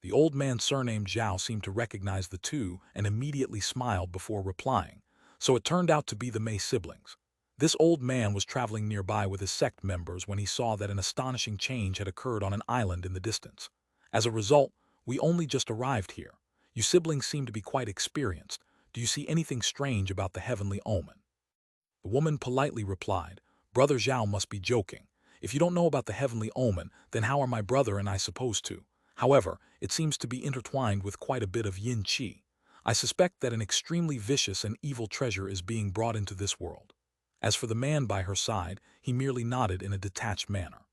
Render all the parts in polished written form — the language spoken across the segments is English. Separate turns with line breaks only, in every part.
The old man surnamed Zhao seemed to recognize the two and immediately smiled before replying, so it turned out to be the Mei siblings. This old man was traveling nearby with his sect members when he saw that an astonishing change had occurred on an island in the distance. As a result, we only just arrived here. You siblings seem to be quite experienced. Do you see anything strange about the heavenly omen? The woman politely replied, Brother Zhao must be joking. If you don't know about the heavenly omen, then how are my brother and I supposed to? However, it seems to be intertwined with quite a bit of yin qi. I suspect that an extremely vicious and evil treasure is being brought into this world. As for the man by her side, he merely nodded in a detached manner.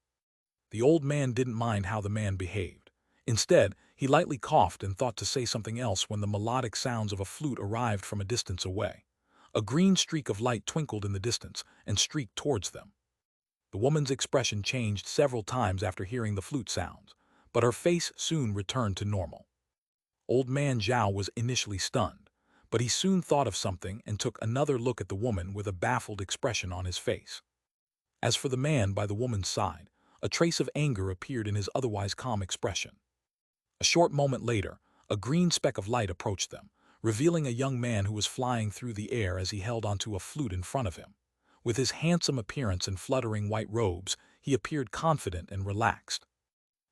The old man didn't mind how the man behaved. Instead, he lightly coughed and thought to say something else when the melodic sounds of a flute arrived from a distance away. A green streak of light twinkled in the distance and streaked towards them. The woman's expression changed several times after hearing the flute sounds, but her face soon returned to normal. Old man Zhao was initially stunned, but he soon thought of something and took another look at the woman with a baffled expression on his face. As for the man by the woman's side, a trace of anger appeared in his otherwise calm expression. A short moment later, a green speck of light approached them, revealing a young man who was flying through the air as he held onto a flute in front of him. With his handsome appearance and fluttering white robes, he appeared confident and relaxed.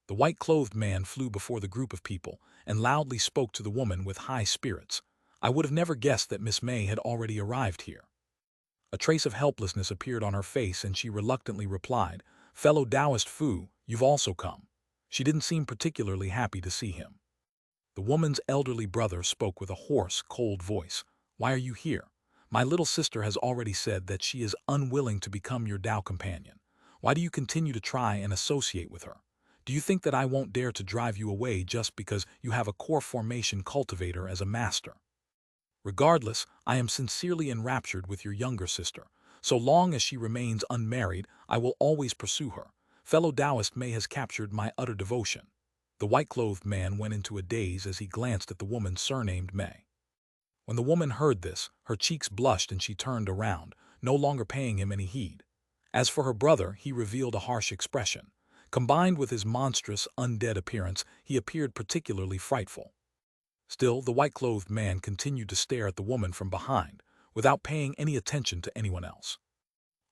The white-clothed man flew before the group of people and loudly spoke to the woman with high spirits. I would have never guessed that Miss May had already arrived here. A trace of helplessness appeared on her face and she reluctantly replied, Fellow Taoist Fu, you've also come. She didn't seem particularly happy to see him. The woman's elderly brother spoke with a hoarse, cold voice. Why are you here? My little sister has already said that she is unwilling to become your Tao companion. Why do you continue to try and associate with her? Do you think that I won't dare to drive you away just because you have a core formation cultivator as a master? Regardless, I am sincerely enraptured with your younger sister. So long as she remains unmarried, I will always pursue her. Fellow Taoist May has captured my utter devotion. The white-clothed man went into a daze as he glanced at the woman surnamed May. When the woman heard this, her cheeks blushed and she turned around, no longer paying him any heed. As for her brother, he revealed a harsh expression. Combined with his monstrous, undead appearance, he appeared particularly frightful. Still, the white-clothed man continued to stare at the woman from behind, without paying any attention to anyone else.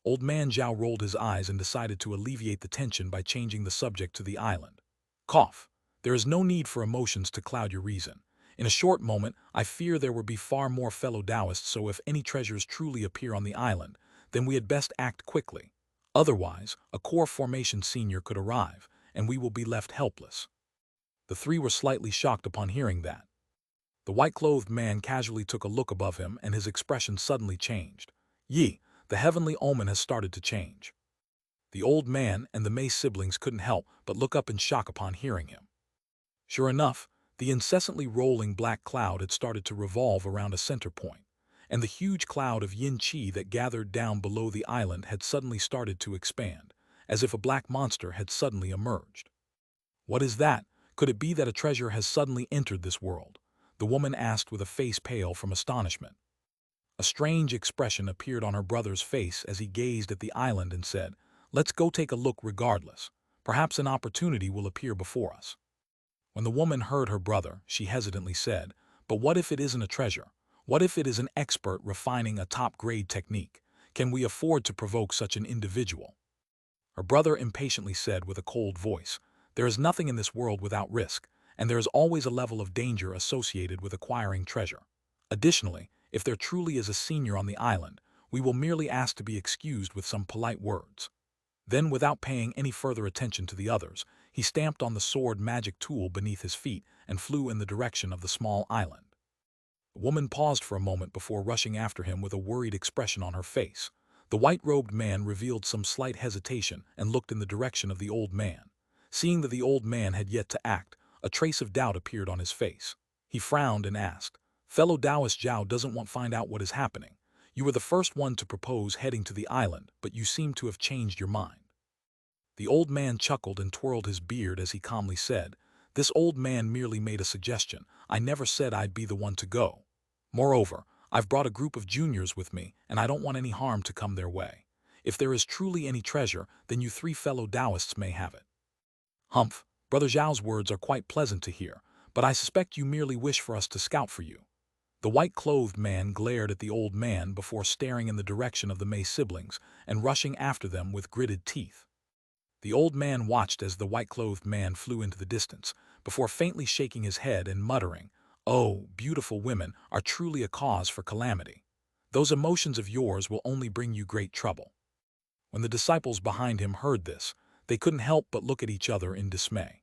Old man Zhao rolled his eyes and decided to alleviate the tension by changing the subject to the island. Cough. There is no need for emotions to cloud your reason. In a short moment, I fear there will be far more fellow Taoists, so if any treasures truly appear on the island, then we had best act quickly. Otherwise, a core formation senior could arrive, and we will be left helpless. The three were slightly shocked upon hearing that. The white-clothed man casually took a look above him and his expression suddenly changed. Yi, the heavenly omen has started to change. The old man and the Mei siblings couldn't help but look up in shock upon hearing him. Sure enough, the incessantly rolling black cloud had started to revolve around a center point, and the huge cloud of yin qi that gathered down below the island had suddenly started to expand, as if a black monster had suddenly emerged. What is that? Could it be that a treasure has suddenly entered this world? The woman asked with a face pale from astonishment. A strange expression appeared on her brother's face as he gazed at the island and said, Let's go take a look regardless. Perhaps an opportunity will appear before us. When the woman heard her brother, she hesitantly said, But what if it isn't a treasure? What if it is an expert refining a top-grade technique? Can we afford to provoke such an individual? Her brother impatiently said with a cold voice, There is nothing in this world without risk, and there is always a level of danger associated with acquiring treasure. Additionally, if there truly is a senior on the island, we will merely ask to be excused with some polite words. Then, without paying any further attention to the others, he stamped on the sword magic tool beneath his feet and flew in the direction of the small island. The woman paused for a moment before rushing after him with a worried expression on her face. The white-robed man revealed some slight hesitation and looked in the direction of the old man. Seeing that the old man had yet to act, a trace of doubt appeared on his face. He frowned and asked, Fellow Taoist Zhao doesn't want to find out what is happening. You were the first one to propose heading to the island, but you seem to have changed your mind. The old man chuckled and twirled his beard as he calmly said, This old man merely made a suggestion. I never said I'd be the one to go. Moreover, I've brought a group of juniors with me, and I don't want any harm to come their way. If there is truly any treasure, then you three fellow Taoists may have it. Humph, Brother Zhao's words are quite pleasant to hear, but I suspect you merely wish for us to scout for you." The white-clothed man glared at the old man before staring in the direction of the May siblings and rushing after them with gritted teeth. The old man watched as the white-clothed man flew into the distance, before faintly shaking his head and muttering, "Oh, beautiful women are truly a cause for calamity. Those emotions of yours will only bring you great trouble." When the disciples behind him heard this, they couldn't help but look at each other in dismay.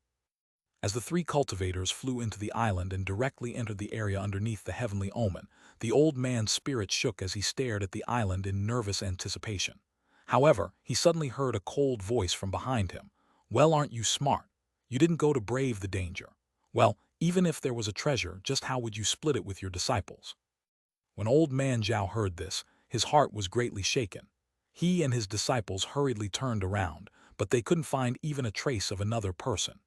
As the three cultivators flew into the island and directly entered the area underneath the heavenly omen, the old man's spirit shook as he stared at the island in nervous anticipation. However, he suddenly heard a cold voice from behind him. "Well, aren't you smart? You didn't go to brave the danger. Well, even if there was a treasure, just how would you split it with your disciples?" When old man Zhao heard this, his heart was greatly shaken. He and his disciples hurriedly turned around, but they couldn't find even a trace of another person.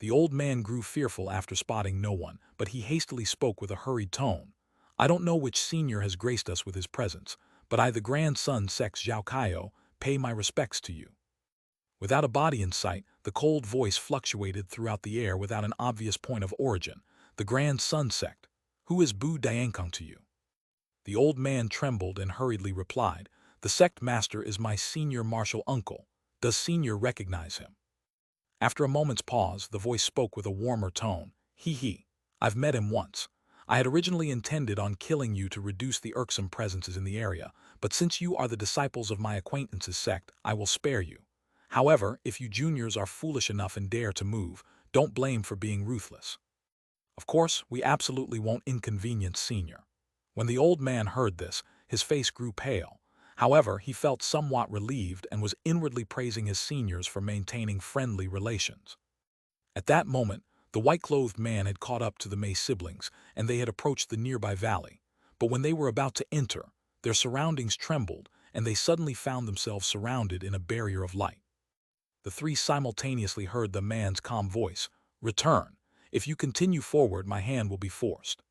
The old man grew fearful after spotting no one, but he hastily spoke with a hurried tone. "I don't know which senior has graced us with his presence, but I, the grandson Sex Zhao Kaio, pay my respects to you." Without a body in sight, the cold voice fluctuated throughout the air without an obvious point of origin. "The grandson Sect. Who is Bu Diankong to you?" The old man trembled and hurriedly replied, "The sect master is my senior martial uncle. Does senior recognize him?" After a moment's pause, the voice spoke with a warmer tone. He. I've met him once. I had originally intended on killing you to reduce the irksome presences in the area, but since you are the disciples of my acquaintance's sect, I will spare you. However, if you juniors are foolish enough and dare to move, don't blame for being ruthless. Of course, we absolutely won't inconvenience senior." When the old man heard this, his face grew pale. However, he felt somewhat relieved and was inwardly praising his seniors for maintaining friendly relations. At that moment, the white-clothed man had caught up to the May siblings, and they had approached the nearby valley. But when they were about to enter, their surroundings trembled, and they suddenly found themselves surrounded in a barrier of light. The three simultaneously heard the man's calm voice, "Return. If you continue forward, my hand will be forced."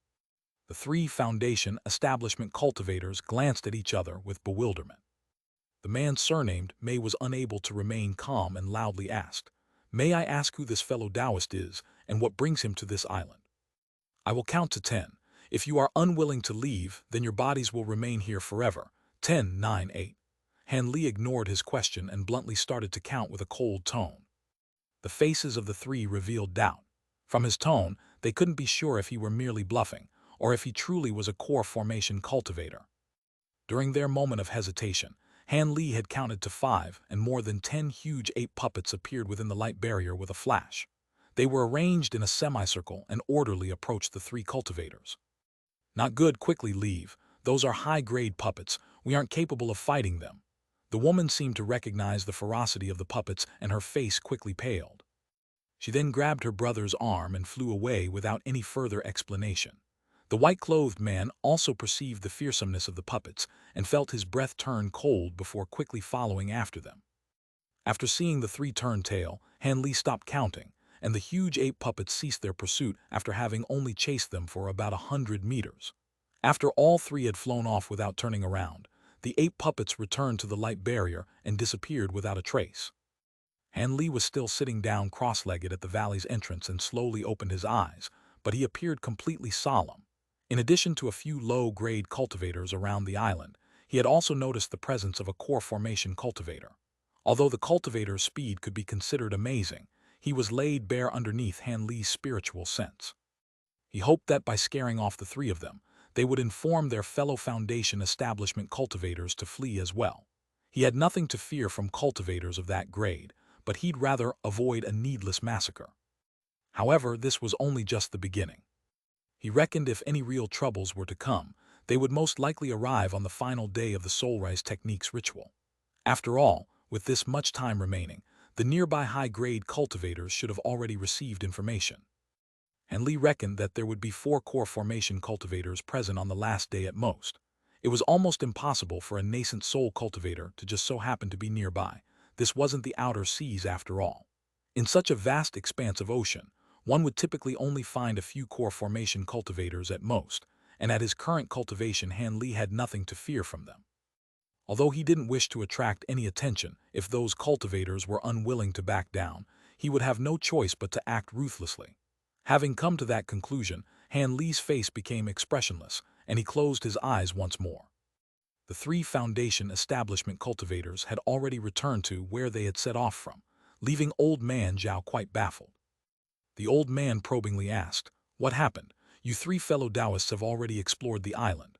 The three Foundation establishment cultivators glanced at each other with bewilderment. The man surnamed May was unable to remain calm and loudly asked, "May I ask who this fellow Taoist is and what brings him to this island?" "I will count to 10. If you are unwilling to leave, then your bodies will remain here forever. 10, 9, 8. Han Li ignored his question and bluntly started to count with a cold tone. The faces of the three revealed doubt. From his tone, they couldn't be sure if he were merely bluffing, or if he truly was a core formation cultivator. During their moment of hesitation, Han Li had counted to 5, and more than 10 huge ape puppets appeared within the light barrier with a flash. They were arranged in a semicircle and orderly approached the three cultivators. "Not good, quickly leave. Those are high-grade puppets. We aren't capable of fighting them." The woman seemed to recognize the ferocity of the puppets, and her face quickly paled. She then grabbed her brother's arm and flew away without any further explanation. The white-clothed man also perceived the fearsomeness of the puppets and felt his breath turn cold before quickly following after them. After seeing the three turn tail, Han Li stopped counting, and the huge ape puppets ceased their pursuit after having only chased them for about 100 meters. After all three had flown off without turning around, the ape puppets returned to the light barrier and disappeared without a trace. Han Li was still sitting down cross-legged at the valley's entrance and slowly opened his eyes, but he appeared completely solemn. In addition to a few low-grade cultivators around the island, he had also noticed the presence of a core formation cultivator. Although the cultivator's speed could be considered amazing, he was laid bare underneath Han Li's spiritual sense. He hoped that by scaring off the three of them, they would inform their fellow Foundation establishment cultivators to flee as well. He had nothing to fear from cultivators of that grade, but he'd rather avoid a needless massacre. However, this was only just the beginning. He reckoned if any real troubles were to come, they would most likely arrive on the final day of the Soulrise Techniques ritual. After all, with this much time remaining, the nearby high-grade cultivators should have already received information. And Li reckoned that there would be 4 core formation cultivators present on the last day at most. It was almost impossible for a nascent soul cultivator to just so happen to be nearby. This wasn't the outer seas after all. In such a vast expanse of ocean, one would typically only find a few core formation cultivators at most, and at his current cultivation Han Li had nothing to fear from them. Although he didn't wish to attract any attention, if those cultivators were unwilling to back down, he would have no choice but to act ruthlessly. Having come to that conclusion, Han Li's face became expressionless, and he closed his eyes once more. The three Foundation establishment cultivators had already returned to where they had set off from, leaving Old Man Zhao quite baffled. The old man probingly asked, "What happened? You three fellow Taoists have already explored the island."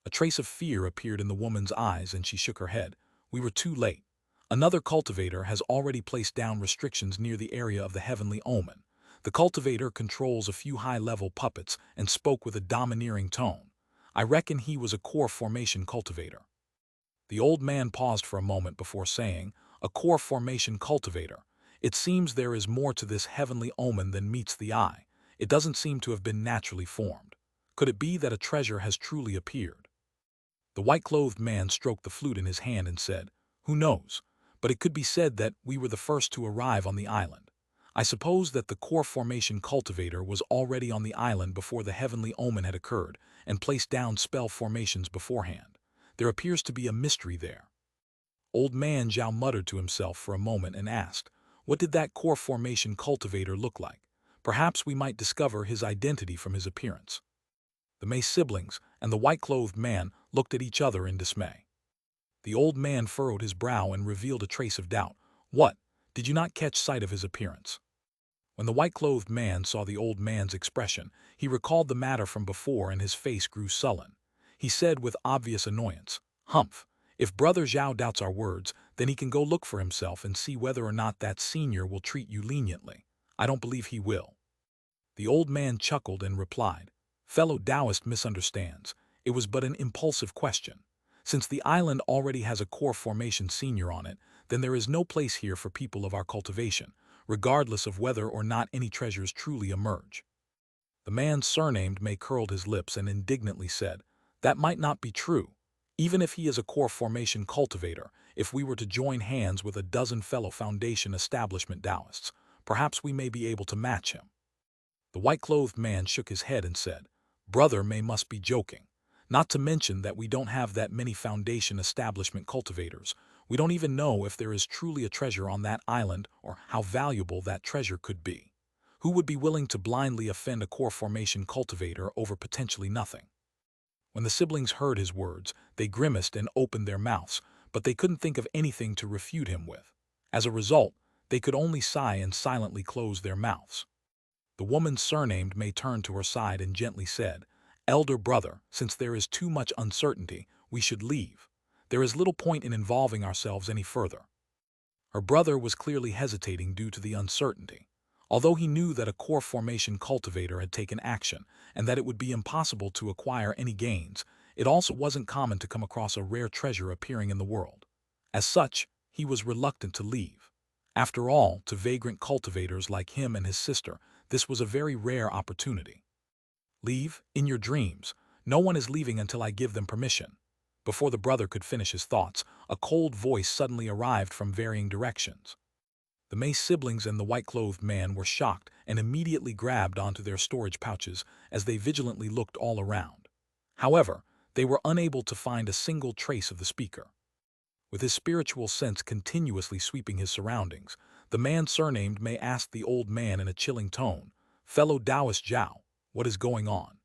A trace of fear appeared in the woman's eyes and she shook her head. "We were too late. Another cultivator has already placed down restrictions near the area of the heavenly omen. The cultivator controls a few high-level puppets and spoke with a domineering tone. I reckon he was a core formation cultivator." The old man paused for a moment before saying, "A core formation cultivator. It seems there is more to this heavenly omen than meets the eye. It doesn't seem to have been naturally formed. Could it be that a treasure has truly appeared?" The white-clothed man stroked the flute in his hand and said, "Who knows? But it could be said that we were the first to arrive on the island. I suppose that the core formation cultivator was already on the island before the heavenly omen had occurred and placed down spell formations beforehand. There appears to be a mystery there." Old Man Zhao muttered to himself for a moment and asked, "What did that core formation cultivator look like? Perhaps we might discover his identity from his appearance." The May siblings and the white-clothed man looked at each other in dismay. The old man furrowed his brow and revealed a trace of doubt. "What? Did you not catch sight of his appearance?" When the white-clothed man saw the old man's expression, he recalled the matter from before and his face grew sullen. He said with obvious annoyance, "Humph! If Brother Zhao doubts our words, then he can go look for himself and see whether or not that senior will treat you leniently. I don't believe he will." The old man chuckled and replied, "Fellow Taoist misunderstands. It was but an impulsive question. Since the island already has a core formation senior on it, then there is no place here for people of our cultivation, regardless of whether or not any treasures truly emerge." The man surnamed May curled his lips and indignantly said, "That might not be true. Even if he is a core formation cultivator, if we were to join hands with a dozen fellow Foundation establishment Taoists, perhaps we may be able to match him." The white-clothed man shook his head and said, "Brother May must be joking. Not to mention that we don't have that many Foundation establishment cultivators. We don't even know if there is truly a treasure on that island or how valuable that treasure could be. Who would be willing to blindly offend a core formation cultivator over potentially nothing?" When the siblings heard his words, they grimaced and opened their mouths, but they couldn't think of anything to refute him with. As a result, they could only sigh and silently close their mouths. The woman surnamed May turned to her side and gently said, "Elder brother, since there is too much uncertainty, we should leave. There is little point in involving ourselves any further." Her brother was clearly hesitating due to the uncertainty. Although he knew that a core formation cultivator had taken action and that it would be impossible to acquire any gains, it also wasn't common to come across a rare treasure appearing in the world. As such, he was reluctant to leave. After all, to vagrant cultivators like him and his sister, this was a very rare opportunity. "Leave, in your dreams. No one is leaving until I give them permission." Before the brother could finish his thoughts, a cold voice suddenly arrived from varying directions. The May siblings and the white-clothed man were shocked and immediately grabbed onto their storage pouches as they vigilantly looked all around. However, they were unable to find a single trace of the speaker. With his spiritual sense continuously sweeping his surroundings, the man surnamed May asked the old man in a chilling tone, "Fellow Taoist Zhao, what is going on?"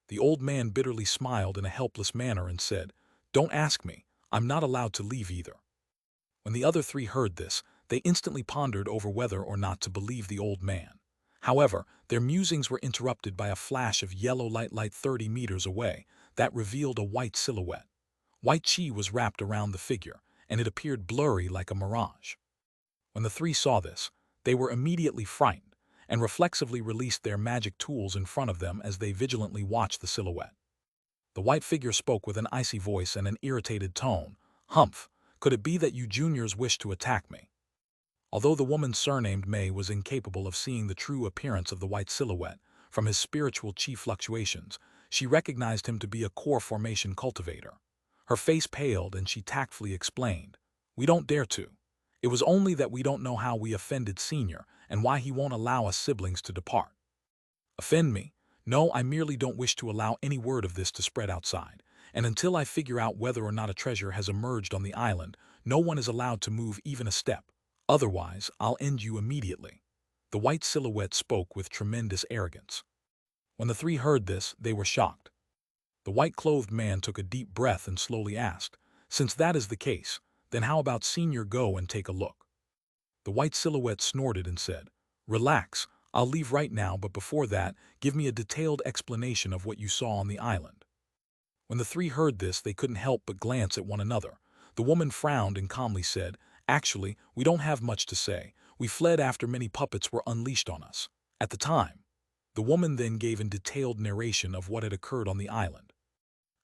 The old man bitterly smiled in a helpless manner and said, "Don't ask me. I'm not allowed to leave either." When the other three heard this, they instantly pondered over whether or not to believe the old man. However, their musings were interrupted by a flash of yellow light 30 meters away that revealed a white silhouette. White chi was wrapped around the figure, and it appeared blurry like a mirage. When the three saw this, they were immediately frightened and reflexively released their magic tools in front of them as they vigilantly watched the silhouette. The white figure spoke with an icy voice and an irritated tone, "Humph, could it be that you juniors wish to attack me?" Although the woman surnamed May was incapable of seeing the true appearance of the white silhouette from his spiritual chi fluctuations, she recognized him to be a core formation cultivator. Her face paled and she tactfully explained, "We don't dare to. It was only that we don't know how we offended Senior and why he won't allow us siblings to depart." "Offend me? No, I merely don't wish to allow any word of this to spread outside, and until I figure out whether or not a treasure has emerged on the island, no one is allowed to move even a step. Otherwise, I'll end you immediately." The white silhouette spoke with tremendous arrogance. When the three heard this, they were shocked. The white-clothed man took a deep breath and slowly asked, "Since that is the case, then how about Senior go and take a look?" The white silhouette snorted and said, "Relax, I'll leave right now, but before that, give me a detailed explanation of what you saw on the island." When the three heard this, they couldn't help but glance at one another. The woman frowned and calmly said, "Actually, we don't have much to say. We fled after many puppets were unleashed on us. At the time." The woman then gave a detailed narration of what had occurred on the island.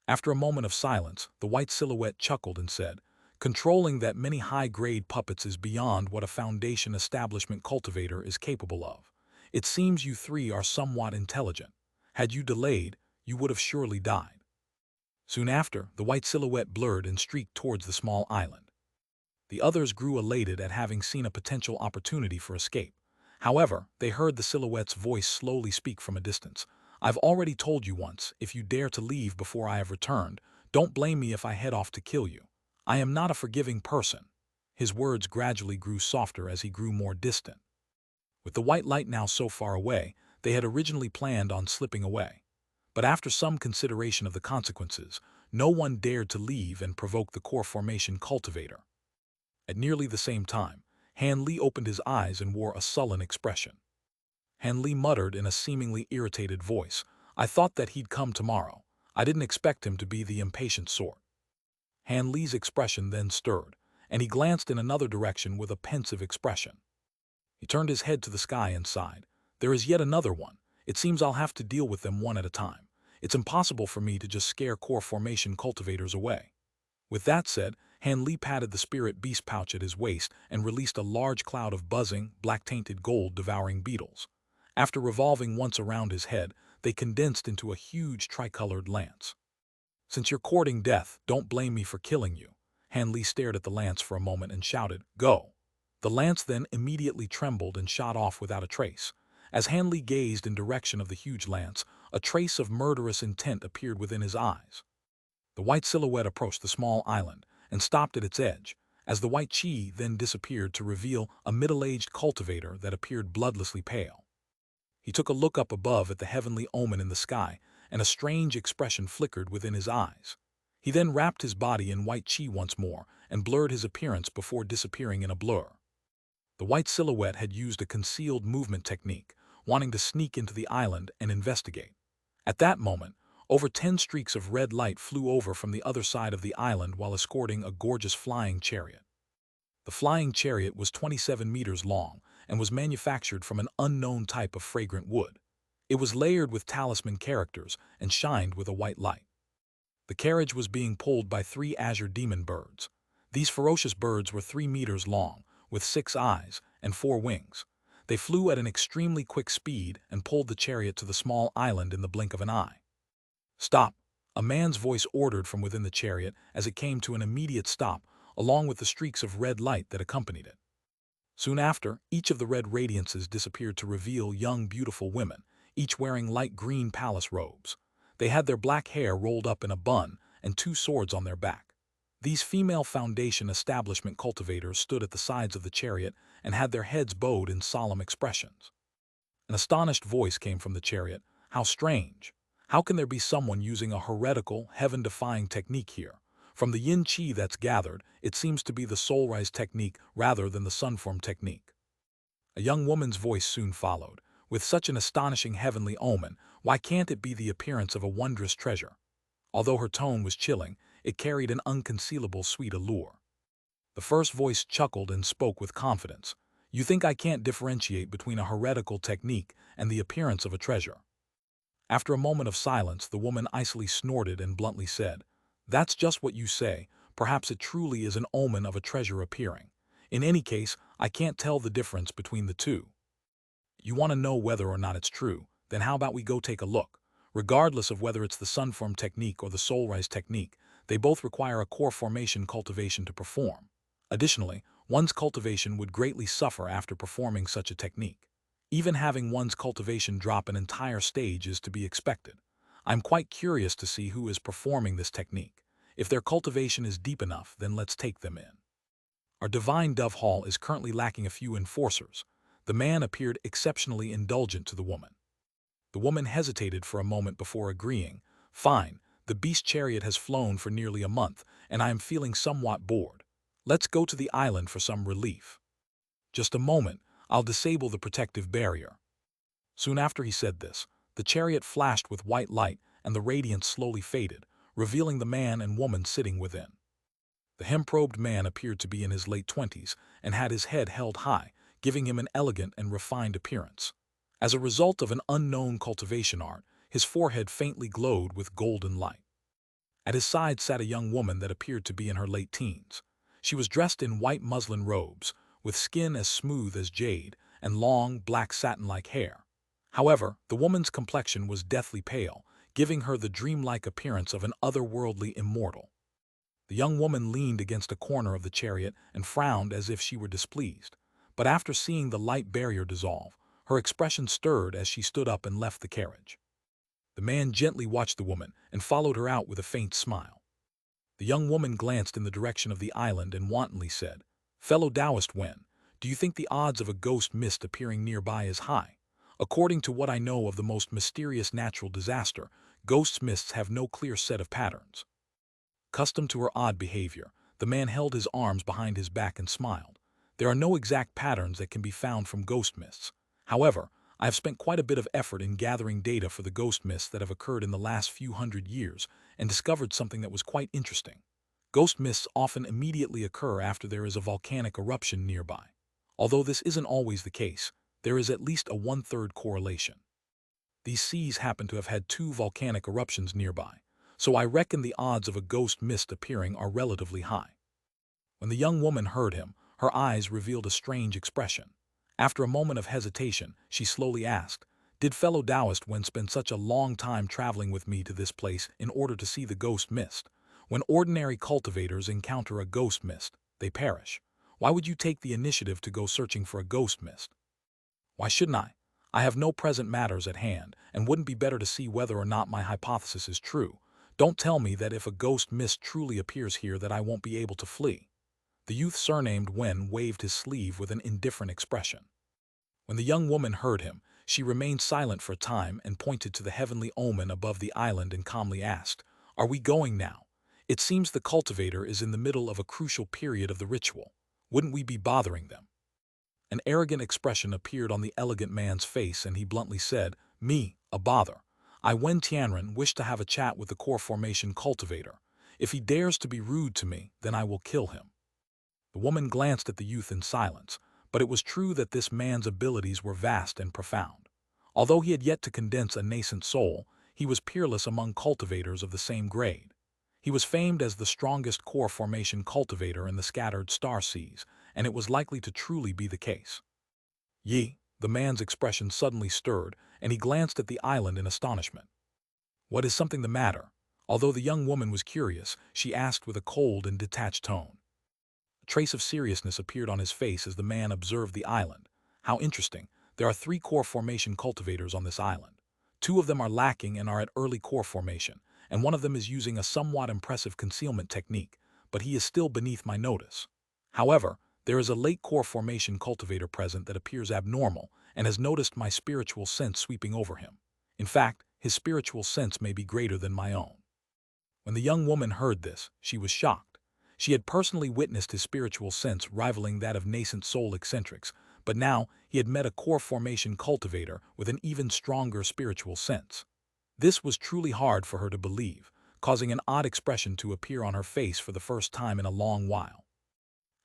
After a moment of silence, the white silhouette chuckled and said, "Controlling that many high-grade puppets is beyond what a Foundation establishment cultivator is capable of. It seems you three are somewhat intelligent. Had you delayed, you would have surely died." Soon after, the white silhouette blurred and streaked towards the small island. The others grew elated at having seen a potential opportunity for escape. However, they heard the silhouette's voice slowly speak from a distance. "I've already told you once, if you dare to leave before I have returned, don't blame me if I head off to kill you. I am not a forgiving person." His words gradually grew softer as he grew more distant. With the white light now so far away, they had originally planned on slipping away. But after some consideration of the consequences, no one dared to leave and provoke the core formation cultivator. At nearly the same time, Han Li opened his eyes and wore a sullen expression. Han Li muttered in a seemingly irritated voice, "I thought that he'd come tomorrow. I didn't expect him to be the impatient sort." Han Li's expression then stirred, and he glanced in another direction with a pensive expression. He turned his head to the sky and sighed. "There is yet another one. It seems I'll have to deal with them one at a time. It's impossible for me to just scare core formation cultivators away." With that said, Han Li patted the spirit beast pouch at his waist and released a large cloud of buzzing, black-tainted gold-devouring beetles. After revolving once around his head, they condensed into a huge tricolored lance. "Since you're courting death, don't blame me for killing you." Han Li stared at the lance for a moment and shouted, "Go!" The lance then immediately trembled and shot off without a trace. As Han Li gazed in direction of the huge lance, a trace of murderous intent appeared within his eyes. The white silhouette approached the small island and stopped at its edge, as the white chi then disappeared to reveal a middle-aged cultivator that appeared bloodlessly pale. He took a look up above at the heavenly omen in the sky, and a strange expression flickered within his eyes. He then wrapped his body in white chi once more and blurred his appearance before disappearing in a blur. The white silhouette had used a concealed movement technique, wanting to sneak into the island and investigate. At that moment, over 10 streaks of red light flew over from the other side of the island while escorting a gorgeous flying chariot. The flying chariot was 27 meters long and was manufactured from an unknown type of fragrant wood. It was layered with talisman characters and shined with a white light. The carriage was being pulled by 3 azure demon birds. These ferocious birds were 3 meters long, with 6 eyes and 4 wings. They flew at an extremely quick speed and pulled the chariot to the small island in the blink of an eye. "Stop!" a man's voice ordered from within the chariot as it came to an immediate stop, along with the streaks of red light that accompanied it. Soon after, each of the red radiances disappeared to reveal young, beautiful women, each wearing light green palace robes. They had their black hair rolled up in a bun and 2 swords on their back. These female Foundation establishment cultivators stood at the sides of the chariot and had their heads bowed in solemn expressions. An astonished voice came from the chariot. "How strange! How can there be someone using a heretical, heaven-defying technique here? From the yin chi that's gathered, it seems to be the soul-rise technique rather than the sun-form technique." A young woman's voice soon followed. "With such an astonishing heavenly omen, why can't it be the appearance of a wondrous treasure?" Although her tone was chilling, it carried an unconcealable sweet allure. The first voice chuckled and spoke with confidence. "You think I can't differentiate between a heretical technique and the appearance of a treasure?" After a moment of silence, the woman icily snorted and bluntly said, "That's just what you say. Perhaps it truly is an omen of a treasure appearing. In any case, I can't tell the difference between the two. You want to know whether or not it's true, then how about we go take a look? Regardless of whether it's the sunform technique or the soul-rise technique, they both require a core formation cultivation to perform. Additionally, one's cultivation would greatly suffer after performing such a technique. Even having one's cultivation drop an entire stage is to be expected. I'm quite curious to see who is performing this technique. If their cultivation is deep enough, then let's take them in. Our divine dove hall is currently lacking a few enforcers. The man appeared exceptionally indulgent to the woman. The woman hesitated for a moment before agreeing. "Fine, the beast chariot has flown for nearly a month, and I am feeling somewhat bored. Let's go to the island for some relief." "Just a moment, I'll disable the protective barrier." Soon after he said this, the chariot flashed with white light and the radiance slowly faded, revealing the man and woman sitting within. The hem-probed man appeared to be in his late 20s and had his head held high, giving him an elegant and refined appearance. As a result of an unknown cultivation art, his forehead faintly glowed with golden light. At his side sat a young woman that appeared to be in her late teens. She was dressed in white muslin robes, with skin as smooth as jade and long, black satin-like hair. However, the woman's complexion was deathly pale, giving her the dreamlike appearance of an otherworldly immortal. The young woman leaned against a corner of the chariot and frowned as if she were displeased. But after seeing the light barrier dissolve, her expression stirred as she stood up and left the carriage. The man gently watched the woman and followed her out with a faint smile. The young woman glanced in the direction of the island and wantonly said, "Fellow Taoist Wen, do you think the odds of a ghost mist appearing nearby is high? According to what I know of the most mysterious natural disaster, ghost mists have no clear set of patterns." Accustomed to her odd behavior, the man held his arms behind his back and smiled. "There are no exact patterns that can be found from ghost mists. However, I have spent quite a bit of effort in gathering data for the ghost mists that have occurred in the last few hundred years and discovered something that was quite interesting. Ghost mists often immediately occur after there is a volcanic eruption nearby. Although this isn't always the case, there is at least a one-third correlation. These seas happen to have had 2 volcanic eruptions nearby, so I reckon the odds of a ghost mist appearing are relatively high." When the young woman heard him, her eyes revealed a strange expression. After a moment of hesitation, she slowly asked, "Did fellow Taoist Wen spend such a long time traveling with me to this place in order to see the ghost mist? When ordinary cultivators encounter a ghost mist, they perish. Why would you take the initiative to go searching for a ghost mist?" "Why shouldn't I? I have no present matters at hand, and wouldn't be better to see whether or not my hypothesis is true. Don't tell me that if a ghost mist truly appears here that I won't be able to flee." The youth surnamed Wen waved his sleeve with an indifferent expression. When the young woman heard him, she remained silent for a time and pointed to the heavenly omen above the island and calmly asked, "Are we going now? It seems the cultivator is in the middle of a crucial period of the ritual. Wouldn't we be bothering them?" An arrogant expression appeared on the elegant man's face and he bluntly said, "Me, a bother. I Wen Tianren wish to have a chat with the core formation cultivator. If he dares to be rude to me, then I will kill him." The woman glanced at the youth in silence, but it was true that this man's abilities were vast and profound. Although he had yet to condense a nascent soul, he was peerless among cultivators of the same grade. He was famed as the strongest core formation cultivator in the scattered star seas, and it was likely to truly be the case. "Yi," the man's expression suddenly stirred, and he glanced at the island in astonishment. "What is something the matter?" Although the young woman was curious, she asked with a cold and detached tone. A trace of seriousness appeared on his face as the man observed the island. "How interesting. There are 3 core formation cultivators on this island. 2 of them are lacking and are at early core formation, and one of them is using a somewhat impressive concealment technique, but he is still beneath my notice. However, there is a late core formation cultivator present that appears abnormal and has noticed my spiritual sense sweeping over him. In fact, his spiritual sense may be greater than my own." When the young woman heard this, she was shocked. She had personally witnessed his spiritual sense rivaling that of nascent soul eccentrics, but now he had met a core formation cultivator with an even stronger spiritual sense. This was truly hard for her to believe, causing an odd expression to appear on her face for the first time in a long while.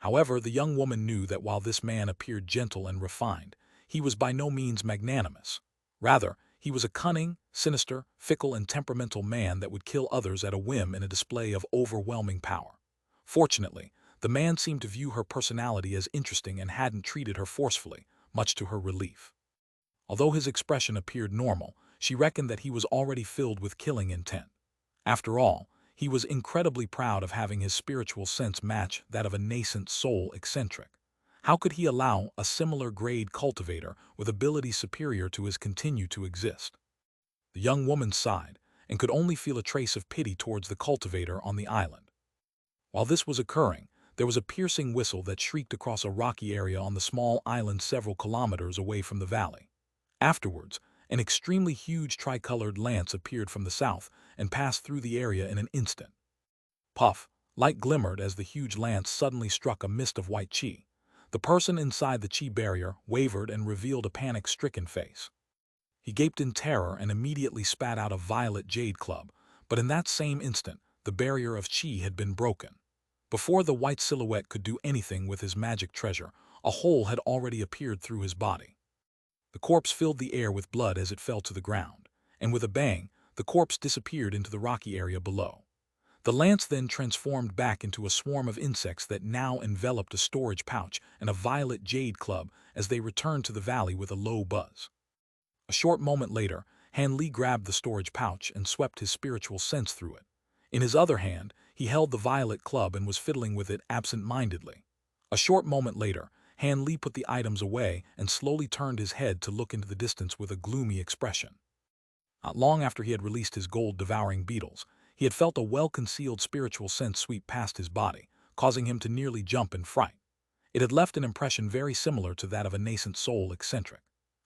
However, the young woman knew that while this man appeared gentle and refined, he was by no means magnanimous. Rather, he was a cunning, sinister, fickle and temperamental man that would kill others at a whim in a display of overwhelming power. Fortunately, the man seemed to view her personality as interesting and hadn't treated her forcefully, much to her relief. Although his expression appeared normal, she reckoned that he was already filled with killing intent. After all, he was incredibly proud of having his spiritual sense match that of a nascent soul eccentric. How could he allow a similar grade cultivator with abilities superior to his continue to exist? The young woman sighed and could only feel a trace of pity towards the cultivator on the island. While this was occurring, there was a piercing whistle that shrieked across a rocky area on the small island several kilometers away from the valley. Afterwards, an extremely huge tricolored lance appeared from the south and passed through the area in an instant. Puff, light glimmered as the huge lance suddenly struck a mist of white chi. The person inside the chi barrier wavered and revealed a panic-stricken face. He gaped in terror and immediately spat out a violet jade club, but in that same instant, the barrier of chi had been broken. Before the white silhouette could do anything with his magic treasure, a hole had already appeared through his body. The corpse filled the air with blood as it fell to the ground, and with a bang, the corpse disappeared into the rocky area below. The lance then transformed back into a swarm of insects that now enveloped a storage pouch and a violet jade club as they returned to the valley with a low buzz. A short moment later, Han Li grabbed the storage pouch and swept his spiritual sense through it. In his other hand, he held the violet club and was fiddling with it absent-mindedly. A short moment later, Han Li put the items away and slowly turned his head to look into the distance with a gloomy expression. Not long after he had released his gold-devouring beetles, he had felt a well-concealed spiritual sense sweep past his body, causing him to nearly jump in fright. It had left an impression very similar to that of a nascent soul eccentric.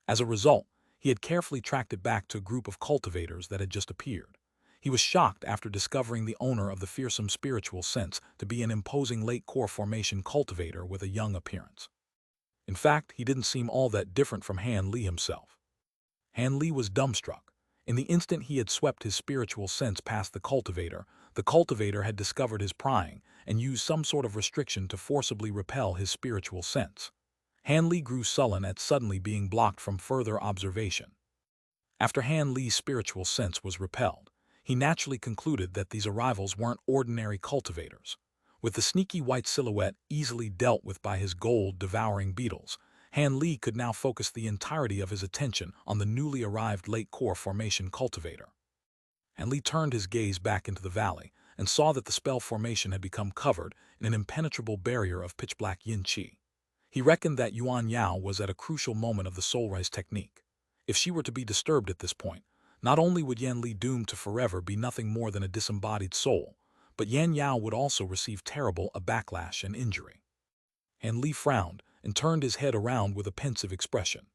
As a result, he had carefully tracked it back to a group of cultivators that had just appeared. He was shocked after discovering the owner of the fearsome spiritual sense to be an imposing late-core formation cultivator with a young appearance. In fact, he didn't seem all that different from Han Li himself. Han Li was dumbstruck. In the instant he had swept his spiritual sense past the cultivator had discovered his prying and used some sort of restriction to forcibly repel his spiritual sense. Han Li grew sullen at suddenly being blocked from further observation. After Han Li's spiritual sense was repelled, he naturally concluded that these arrivals weren't ordinary cultivators. With the sneaky white silhouette easily dealt with by his gold-devouring beetles, Han Li could now focus the entirety of his attention on the newly arrived late-core formation cultivator. Han Li turned his gaze back into the valley and saw that the spell formation had become covered in an impenetrable barrier of pitch-black yin qi. He reckoned that Yuan Yao was at a crucial moment of the Soul Rise technique. If she were to be disturbed at this point, not only would Yan Li doomed to forever be nothing more than a disembodied soul, but Yan Yao would also receive terrible a backlash and injury. Han Li frowned and turned his head around with a pensive expression.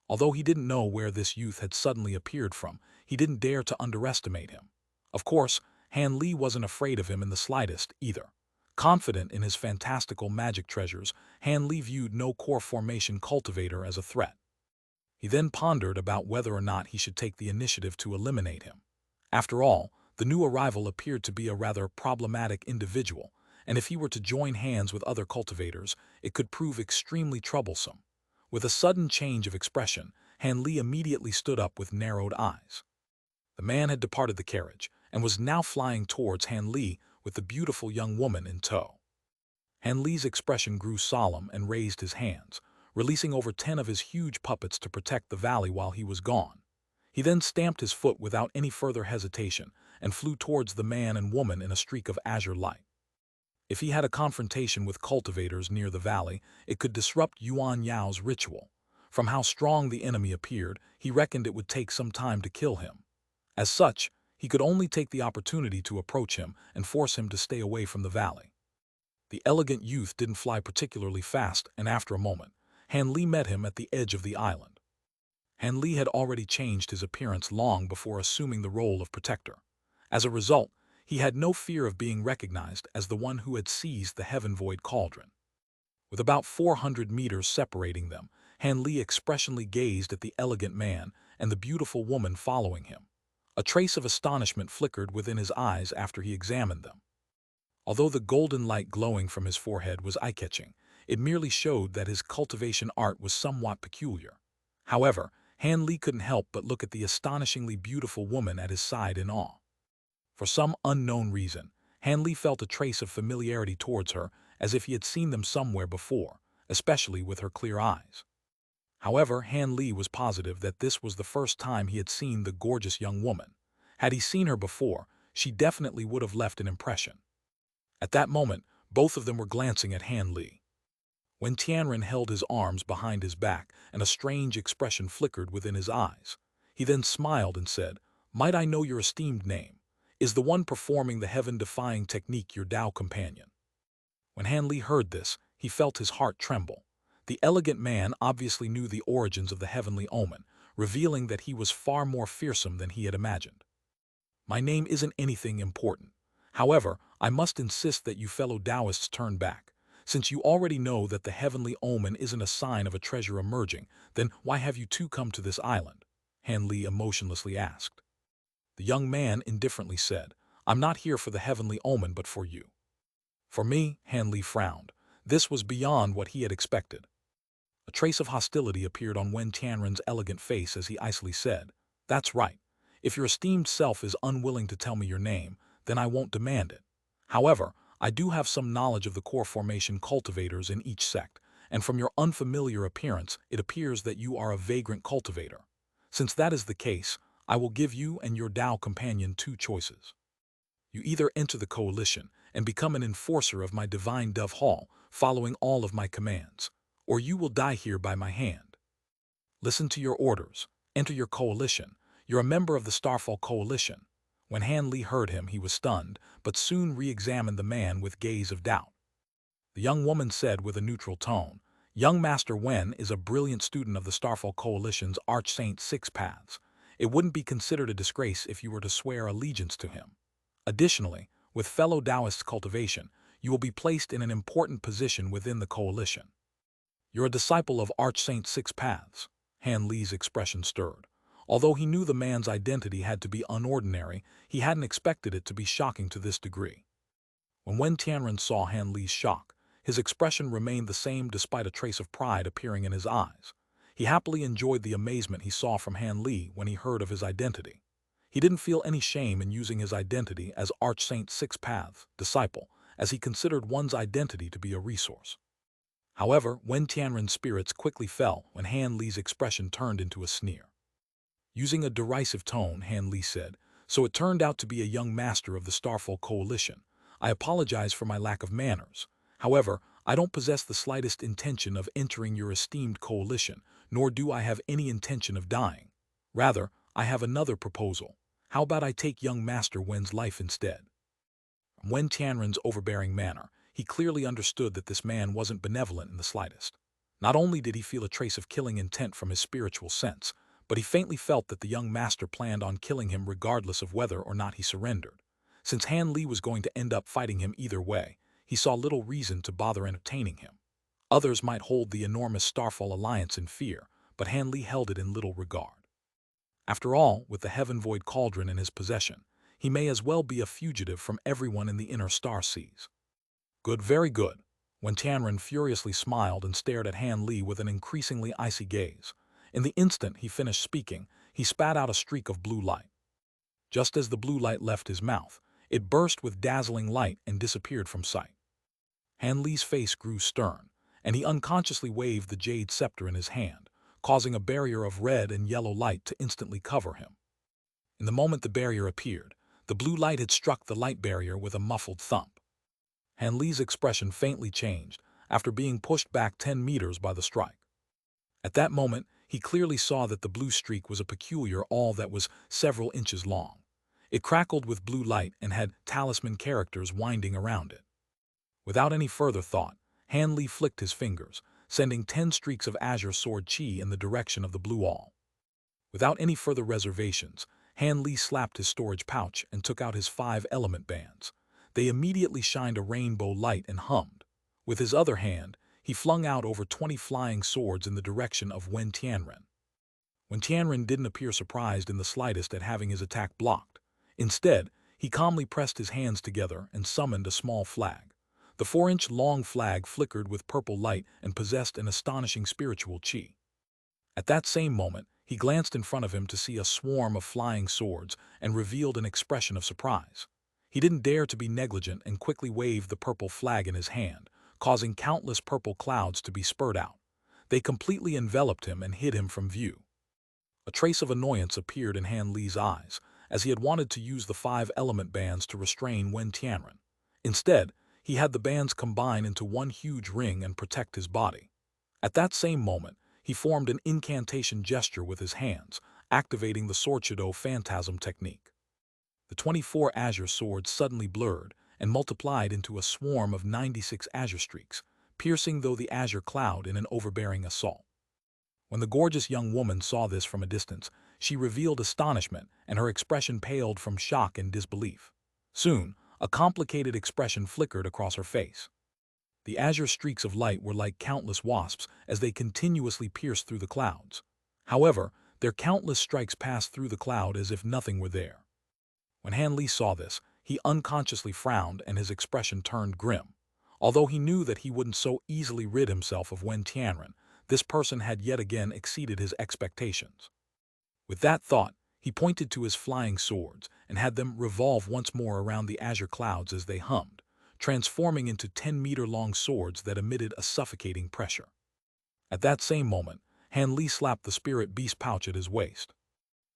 Although he didn't know where this youth had suddenly appeared from, he didn't dare to underestimate him. Of course, Han Li wasn't afraid of him in the slightest, either. Confident in his fantastical magic treasures, Han Li viewed no core formation cultivator as a threat. He then pondered about whether or not he should take the initiative to eliminate him. After all, the new arrival appeared to be a rather problematic individual, and if he were to join hands with other cultivators, it could prove extremely troublesome. With a sudden change of expression, Han Li immediately stood up with narrowed eyes. The man had departed the carriage and was now flying towards Han Li with the beautiful young woman in tow. Han Li's expression grew solemn and raised his hands, releasing over 10 of his huge puppets to protect the valley while he was gone. He then stamped his foot without any further hesitation and flew towards the man and woman in a streak of azure light. If he had a confrontation with cultivators near the valley, it could disrupt Yuan Yao's ritual. From how strong the enemy appeared, he reckoned it would take some time to kill him. As such, he could only take the opportunity to approach him and force him to stay away from the valley. The elegant youth didn't fly particularly fast, and after a moment, Han Li met him at the edge of the island. Han Li had already changed his appearance long before assuming the role of protector. As a result, he had no fear of being recognized as the one who had seized the heaven-void cauldron. With about 400 meters separating them, Han Li expressionally gazed at the elegant man and the beautiful woman following him. A trace of astonishment flickered within his eyes after he examined them. Although the golden light glowing from his forehead was eye-catching, it merely showed that his cultivation art was somewhat peculiar. However, Han Li couldn't help but look at the astonishingly beautiful woman at his side in awe. For some unknown reason, Han Li felt a trace of familiarity towards her, as if he had seen them somewhere before, especially with her clear eyes. However, Han Li was positive that this was the first time he had seen the gorgeous young woman. Had he seen her before, she definitely would have left an impression. At that moment, both of them were glancing at Han Li. When Tianren held his arms behind his back and a strange expression flickered within his eyes, he then smiled and said, "Might I know your esteemed name? Is the one performing the heaven-defying technique your Tao companion?" When Han Li heard this, he felt his heart tremble. The elegant man obviously knew the origins of the heavenly omen, revealing that he was far more fearsome than he had imagined. My name isn't anything important. However, I must insist that you fellow Taoists turn back. Since you already know that the heavenly omen isn't a sign of a treasure emerging, then why have you two come to this island? Han Li emotionlessly asked. The young man indifferently said, I'm not here for the heavenly omen but for you. For me, Han Li frowned. This was beyond what he had expected. A trace of hostility appeared on Wen Tianren's elegant face as he icily said, That's right. If your esteemed self is unwilling to tell me your name, then I won't demand it. However, I do have some knowledge of the core formation cultivators in each sect, and from your unfamiliar appearance, it appears that you are a vagrant cultivator. Since that is the case, I will give you and your Tao companion two choices. You either enter the coalition and become an enforcer of my divine dove hall, following all of my commands, or you will die here by my hand. Listen to your orders. Enter your coalition. You're a member of the Starfall Coalition. When Han Li heard him, he was stunned, but soon re-examined the man with gaze of doubt. The young woman said with a neutral tone, Young Master Wen is a brilliant student of the Starfall Coalition's Archsaint Six Paths. It wouldn't be considered a disgrace if you were to swear allegiance to him. Additionally, with fellow Taoists cultivation, you will be placed in an important position within the coalition. You're a disciple of Archsaint Six Paths. Han Li's expression stirred. Although he knew the man's identity had to be unordinary, he hadn't expected it to be shocking to this degree. When Wen Tianren saw Han Li's shock, his expression remained the same despite a trace of pride appearing in his eyes. He happily enjoyed the amazement he saw from Han Li when he heard of his identity. He didn't feel any shame in using his identity as Archsaint Six Paths disciple, as he considered one's identity to be a resource. However, Wen Tianren's spirits quickly fell when Han Li's expression turned into a sneer. Using a derisive tone, Han Li said, So it turned out to be a young master of the Starfall Coalition. I apologize for my lack of manners. However, I don't possess the slightest intention of entering your esteemed coalition, nor do I have any intention of dying. Rather, I have another proposal. How about I take young Master Wen's life instead? From Wen Tianren's overbearing manner, he clearly understood that this man wasn't benevolent in the slightest. Not only did he feel a trace of killing intent from his spiritual sense, but he faintly felt that the young master planned on killing him regardless of whether or not he surrendered. Since Han Li was going to end up fighting him either way, he saw little reason to bother entertaining him. Others might hold the enormous Starfall alliance in fear, but Han Li held it in little regard. After all, with the Heaven-Void Cauldron in his possession, he may as well be a fugitive from everyone in the inner star seas. Good, very good. When Tianren furiously smiled and stared at Han Li with an increasingly icy gaze. In the instant he finished speaking, he spat out a streak of blue light. Just as the blue light left his mouth, it burst with dazzling light and disappeared from sight. Han Li's face grew stern, and he unconsciously waved the jade scepter in his hand, causing a barrier of red and yellow light to instantly cover him. In the moment the barrier appeared, the blue light had struck the light barrier with a muffled thump. Han Li's expression faintly changed after being pushed back 10 meters by the strike. At that moment, he clearly saw that the blue streak was a peculiar all that was several inches long. It crackled with blue light and had talisman characters winding around it. Without any further thought, Han Li flicked his fingers, sending 10 streaks of azure sword chi in the direction of the blue all. Without any further reservations, Han Li slapped his storage pouch and took out his 5 element bands. They immediately shined a rainbow light and hummed. With his other hand, he flung out over 20 flying swords in the direction of Wen Tianren. Wen Tianren didn't appear surprised in the slightest at having his attack blocked. Instead, he calmly pressed his hands together and summoned a small flag. The 4-inch-long flag flickered with purple light and possessed an astonishing spiritual chi. At that same moment, he glanced in front of him to see a swarm of flying swords and revealed an expression of surprise. He didn't dare to be negligent and quickly waved the purple flag in his hand, causing countless purple clouds to be spurred out. They completely enveloped him and hid him from view. A trace of annoyance appeared in Han Li's eyes, as he had wanted to use the 5 element bands to restrain Wen Tianren. Instead, he had the bands combine into one huge ring and protect his body. At that same moment, he formed an incantation gesture with his hands, activating the Sorchido Phantasm technique. The 24 azure swords suddenly blurred, and multiplied into a swarm of 96 azure streaks, piercing though the azure cloud in an overbearing assault. When the gorgeous young woman saw this from a distance, she revealed astonishment, and her expression paled from shock and disbelief. Soon, a complicated expression flickered across her face. The azure streaks of light were like countless wasps as they continuously pierced through the clouds. However, their countless strikes passed through the cloud as if nothing were there. When Han Li saw this, he unconsciously frowned and his expression turned grim. Although he knew that he wouldn't so easily rid himself of Wen Tianren, this person had yet again exceeded his expectations. With that thought, he pointed to his flying swords and had them revolve once more around the azure clouds as they hummed, transforming into 10-meter-long swords that emitted a suffocating pressure. At that same moment, Han Li slapped the spirit beast pouch at his waist.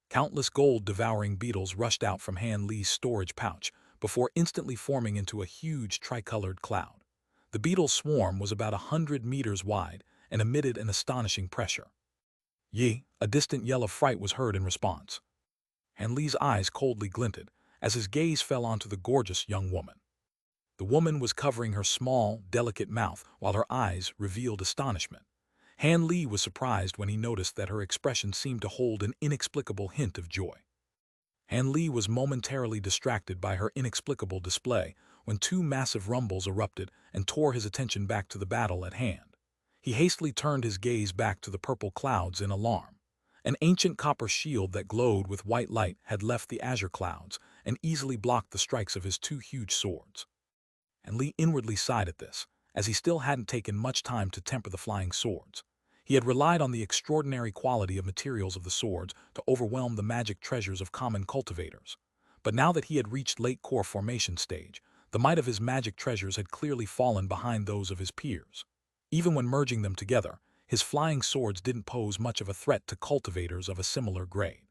Countless gold-devouring beetles rushed out from Han Li's storage pouch before instantly forming into a huge tricolored cloud. The beetle swarm was about 100 meters wide and emitted an astonishing pressure. Yi, a distant yell of fright was heard in response. Han Li's eyes coldly glinted as his gaze fell onto the gorgeous young woman. The woman was covering her small, delicate mouth while her eyes revealed astonishment. Han Li was surprised when he noticed that her expression seemed to hold an inexplicable hint of joy. Han Li was momentarily distracted by her inexplicable display when two massive rumbles erupted and tore his attention back to the battle at hand. He hastily turned his gaze back to the purple clouds in alarm. An ancient copper shield that glowed with white light had left the azure clouds and easily blocked the strikes of his two huge swords. And Li inwardly sighed at this, as he still hadn't taken much time to temper the flying swords. He had relied on the extraordinary quality of materials of the swords to overwhelm the magic treasures of common cultivators. But now that he had reached late core formation stage, the might of his magic treasures had clearly fallen behind those of his peers. Even when merging them together, his flying swords didn't pose much of a threat to cultivators of a similar grade.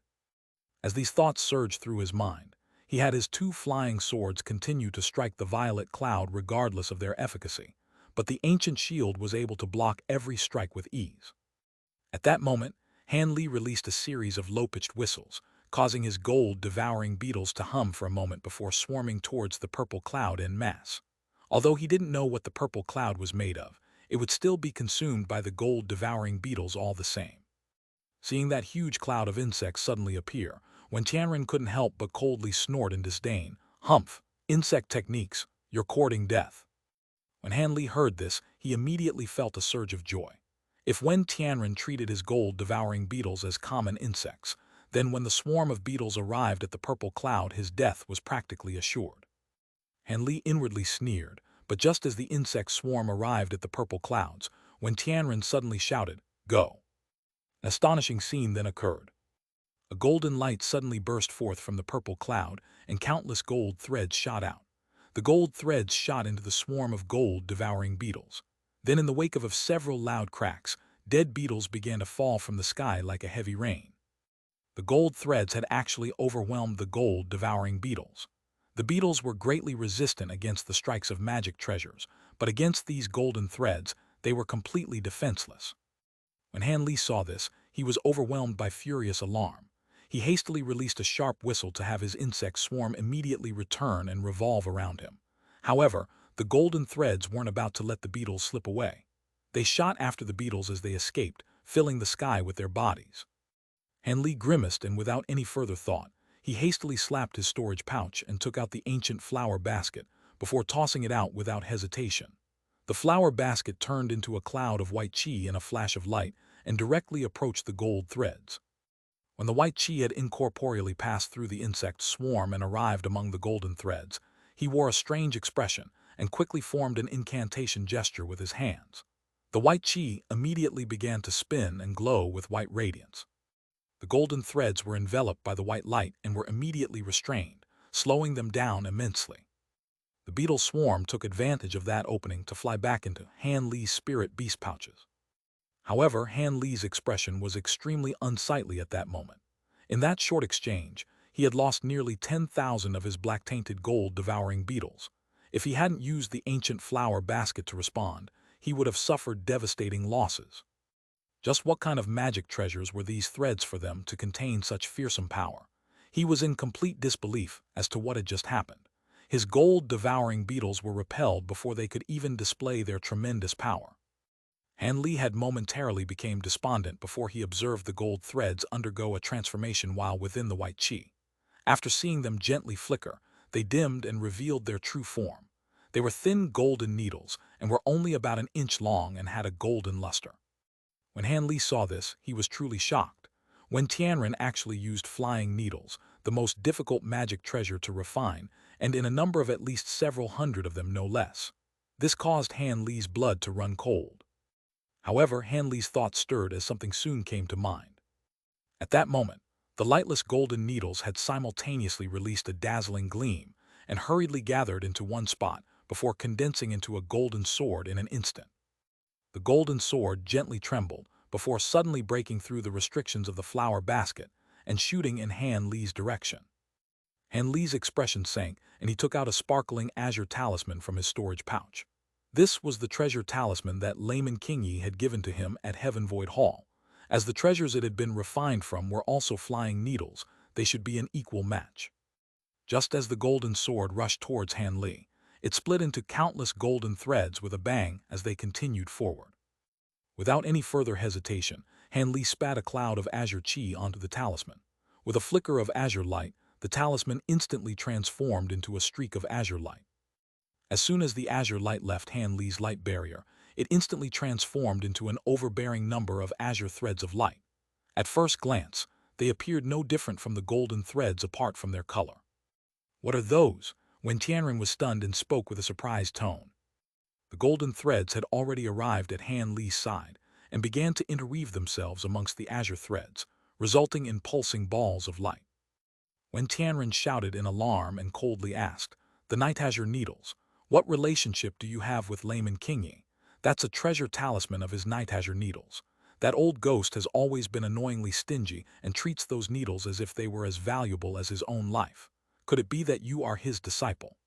As these thoughts surged through his mind, he had his two flying swords continue to strike the violet cloud regardless of their efficacy, but the ancient shield was able to block every strike with ease. At that moment, Han Li released a series of low-pitched whistles, causing his gold-devouring beetles to hum for a moment before swarming towards the purple cloud en masse. Although he didn't know what the purple cloud was made of, it would still be consumed by the gold-devouring beetles all the same. Seeing that huge cloud of insects suddenly appear, Wen Tianren couldn't help but coldly snort in disdain. "Humph! Insect techniques, you're courting death." When Han Li heard this, he immediately felt a surge of joy. If Wen Tianren treated his gold-devouring beetles as common insects, then when the swarm of beetles arrived at the purple cloud, his death was practically assured. Han Li inwardly sneered, but just as the insect swarm arrived at the purple clouds, Wen Tianren suddenly shouted, "Go!" An astonishing scene then occurred. A golden light suddenly burst forth from the purple cloud, and countless gold threads shot out. The gold threads shot into the swarm of gold-devouring beetles. Then, in the wake of several loud cracks, dead beetles began to fall from the sky like a heavy rain. The gold threads had actually overwhelmed the gold-devouring beetles. The beetles were greatly resistant against the strikes of magic treasures, but against these golden threads, they were completely defenseless. When Han Li saw this, he was overwhelmed by furious alarm. He hastily released a sharp whistle to have his insect swarm immediately return and revolve around him. However, the golden threads weren't about to let the beetles slip away. They shot after the beetles as they escaped, filling the sky with their bodies. Han Li grimaced, and without any further thought, he hastily slapped his storage pouch and took out the ancient flower basket before tossing it out without hesitation. The flower basket turned into a cloud of white qi in a flash of light and directly approached the gold threads. When the white qi had incorporeally passed through the insect swarm and arrived among the golden threads, he wore a strange expression and quickly formed an incantation gesture with his hands. The white qi immediately began to spin and glow with white radiance. The golden threads were enveloped by the white light and were immediately restrained, slowing them down immensely. The beetle swarm took advantage of that opening to fly back into Han Li's spirit beast pouches. However, Han Li's expression was extremely unsightly at that moment. In that short exchange, he had lost nearly 10,000 of his black-tainted gold-devouring beetles. If he hadn't used the ancient flower basket to respond, he would have suffered devastating losses. Just what kind of magic treasures were these threads for them to contain such fearsome power? He was in complete disbelief as to what had just happened. His gold-devouring beetles were repelled before they could even display their tremendous power. Han Li had momentarily become despondent before he observed the gold threads undergo a transformation while within the white chi. After seeing them gently flicker, they dimmed and revealed their true form. They were thin golden needles and were only about an inch long and had a golden luster. When Han Li saw this, he was truly shocked. When Tianren actually used flying needles, the most difficult magic treasure to refine, and in a number of at least several hundred of them no less. This caused Han Li's blood to run cold. However, Han Li's thoughts stirred as something soon came to mind. At that moment, the lightless golden needles had simultaneously released a dazzling gleam and hurriedly gathered into one spot before condensing into a golden sword in an instant. The golden sword gently trembled before suddenly breaking through the restrictions of the flower basket and shooting in Han Li's direction. Han Li's expression sank, and he took out a sparkling azure talisman from his storage pouch. This was the treasure talisman that Layman Qingyi had given to him at Heaven Void Hall. As the treasures it had been refined from were also flying needles, they should be an equal match. Just as the golden sword rushed towards Han Li, it split into countless golden threads with a bang as they continued forward. Without any further hesitation, Han Li spat a cloud of azure chi onto the talisman. With a flicker of azure light, the talisman instantly transformed into a streak of azure light. As soon as the azure light left Han Li's light barrier, it instantly transformed into an overbearing number of azure threads of light. At first glance, they appeared no different from the golden threads apart from their color. "What are those?" When Tianren was stunned and spoke with a surprised tone. The golden threads had already arrived at Han Li's side and began to interweave themselves amongst the azure threads, resulting in pulsing balls of light. When Tianren shouted in alarm and coldly asked, "The Night Azure Needles, what relationship do you have with Layman Qingyi? That's a treasure talisman of his Night Azure Needles. That old ghost has always been annoyingly stingy and treats those needles as if they were as valuable as his own life. Could it be that you are his disciple?"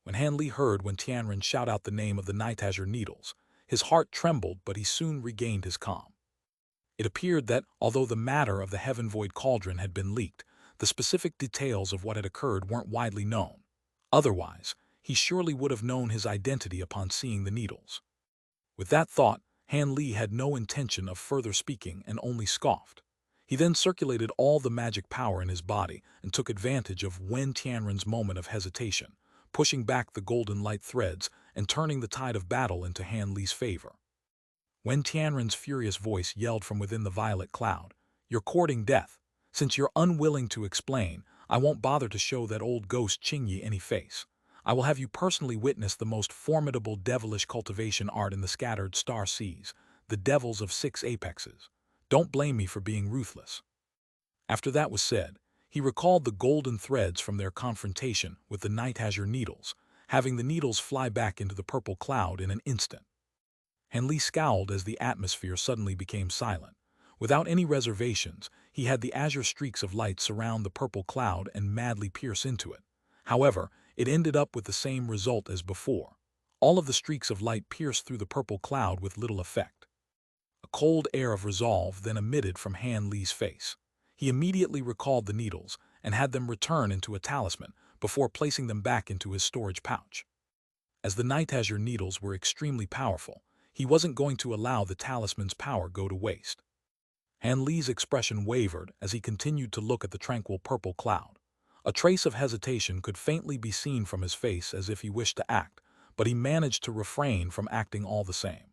When Han Li heard Tianren shout out the name of the Night Azure Needles, his heart trembled, but he soon regained his calm. It appeared that, although the matter of the Heaven Void Cauldron had been leaked, the specific details of what had occurred weren't widely known. Otherwise, he surely would have known his identity upon seeing the needles. With that thought, Han Li had no intention of further speaking and only scoffed. He then circulated all the magic power in his body and took advantage of Wen Tianren's moment of hesitation, pushing back the golden light threads and turning the tide of battle into Han Li's favor. Wen Tianren's furious voice yelled from within the violet cloud, "You're courting death. Since you're unwilling to explain, I won't bother to show that old ghost Qingyi any face. I will have you personally witness the most formidable devilish cultivation art in the scattered star seas, the devils of 6 apexes. Don't blame me for being ruthless." After that was said, he recalled the golden threads from their confrontation with the Night Azure Needles, having the needles fly back into the purple cloud in an instant. Han Li scowled as the atmosphere suddenly became silent. Without any reservations, he had the azure streaks of light surround the purple cloud and madly pierce into it. However, it ended up with the same result as before. All of the streaks of light pierced through the purple cloud with little effect. A cold air of resolve then emitted from Han Li's face. He immediately recalled the needles and had them return into a talisman before placing them back into his storage pouch. As the Night Azure Needles were extremely powerful, he wasn't going to allow the talisman's power go to waste. Han Li's expression wavered as he continued to look at the tranquil purple cloud. A trace of hesitation could faintly be seen from his face as if he wished to act, but he managed to refrain from acting all the same.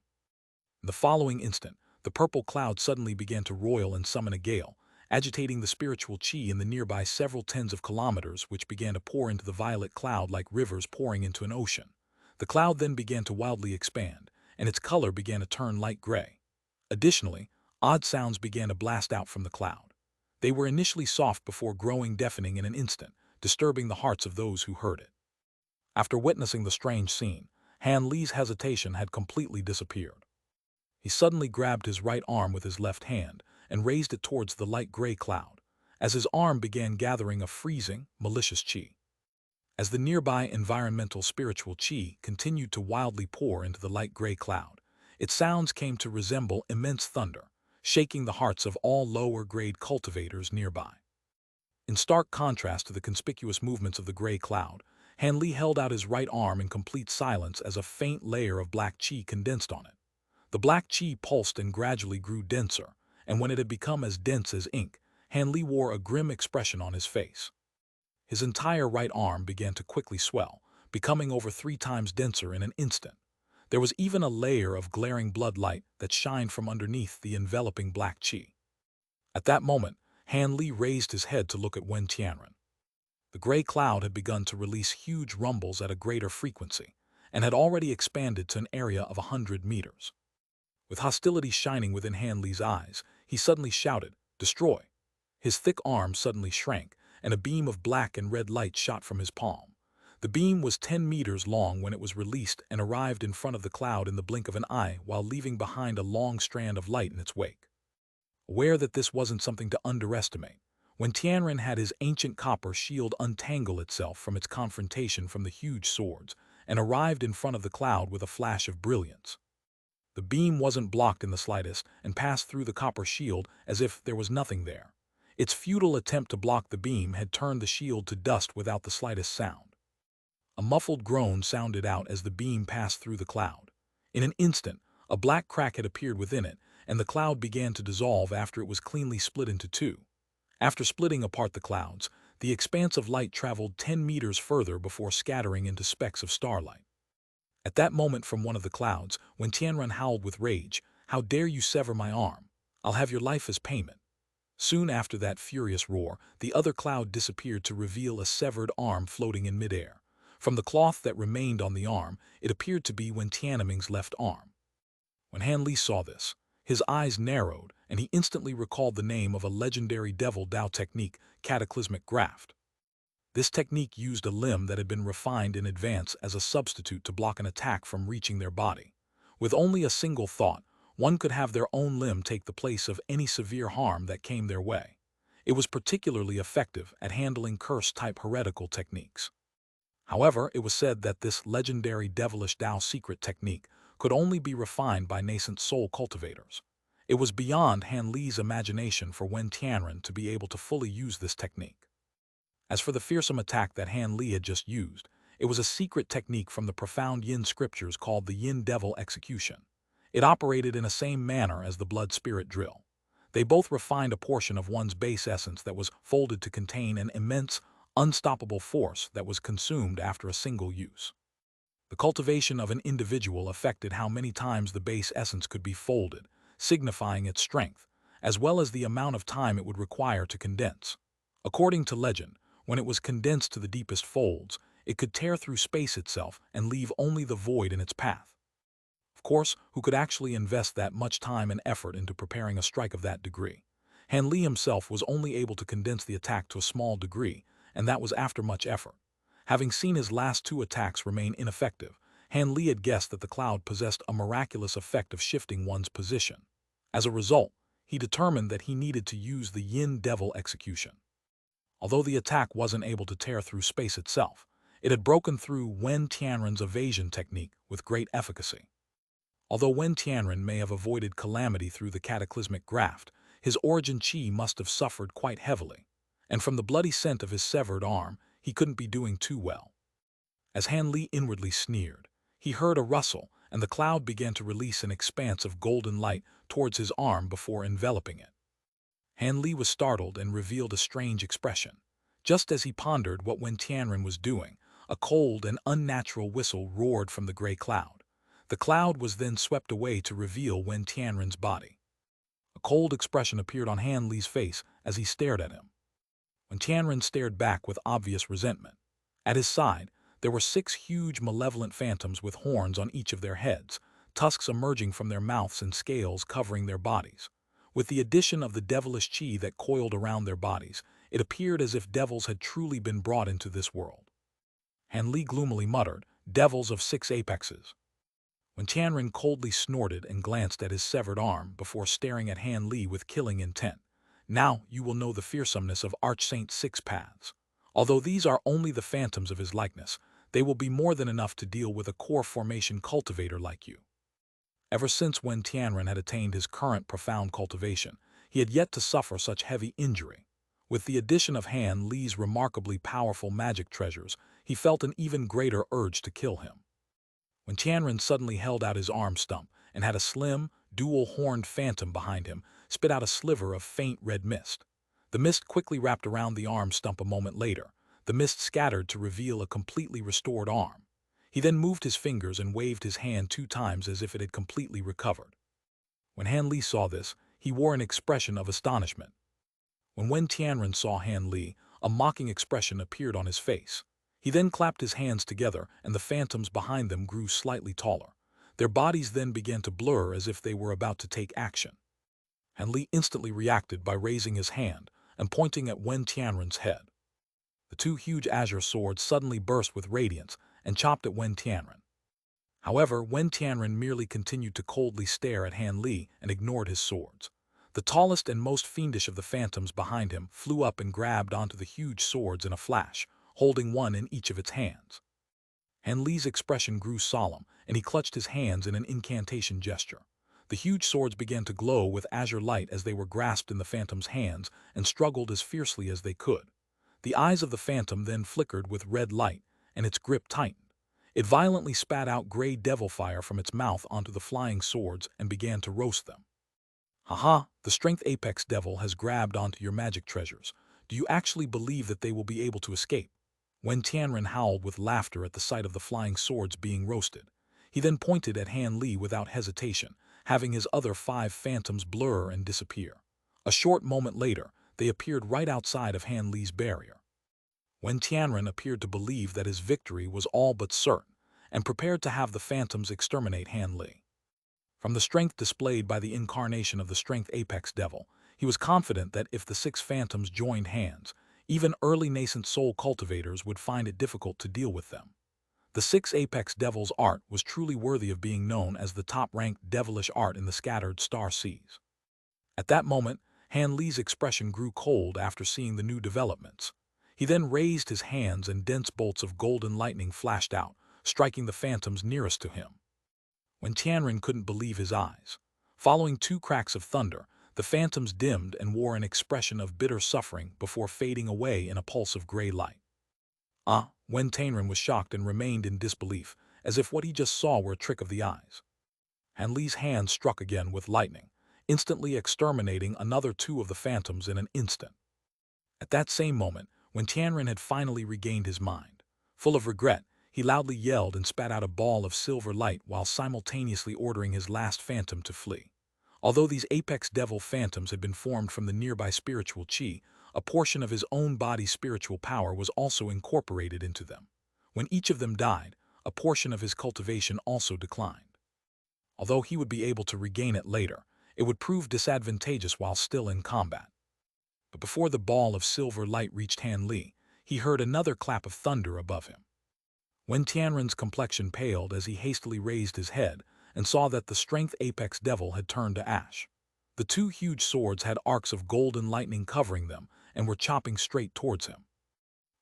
In the following instant, the purple cloud suddenly began to roil and summon a gale, agitating the spiritual chi in the nearby several tens of kilometers, which began to pour into the violet cloud like rivers pouring into an ocean. The cloud then began to wildly expand, and its color began to turn light gray. Additionally, odd sounds began to blast out from the cloud. They were initially soft before growing deafening in an instant, disturbing the hearts of those who heard it. After witnessing the strange scene, Han Li's hesitation had completely disappeared. He suddenly grabbed his right arm with his left hand and raised it towards the light gray cloud, as his arm began gathering a freezing, malicious chi. As the nearby environmental spiritual chi continued to wildly pour into the light gray cloud, its sounds came to resemble immense thunder, shaking the hearts of all lower-grade cultivators nearby. In stark contrast to the conspicuous movements of the gray cloud, Han Li held out his right arm in complete silence as a faint layer of black qi condensed on it. The black qi pulsed and gradually grew denser, and when it had become as dense as ink, Han Li wore a grim expression on his face. His entire right arm began to quickly swell, becoming over 3 times denser in an instant. There was even a layer of glaring blood light that shined from underneath the enveloping black qi. At that moment, Han Li raised his head to look at Wen Tianren. The gray cloud had begun to release huge rumbles at a greater frequency, and had already expanded to an area of 100 meters. With hostility shining within Han Li's eyes, he suddenly shouted, "Destroy!" His thick arm suddenly shrank, and a beam of black and red light shot from his palm. The beam was 10 meters long when it was released and arrived in front of the cloud in the blink of an eye while leaving behind a long strand of light in its wake. Aware that this wasn't something to underestimate, when Tianren had his ancient copper shield untangle itself from its confrontation from the huge swords and arrived in front of the cloud with a flash of brilliance. The beam wasn't blocked in the slightest and passed through the copper shield as if there was nothing there. Its futile attempt to block the beam had turned the shield to dust without the slightest sound. A muffled groan sounded out as the beam passed through the cloud. In an instant, a black crack had appeared within it, and the cloud began to dissolve after it was cleanly split into two. After splitting apart the clouds, the expanse of light traveled 10 meters further before scattering into specks of starlight. At that moment from one of the clouds, when Tianren howled with rage, "How dare you sever my arm? I'll have your life as payment." Soon after that furious roar, the other cloud disappeared to reveal a severed arm floating in midair. From the cloth that remained on the arm, it appeared to be Wen Tianming's left arm. When Han Li saw this, his eyes narrowed, and he instantly recalled the name of a legendary devil Dao technique, cataclysmic graft. This technique used a limb that had been refined in advance as a substitute to block an attack from reaching their body. With only a single thought, one could have their own limb take the place of any severe harm that came their way. It was particularly effective at handling curse-type heretical techniques. However, it was said that this legendary devilish Dao secret technique could only be refined by nascent soul cultivators. It was beyond Han Li's imagination for Wen Tianren to be able to fully use this technique. As for the fearsome attack that Han Li had just used, it was a secret technique from the profound Yin scriptures called the Yin Devil Execution. It operated in the same manner as the blood spirit drill. They both refined a portion of one's base essence that was folded to contain an immense, unstoppable force that was consumed after a single use. The cultivation of an individual affected how many times the base essence could be folded, signifying its strength, as well as the amount of time it would require to condense. According to legend, when it was condensed to the deepest folds, it could tear through space itself and leave only the void in its path. Of course, who could actually invest that much time and effort into preparing a strike of that degree? Han Li himself was only able to condense the attack to a small degree, and that was after much effort. Having seen his last 2 attacks remain ineffective, Han Li had guessed that the cloud possessed a miraculous effect of shifting one's position. As a result, he determined that he needed to use the Yin Devil Execution. Although the attack wasn't able to tear through space itself, it had broken through Wen Tianren's evasion technique with great efficacy. Although Wen Tianren may have avoided calamity through the cataclysmic graft, his origin chi must have suffered quite heavily, and from the bloody scent of his severed arm, he couldn't be doing too well. As Han Li inwardly sneered, he heard a rustle, and the cloud began to release an expanse of golden light towards his arm before enveloping it. Han Li was startled and revealed a strange expression. Just as he pondered what Wen Tianren was doing, a cold and unnatural whistle roared from the gray cloud. The cloud was then swept away to reveal Wen Tianren's body. A cold expression appeared on Han Li's face as he stared at him. Wen Tianren stared back with obvious resentment. At his side, there were 6 huge malevolent phantoms with horns on each of their heads, tusks emerging from their mouths and scales covering their bodies. With the addition of the devilish qi that coiled around their bodies, it appeared as if devils had truly been brought into this world. Han Li gloomily muttered, "Devils of 6 apexes." When Tianren coldly snorted and glanced at his severed arm before staring at Han Li with killing intent. "Now you will know the fearsomeness of Archsaint Six Paths. Although these are only the phantoms of his likeness, they will be more than enough to deal with a core formation cultivator like you." Ever since Wen Tianren had attained his current profound cultivation, he had yet to suffer such heavy injury. With the addition of Han Li's remarkably powerful magic treasures, he felt an even greater urge to kill him. When Tianren suddenly held out his arm stump and had a slim, dual-horned phantom behind him spit out a sliver of faint red mist. The mist quickly wrapped around the arm stump a moment later. The mist scattered to reveal a completely restored arm. He then moved his fingers and waved his hand 2 times as if it had completely recovered. When Han Li saw this, he wore an expression of astonishment. When Wen Tianren saw Han Li, a mocking expression appeared on his face. He then clapped his hands together, and the phantoms behind them grew slightly taller. Their bodies then began to blur as if they were about to take action. Han Li instantly reacted by raising his hand and pointing at Wen Tianren's head. The 2 huge azure swords suddenly burst with radiance and chopped at Wen Tianren. However, Wen Tianren merely continued to coldly stare at Han Li and ignored his swords. The tallest and most fiendish of the phantoms behind him flew up and grabbed onto the huge swords in a flash, holding one in each of its hands. Han Li's expression grew solemn, and he clutched his hands in an incantation gesture. The huge swords began to glow with azure light as they were grasped in the phantom's hands and struggled as fiercely as they could. The eyes of the phantom then flickered with red light, and its grip tightened. It violently spat out gray devil fire from its mouth onto the flying swords and began to roast them. Haha, the strength apex devil has grabbed onto your magic treasures. Do you actually believe that they will be able to escape? Wen Tianren howled with laughter at the sight of the flying swords being roasted. He then pointed at Han Li without hesitation, having his other 5 phantoms blur and disappear. A short moment later, they appeared right outside of Han Li's barrier. Wen Tianren appeared to believe that his victory was all but certain, and prepared to have the phantoms exterminate Han Li. From the strength displayed by the incarnation of the strength apex devil, he was confident that if the 6 phantoms joined hands, even early nascent soul cultivators would find it difficult to deal with them. The 6 apex devils' art was truly worthy of being known as the top-ranked devilish art in the scattered star seas. At that moment, Han Li's expression grew cold after seeing the new developments. He then raised his hands and dense bolts of golden lightning flashed out, striking the phantoms nearest to him. When Tianren couldn't believe his eyes. Following 2 cracks of thunder, the phantoms dimmed and wore an expression of bitter suffering before fading away in a pulse of gray light. Wen Tianren was shocked and remained in disbelief, as if what he just saw were a trick of the eyes. Han Li's hand struck again with lightning, instantly exterminating another 2 of the phantoms in an instant. At that same moment, when Tianren had finally regained his mind, full of regret, he loudly yelled and spat out a ball of silver light while simultaneously ordering his last phantom to flee. Although these apex devil phantoms had been formed from the nearby spiritual chi, a portion of his own body's spiritual power was also incorporated into them. When each of them died, a portion of his cultivation also declined. Although he would be able to regain it later, it would prove disadvantageous while still in combat. But before the ball of silver light reached Han Li, he heard another clap of thunder above him. When Tianren's complexion paled as he hastily raised his head and saw that the strength apex devil had turned to ash. The 2 huge swords had arcs of golden lightning covering them and were chopping straight towards him.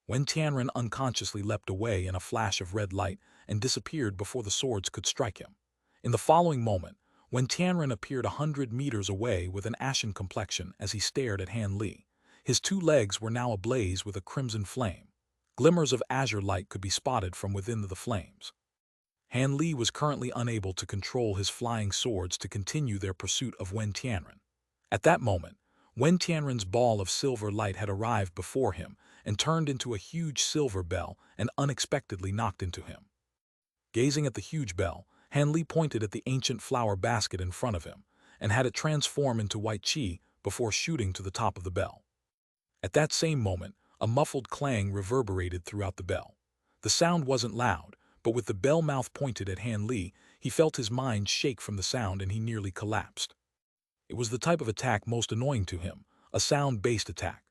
When Tianren unconsciously leapt away in a flash of red light and disappeared before the swords could strike him. In the following moment, when Tianren appeared 100 meters away with an ashen complexion as he stared at Han Li, his 2 legs were now ablaze with a crimson flame. Glimmers of azure light could be spotted from within the flames. Han Li was currently unable to control his flying swords to continue their pursuit of Wen Tianren. At that moment, Wen Tianren's ball of silver light had arrived before him and turned into a huge silver bell and unexpectedly knocked into him. Gazing at the huge bell, Han Li pointed at the ancient flower basket in front of him and had it transform into white chi before shooting to the top of the bell. At that same moment, a muffled clang reverberated throughout the bell. The sound wasn't loud, but with the bell mouth pointed at Han Li, he felt his mind shake from the sound and he nearly collapsed. It was the type of attack most annoying to him, a sound-based attack.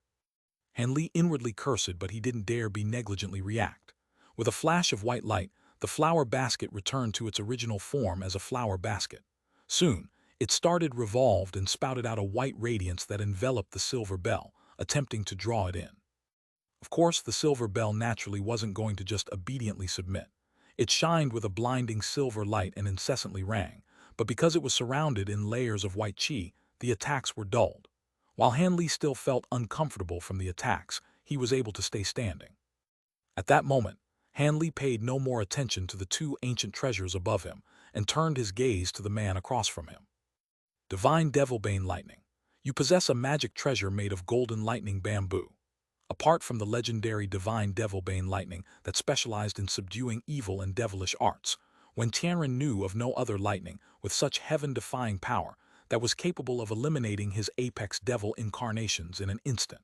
Han Li inwardly cursed, but he didn't dare be negligently react. With a flash of white light, the flower basket returned to its original form as a flower basket. Soon, it started revolved and spouted out a white radiance that enveloped the silver bell, attempting to draw it in. Of course, the silver bell naturally wasn't going to just obediently submit. It shined with a blinding silver light and incessantly rang, but because it was surrounded in layers of white chi, the attacks were dulled. While Han Li still felt uncomfortable from the attacks, he was able to stay standing. At that moment, Han Li paid no more attention to the two ancient treasures above him and turned his gaze to the man across from him. Divine Devilbane Lightning. You possess a magic treasure made of golden lightning bamboo. Apart from the legendary Divine Devilbane Lightning that specialized in subduing evil and devilish arts, when Tianren knew of no other lightning with such heaven-defying power that was capable of eliminating his apex devil incarnations in an instant.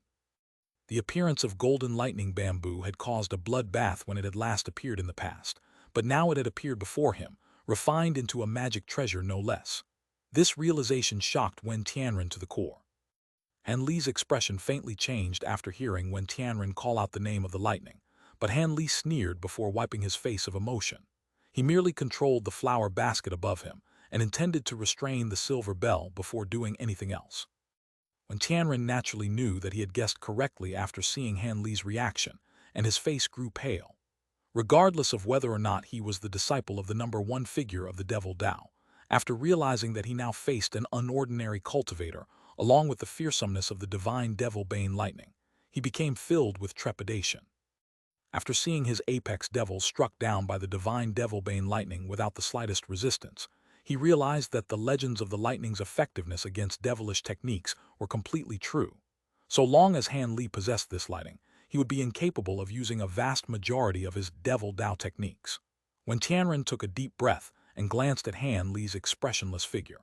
The appearance of golden lightning bamboo had caused a bloodbath when it had last appeared in the past, but now it had appeared before him, refined into a magic treasure no less. This realization shocked Wen Tianren to the core. Han Li's expression faintly changed after hearing Wen Tianren call out the name of the lightning, but Han Li sneered before wiping his face of emotion. He merely controlled the flower basket above him and intended to restrain the silver bell before doing anything else. When Tianren naturally knew that he had guessed correctly after seeing Han Li's reaction, and his face grew pale. Regardless of whether or not he was the disciple of the number one figure of the Devil Tao, after realizing that he now faced an unordinary cultivator, along with the fearsomeness of the divine Devilbane Lightning, he became filled with trepidation. After seeing his apex devil struck down by the divine Devilbane Lightning without the slightest resistance, he realized that the legends of the lightning's effectiveness against devilish techniques were completely true. So long as Han Li possessed this lightning, he would be incapable of using a vast majority of his Devil Dao techniques. When Tianren took a deep breath and glanced at Han Li's expressionless figure,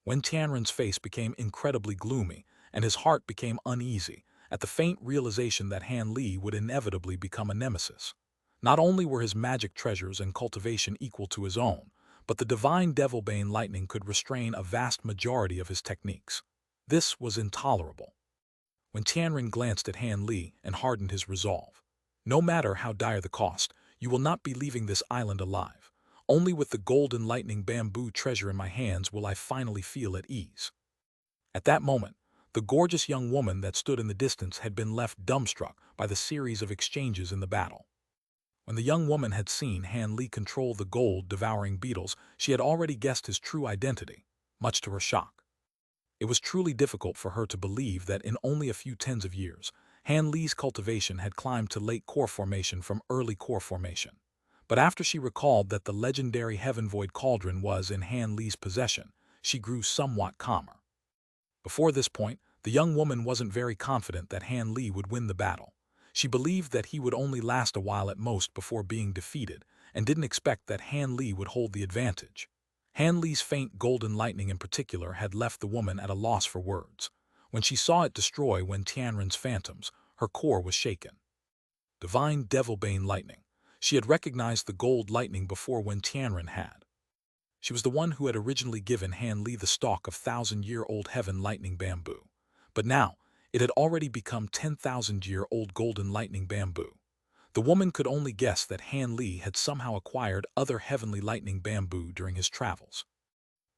when Tianren's face became incredibly gloomy and his heart became uneasy at the faint realization that Han Li would inevitably become a nemesis. Not only were his magic treasures and cultivation equal to his own, but the divine Devilbane Lightning could restrain a vast majority of his techniques. This was intolerable. When Tianren glanced at Han Li and hardened his resolve, no matter how dire the cost, you will not be leaving this island alive. Only with the golden lightning bamboo treasure in my hands will I finally feel at ease. At that moment, the gorgeous young woman that stood in the distance had been left dumbstruck by the series of exchanges in the battle. When the young woman had seen Han Li control the gold-devouring beetles, she had already guessed his true identity, much to her shock. It was truly difficult for her to believe that in only a few tens of years, Han Li's cultivation had climbed to late core formation from early core formation. But after she recalled that the legendary Heaven Void Cauldron was in Han Li's possession, she grew somewhat calmer. Before this point, the young woman wasn't very confident that Han Li would win the battle. She believed that he would only last a while at most before being defeated, and didn't expect that Han Li would hold the advantage. Han Li's faint golden lightning in particular had left the woman at a loss for words. When she saw it destroy Wen Tianren's phantoms, her core was shaken. Divine Devilbane Lightning. She had recognized the gold lightning before Wen Tianren had. She was the one who had originally given Han Li the stalk of 1,000-year-old heaven lightning bamboo. But now, it had already become 10,000-year-old golden lightning bamboo. The woman could only guess that Han Li had somehow acquired other heavenly lightning bamboo during his travels.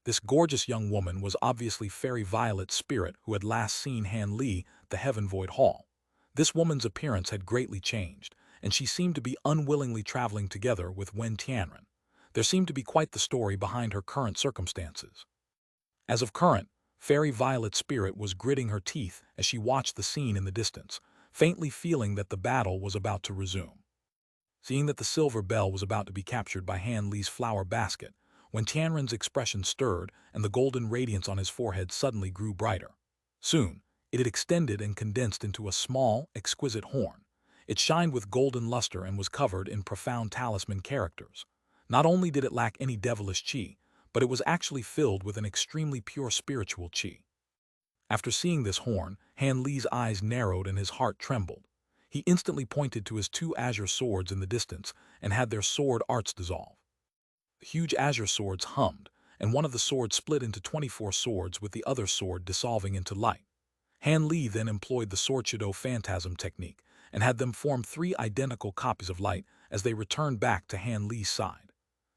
This gorgeous young woman was obviously Fairy Violet's spirit who had last seen Han Li at the Heaven Void Hall. This woman's appearance had greatly changed, and she seemed to be unwillingly traveling together with Wen Tianren. There seemed to be quite the story behind her current circumstances. As of current, Fairy Violet's spirit was gritting her teeth as she watched the scene in the distance, faintly feeling that the battle was about to resume. Seeing that the silver bell was about to be captured by Han Li's flower basket, when Tianren's expression stirred and the golden radiance on his forehead suddenly grew brighter. Soon, it had extended and condensed into a small, exquisite horn. It shined with golden luster and was covered in profound talisman characters. Not only did it lack any devilish qi, but it was actually filled with an extremely pure spiritual qi. After seeing this horn, Han Li's eyes narrowed and his heart trembled. He instantly pointed to his two azure swords in the distance and had their sword arts dissolve. The huge azure swords hummed, and one of the swords split into 24 swords with the other sword dissolving into light. Han Li then employed the Sword Shadow Phantasm technique and had them form 3 identical copies of light as they returned back to Han Li's side.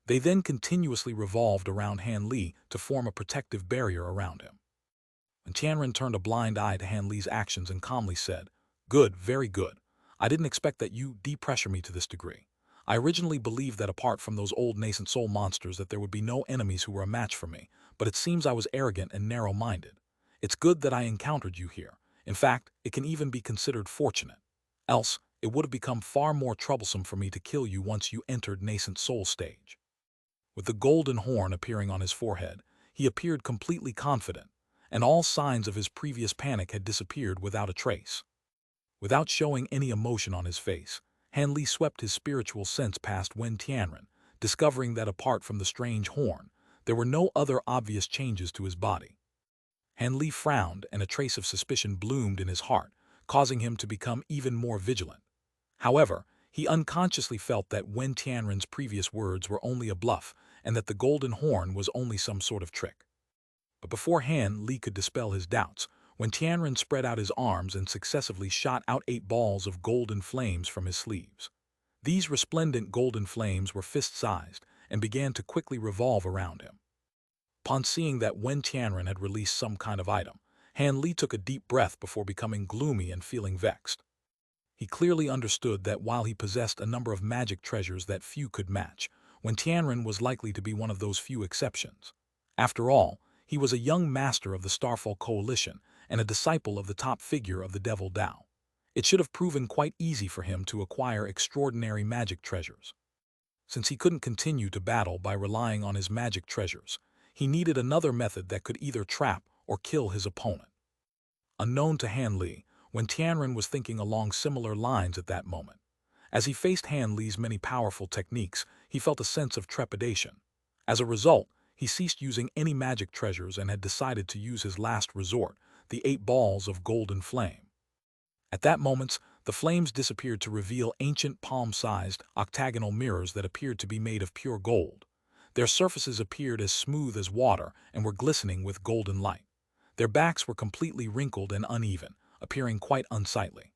They then continuously revolved around Han Li to form a protective barrier around him. When Tianren turned a blind eye to Han Li's actions and calmly said, "Good, very good. I didn't expect that you depressure me to this degree. I originally believed that apart from those old nascent soul monsters that there would be no enemies who were a match for me, but it seems I was arrogant and narrow-minded. It's good that I encountered you here. In fact, it can even be considered fortunate. Else, it would have become far more troublesome for me to kill you once you entered nascent soul stage. With the golden horn appearing on his forehead, he appeared completely confident, and all signs of his previous panic had disappeared without a trace. Without showing any emotion on his face, Han Li swept his spiritual sense past Wen Tianren, discovering that apart from the strange horn, there were no other obvious changes to his body. Han Li frowned, and a trace of suspicion bloomed in his heart, causing him to become even more vigilant. However, he unconsciously felt that Wen Tianren's previous words were only a bluff and that the golden horn was only some sort of trick. But before Han Li could dispel his doubts, Wen Tianren spread out his arms and successively shot out 8 balls of golden flames from his sleeves. These resplendent golden flames were fist-sized and began to quickly revolve around him. Upon seeing that Wen Tianren had released some kind of item, Han Li took a deep breath before becoming gloomy and feeling vexed. He clearly understood that while he possessed a number of magic treasures that few could match, Wen Tianren was likely to be one of those few exceptions. After all, he was a young master of the Starfall Coalition and a disciple of the top figure of the Devil Dao. It should have proven quite easy for him to acquire extraordinary magic treasures. Since he couldn't continue to battle by relying on his magic treasures, he needed another method that could either trap or kill his opponent. Unknown to Han Li, Wen Tianren was thinking along similar lines at that moment. As he faced Han Li's many powerful techniques, he felt a sense of trepidation. As a result, he ceased using any magic treasures and had decided to use his last resort, the 8 balls of golden flame. At that moment, the flames disappeared to reveal ancient palm-sized, octagonal mirrors that appeared to be made of pure gold. Their surfaces appeared as smooth as water and were glistening with golden light. Their backs were completely wrinkled and uneven, appearing quite unsightly.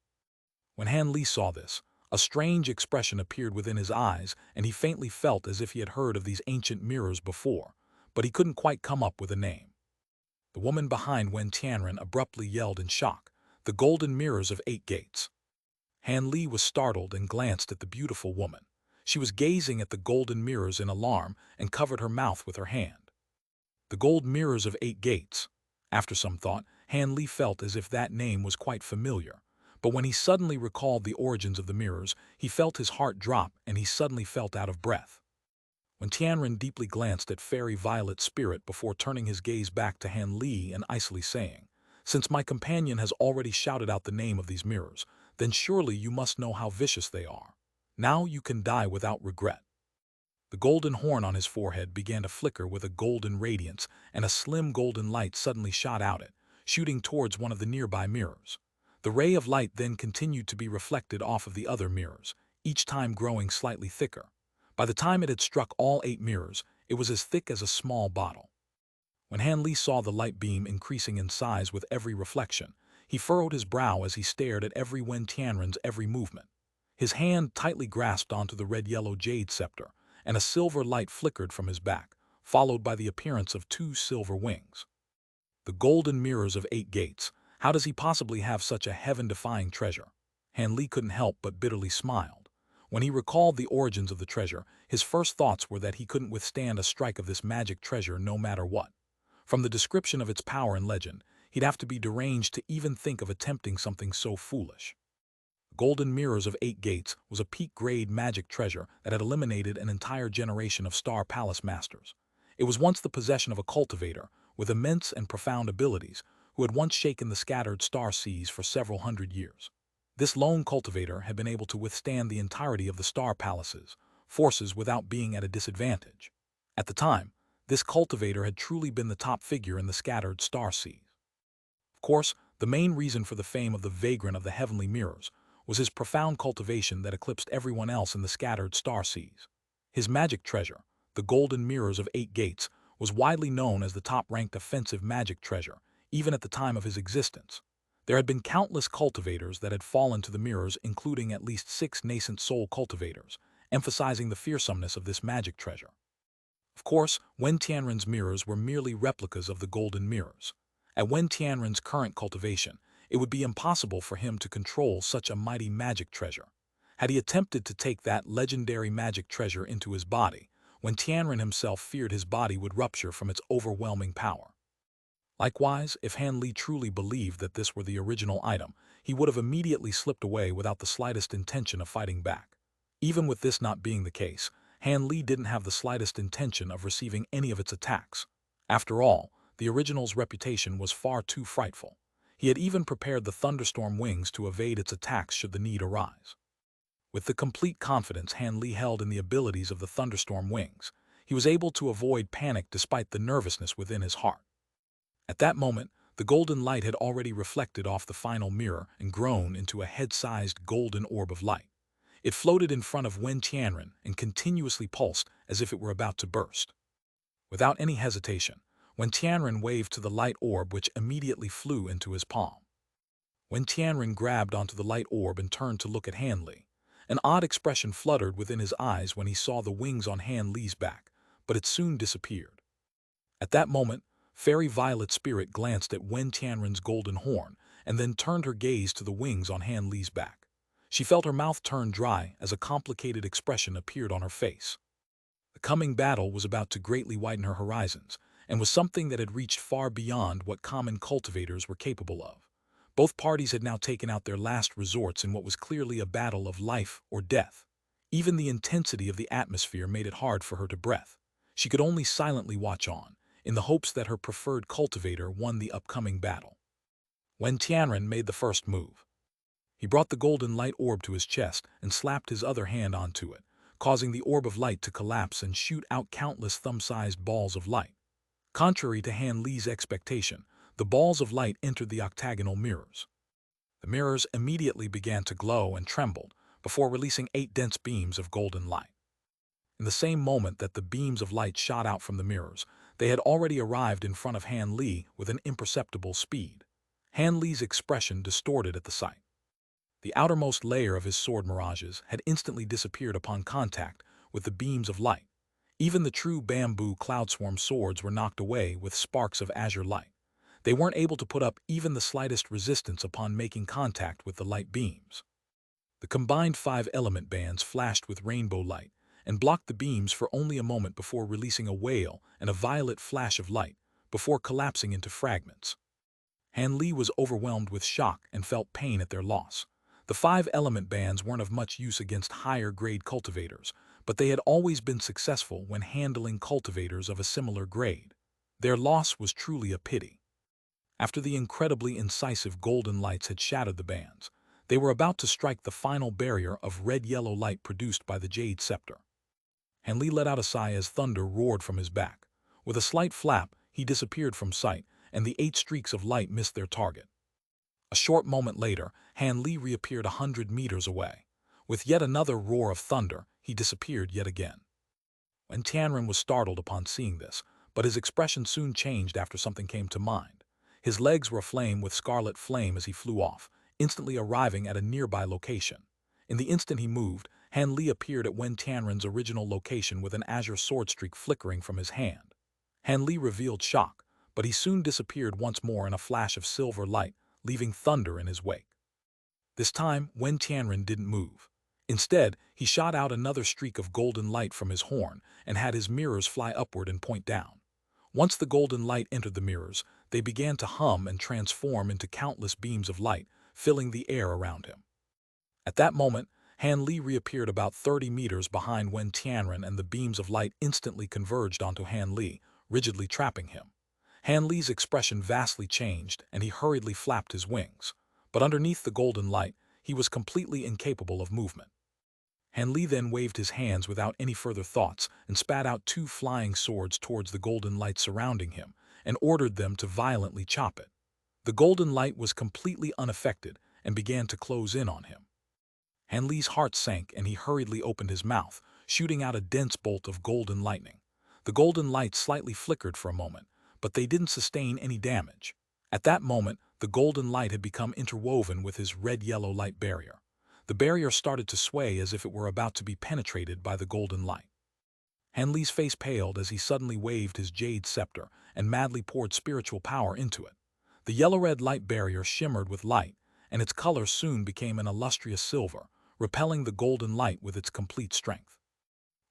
When Han Li saw this, a strange expression appeared within his eyes, and he faintly felt as if he had heard of these ancient mirrors before, but he couldn't quite come up with a name. The woman behind Wen Tianren abruptly yelled in shock, "The golden mirrors of 8 gates." Han Li was startled and glanced at the beautiful woman. She was gazing at the golden mirrors in alarm and covered her mouth with her hand. The gold mirrors of 8 gates. After some thought, Han Li felt as if that name was quite familiar. But when he suddenly recalled the origins of the mirrors, he felt his heart drop and he suddenly felt out of breath. When Tianren deeply glanced at Fairy Violet Spirit before turning his gaze back to Han Li and icily saying, "Since my companion has already shouted out the name of these mirrors, then surely you must know how vicious they are. Now you can die without regret." The golden horn on his forehead began to flicker with a golden radiance, and a slim golden light suddenly shot out it, shooting towards one of the nearby mirrors. The ray of light then continued to be reflected off of the other mirrors, each time growing slightly thicker. By the time it had struck all 8 mirrors, it was as thick as a small bottle. When Han Li saw the light beam increasing in size with every reflection, he furrowed his brow as he stared at every Wen Tianren's every movement. His hand tightly grasped onto the red-yellow jade scepter, and a silver light flickered from his back, followed by the appearance of 2 silver wings. The golden mirrors of 8 gates. How does he possibly have such a heaven-defying treasure? Han Li couldn't help but bitterly smiled. When he recalled the origins of the treasure, his first thoughts were that he couldn't withstand a strike of this magic treasure no matter what. From the description of its power and legend, he'd have to be deranged to even think of attempting something so foolish. Golden Mirrors of 8 Gates was a peak-grade magic treasure that had eliminated an entire generation of Star Palace masters. It was once the possession of a cultivator with immense and profound abilities who had once shaken the scattered star seas for several hundred years. This lone cultivator had been able to withstand the entirety of the Star Palace's forces without being at a disadvantage. At the time, this cultivator had truly been the top figure in the scattered star seas. Of course, the main reason for the fame of the vagrant of the heavenly mirrors was his profound cultivation that eclipsed everyone else in the scattered star seas. His magic treasure, the Golden Mirrors of 8 Gates, was widely known as the top-ranked offensive magic treasure, even at the time of his existence. There had been countless cultivators that had fallen to the mirrors, including at least 6 nascent soul cultivators, emphasizing the fearsomeness of this magic treasure. Of course, Wen Tianren's mirrors were merely replicas of the Golden Mirrors. At Wen Tianren's current cultivation, it would be impossible for him to control such a mighty magic treasure. Had he attempted to take that legendary magic treasure into his body, Wen Tianren himself feared his body would rupture from its overwhelming power. Likewise, if Han Li truly believed that this were the original item, he would have immediately slipped away without the slightest intention of fighting back. Even with this not being the case, Han Li didn't have the slightest intention of receiving any of its attacks. After all, the original's reputation was far too frightful. He had even prepared the thunderstorm wings to evade its attacks should the need arise. With the complete confidence Han Li held in the abilities of the thunderstorm wings, he was able to avoid panic despite the nervousness within his heart. At that moment, the golden light had already reflected off the final mirror and grown into a head-sized golden orb of light. It floated in front of Wen Tianren and continuously pulsed as if it were about to burst. Without any hesitation, Wen Tianren waved to the light orb, which immediately flew into his palm. Wen Tianren grabbed onto the light orb and turned to look at Han Li. An odd expression fluttered within his eyes when he saw the wings on Han Li's back, but it soon disappeared. At that moment, Fairy Violet Spirit glanced at Wen Tianren's golden horn and then turned her gaze to the wings on Han Li's back. She felt her mouth turn dry as a complicated expression appeared on her face. The coming battle was about to greatly widen her horizons, and was something that had reached far beyond what common cultivators were capable of. Both parties had now taken out their last resorts in what was clearly a battle of life or death. Even the intensity of the atmosphere made it hard for her to breathe. She could only silently watch on, in the hopes that her preferred cultivator won the upcoming battle. Wen Tianren made the first move. He brought the golden light orb to his chest and slapped his other hand onto it, causing the orb of light to collapse and shoot out countless thumb-sized balls of light. Contrary to Han Li's expectation, the balls of light entered the octagonal mirrors. The mirrors immediately began to glow and trembled before releasing 8 dense beams of golden light. In the same moment that the beams of light shot out from the mirrors, they had already arrived in front of Han Li with an imperceptible speed. Han Li's expression distorted at the sight. The outermost layer of his sword mirages had instantly disappeared upon contact with the beams of light. Even the true bamboo cloudswarm swords were knocked away with sparks of azure light. They weren't able to put up even the slightest resistance upon making contact with the light beams. The combined 5 element bands flashed with rainbow light and blocked the beams for only a moment before releasing a wail and a violet flash of light, before collapsing into fragments. Han Li was overwhelmed with shock and felt pain at their loss. The 5 element bands weren't of much use against higher-grade cultivators, but they had always been successful when handling cultivators of a similar grade. Their loss was truly a pity. After the incredibly incisive golden lights had shattered the bands, they were about to strike the final barrier of red-yellow light produced by the Jade scepter. Han Li let out a sigh as thunder roared from his back. With a slight flap, he disappeared from sight, and the 8 streaks of light missed their target. A short moment later, Han Li reappeared 100 meters away. With yet another roar of thunder, he disappeared yet again. Wen Tianren was startled upon seeing this, but his expression soon changed after something came to mind. His legs were aflame with scarlet flame as he flew off, instantly arriving at a nearby location. In the instant he moved, Han Li appeared at Wen Tianren's original location with an azure sword streak flickering from his hand. Han Li revealed shock, but he soon disappeared once more in a flash of silver light, leaving thunder in his wake. This time, Wen Tianren didn't move. Instead, he shot out another streak of golden light from his horn and had his mirrors fly upward and point down. Once the golden light entered the mirrors, they began to hum and transform into countless beams of light, filling the air around him. At that moment, Han Li reappeared about 30 meters behind Wen Tianren, and the beams of light instantly converged onto Han Li, rigidly trapping him. Han Li's expression vastly changed, and he hurriedly flapped his wings. But underneath the golden light, he was completely incapable of movement. Han Li then waved his hands without any further thoughts and spat out 2 flying swords towards the golden light surrounding him and ordered them to violently chop it. The golden light was completely unaffected and began to close in on him. Han Li's heart sank and he hurriedly opened his mouth, shooting out a dense bolt of golden lightning. The golden lights slightly flickered for a moment, but they didn't sustain any damage. At that moment, the golden light had become interwoven with his red-yellow light barrier. The barrier started to sway as if it were about to be penetrated by the golden light. Han Li's face paled as he suddenly waved his jade scepter and madly poured spiritual power into it. The yellow-red light barrier shimmered with light, and its color soon became an illustrious silver, repelling the golden light with its complete strength.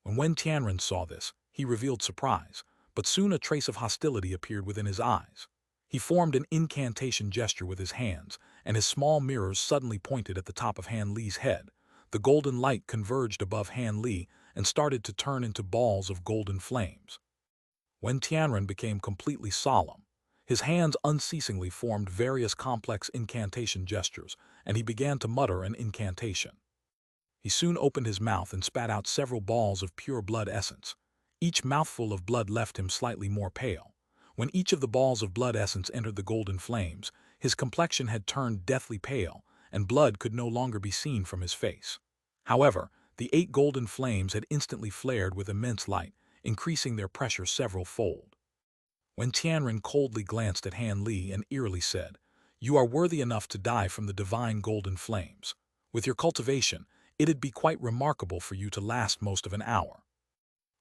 When Wen Tianren saw this, he revealed surprise, but soon a trace of hostility appeared within his eyes. He formed an incantation gesture with his hands, and his small mirrors suddenly pointed at the top of Han Li's head. The golden light converged above Han Li and started to turn into balls of golden flames. When Tianren became completely solemn, his hands unceasingly formed various complex incantation gestures, and he began to mutter an incantation. He soon opened his mouth and spat out several balls of pure blood essence. Each mouthful of blood left him slightly more pale. When each of the balls of blood essence entered the golden flames, his complexion had turned deathly pale, and blood could no longer be seen from his face. However, the 8 golden flames had instantly flared with immense light, increasing their pressure several-fold. When Tianren coldly glanced at Han Li and eerily said, "You are worthy enough to die from the divine golden flames. With your cultivation, it'd be quite remarkable for you to last most of an hour."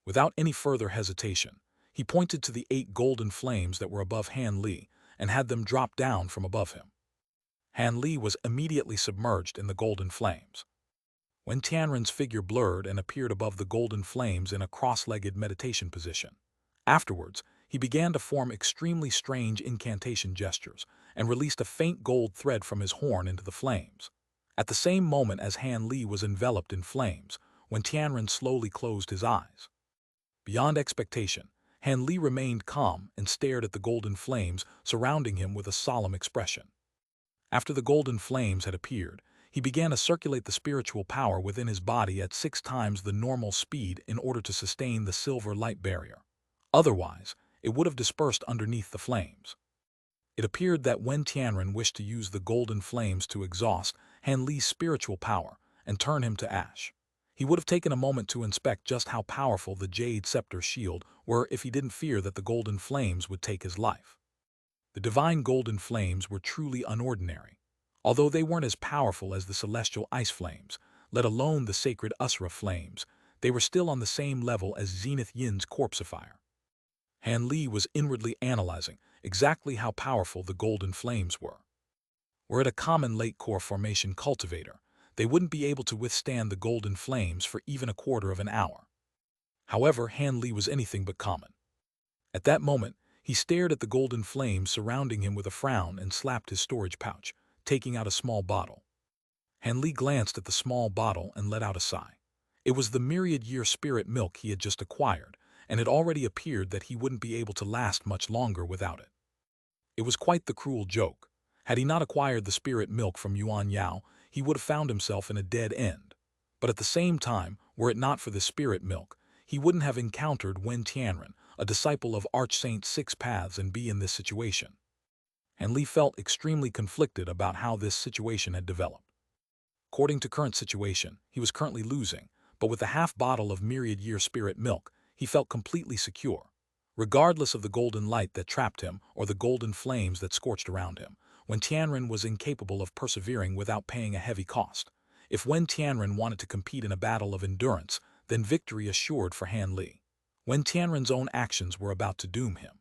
Without any further hesitation, he pointed to the 8 golden flames that were above Han Li and had them drop down from above him. Han Li was immediately submerged in the golden flames. When Tianren's figure blurred and appeared above the golden flames in a cross-legged meditation position. Afterwards, he began to form extremely strange incantation gestures and released a faint gold thread from his horn into the flames. At the same moment as Han Li was enveloped in flames, when Tianren slowly closed his eyes. Beyond expectation, Han Li remained calm and stared at the golden flames surrounding him with a solemn expression. After the golden flames had appeared, he began to circulate the spiritual power within his body at 6 times the normal speed in order to sustain the silver light barrier. Otherwise, it would have dispersed underneath the flames. It appeared that when Tianren wished to use the golden flames to exhaust Han Li's spiritual power and turn him to ash, he would have taken a moment to inspect just how powerful the Jade Scepter shield were if he didn't fear that the golden flames would take his life. The divine golden flames were truly unordinary. Although they weren't as powerful as the celestial ice flames, let alone the sacred Usra flames, they were still on the same level as Zenith Yin's corpsefire. Han Li was inwardly analyzing exactly how powerful the golden flames were. Were it a common late core formation cultivator, they wouldn't be able to withstand the golden flames for even a quarter of an hour. However, Han Li was anything but common. At that moment, he stared at the golden flames surrounding him with a frown and slapped his storage pouch, taking out a small bottle. Han Li glanced at the small bottle and let out a sigh. It was the myriad-year spirit milk he had just acquired, and it already appeared that he wouldn't be able to last much longer without it. It was quite the cruel joke. Had he not acquired the spirit milk from Yuan Yao, he would have found himself in a dead end. But at the same time, were it not for the spirit milk, he wouldn't have encountered Wen Tianren, a disciple of Archsaint Six Paths, and be in this situation. Han Li felt extremely conflicted about how this situation had developed. According to current situation, he was currently losing, but with the half bottle of myriad-year spirit milk, he felt completely secure. Regardless of the golden light that trapped him or the golden flames that scorched around him, Wen Tianren was incapable of persevering without paying a heavy cost. If Wen Tianren wanted to compete in a battle of endurance, then victory assured for Han Li. Wen Tianren's own actions were about to doom him.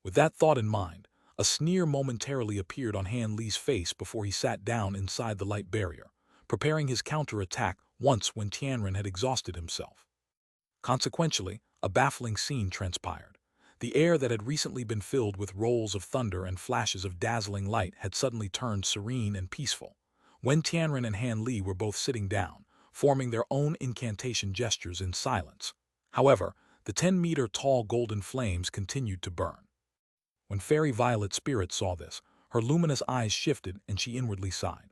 With that thought in mind, a sneer momentarily appeared on Han Li's face before he sat down inside the light barrier, preparing his counterattack once Wen Tianren had exhausted himself. Consequentially, a baffling scene transpired. The air that had recently been filled with rolls of thunder and flashes of dazzling light had suddenly turned serene and peaceful. Wen Tianren and Han Li were both sitting down, forming their own incantation gestures in silence. However, the 10-meter-tall golden flames continued to burn. When Fairy Violet Spirit saw this, her luminous eyes shifted and she inwardly sighed.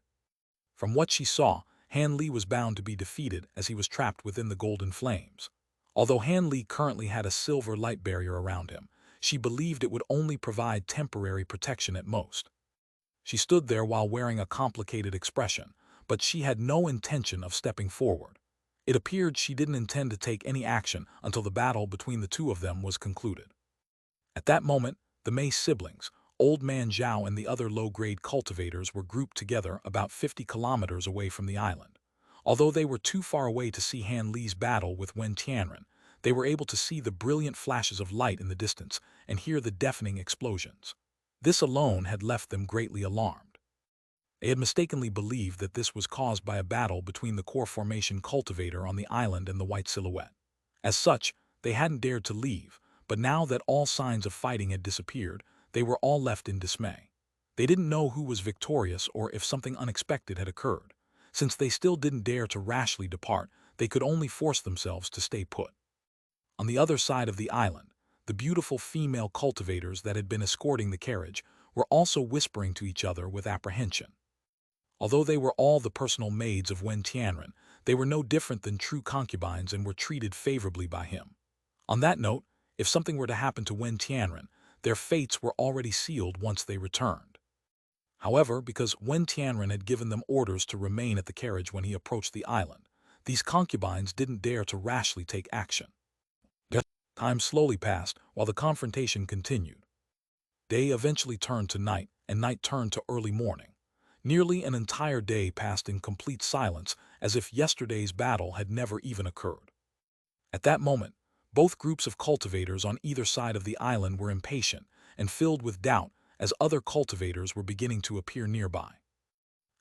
From what she saw, Han Li was bound to be defeated as he was trapped within the golden flames. Although Han Li currently had a silver light barrier around him, she believed it would only provide temporary protection at most. She stood there while wearing a complicated expression, but she had no intention of stepping forward. It appeared she didn't intend to take any action until the battle between the two of them was concluded. At that moment, the Mei siblings, Old Man Zhao and the other low-grade cultivators were grouped together about 50 kilometers away from the island. Although they were too far away to see Han Li's battle with Wen Tianren, they were able to see the brilliant flashes of light in the distance and hear the deafening explosions. This alone had left them greatly alarmed. They had mistakenly believed that this was caused by a battle between the core formation cultivator on the island and the white silhouette. As such, they hadn't dared to leave, but now that all signs of fighting had disappeared, they were all left in dismay. They didn't know who was victorious or if something unexpected had occurred. Since they still didn't dare to rashly depart, they could only force themselves to stay put. On the other side of the island, the beautiful female cultivators that had been escorting the carriage were also whispering to each other with apprehension. Although they were all the personal maids of Wen Tianren, they were no different than true concubines and were treated favorably by him. On that note, if something were to happen to Wen Tianren, their fates were already sealed once they returned. However, because Wen Tianren had given them orders to remain at the carriage when he approached the island, these concubines didn't dare to rashly take action. Time slowly passed while the confrontation continued. Day eventually turned to night, and night turned to early morning. Nearly an entire day passed in complete silence, as if yesterday's battle had never even occurred. At that moment, both groups of cultivators on either side of the island were impatient and filled with doubt as other cultivators were beginning to appear nearby.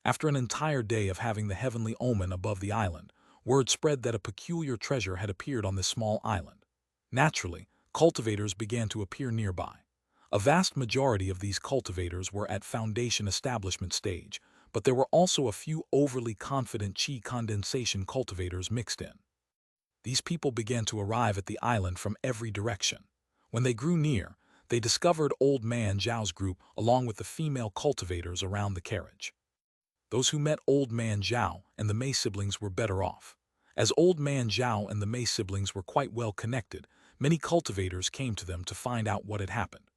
After an entire day of having the heavenly omen above the island, word spread that a peculiar treasure had appeared on this small island. Naturally, cultivators began to appear nearby. A vast majority of these cultivators were at foundation establishment stage, but there were also a few overly confident chi condensation cultivators mixed in. These people began to arrive at the island from every direction. When they grew near, they discovered Old Man Zhao's group along with the female cultivators around the carriage. Those who met Old Man Zhao and the Mei siblings were better off. As Old Man Zhao and the Mei siblings were quite well connected, many cultivators came to them to find out what had happened.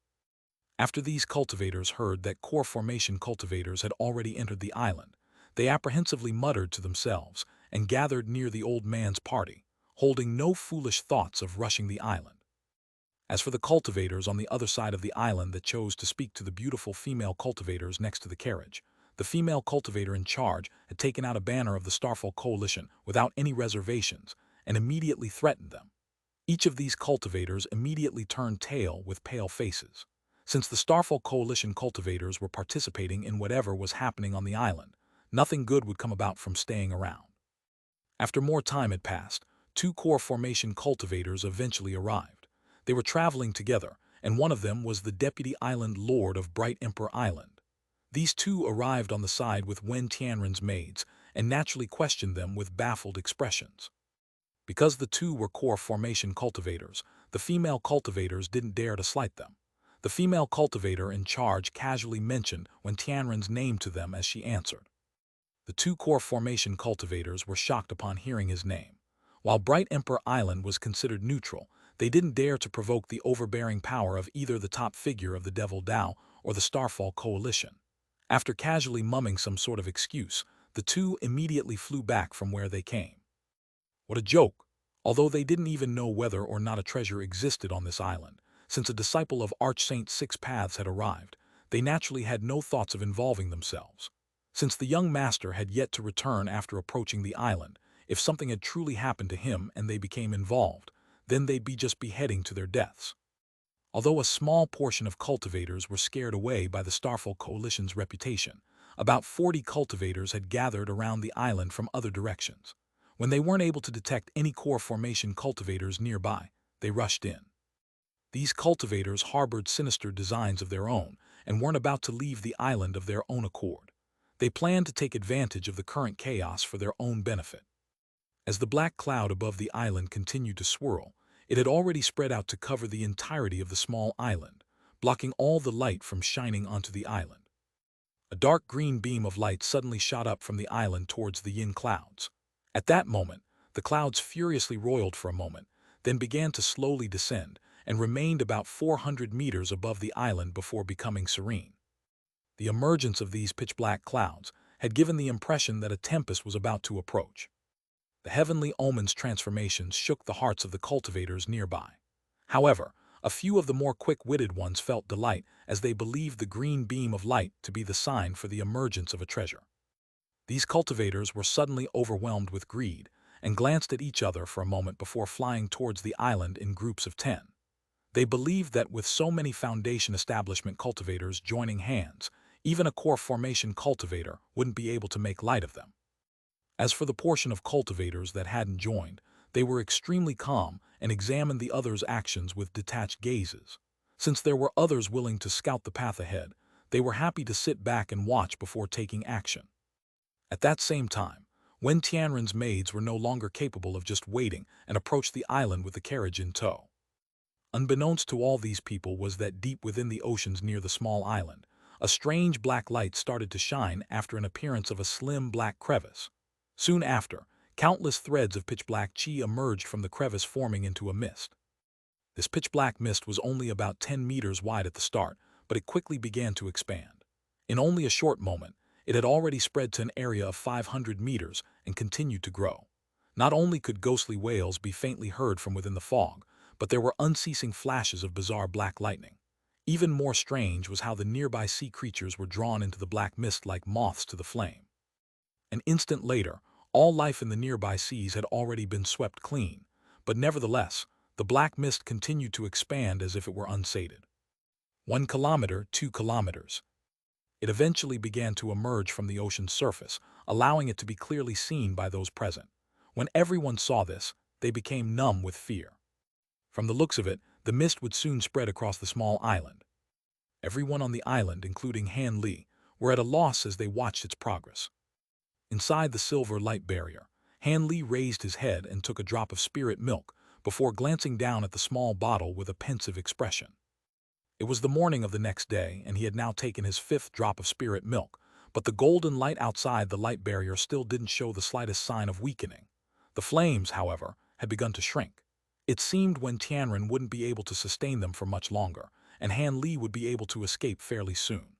After these cultivators heard that core formation cultivators had already entered the island, they apprehensively muttered to themselves and gathered near the old man's party, holding no foolish thoughts of rushing the island. As for the cultivators on the other side of the island that chose to speak to the beautiful female cultivators next to the carriage, the female cultivator in charge had taken out a banner of the Starfall Coalition without any reservations and immediately threatened them. Each of these cultivators immediately turned tail with pale faces. Since the Starfall Coalition cultivators were participating in whatever was happening on the island, nothing good would come about from staying around. After more time had passed, two core formation cultivators eventually arrived. They were traveling together, and one of them was the Deputy Island Lord of Bright Emperor Island. These two arrived on the side with Wen Tianren's maids and naturally questioned them with baffled expressions. Because the two were core formation cultivators, the female cultivators didn't dare to slight them. The female cultivator in charge casually mentioned Wen Tianren's name to them as she answered. The two core formation cultivators were shocked upon hearing his name. While Bright Emperor Island was considered neutral, they didn't dare to provoke the overbearing power of either the top figure of the Devil Dao or the Starfall Coalition. After casually mumming some sort of excuse, the two immediately flew back from where they came. What a joke! Although they didn't even know whether or not a treasure existed on this island, since a disciple of Archsaint Six Paths had arrived, they naturally had no thoughts of involving themselves. Since the young master had yet to return after approaching the island, if something had truly happened to him and they became involved, then they'd be just beheading to their deaths. Although a small portion of cultivators were scared away by the Starfall Coalition's reputation, about 40 cultivators had gathered around the island from other directions. When they weren't able to detect any core formation cultivators nearby, they rushed in. These cultivators harbored sinister designs of their own and weren't about to leave the island of their own accord. They planned to take advantage of the current chaos for their own benefit. As the black cloud above the island continued to swirl, it had already spread out to cover the entirety of the small island, blocking all the light from shining onto the island. A dark green beam of light suddenly shot up from the island towards the yin clouds. At that moment, the clouds furiously roiled for a moment, then began to slowly descend and remained about 400 meters above the island before becoming serene. The emergence of these pitch-black clouds had given the impression that a tempest was about to approach. The heavenly omen's transformations shook the hearts of the cultivators nearby. However, a few of the more quick-witted ones felt delight as they believed the green beam of light to be the sign for the emergence of a treasure. These cultivators were suddenly overwhelmed with greed and glanced at each other for a moment before flying towards the island in groups of 10. They believed that with so many foundation establishment cultivators joining hands, even a core formation cultivator wouldn't be able to make light of them. As for the portion of cultivators that hadn't joined, they were extremely calm and examined the others' actions with detached gazes. Since there were others willing to scout the path ahead, they were happy to sit back and watch before taking action. At that same time, Wen Tianren's maids were no longer capable of just waiting and approached the island with the carriage in tow. Unbeknownst to all these people was that deep within the oceans near the small island, a strange black light started to shine after an appearance of a slim black crevice. Soon after, countless threads of pitch-black chi emerged from the crevice, forming into a mist. This pitch-black mist was only about 10 meters wide at the start, but it quickly began to expand. In only a short moment, it had already spread to an area of 500 meters and continued to grow. Not only could ghostly wails be faintly heard from within the fog, but there were unceasing flashes of bizarre black lightning. Even more strange was how the nearby sea creatures were drawn into the black mist like moths to the flame. An instant later, all life in the nearby seas had already been swept clean, but nevertheless, the black mist continued to expand as if it were unsated. 1 kilometer, 2 kilometers. It eventually began to emerge from the ocean's surface, allowing it to be clearly seen by those present. When everyone saw this, they became numb with fear. From the looks of it, the mist would soon spread across the small island. Everyone on the island, including Han Li, were at a loss as they watched its progress. Inside the silver light barrier, Han Li raised his head and took a drop of spirit milk before glancing down at the small bottle with a pensive expression. It was the morning of the next day, and he had now taken his 5th drop of spirit milk, but the golden light outside the light barrier still didn't show the slightest sign of weakening. The flames, however, had begun to shrink. It seemed Wen Tianren wouldn't be able to sustain them for much longer, and Han Li would be able to escape fairly soon.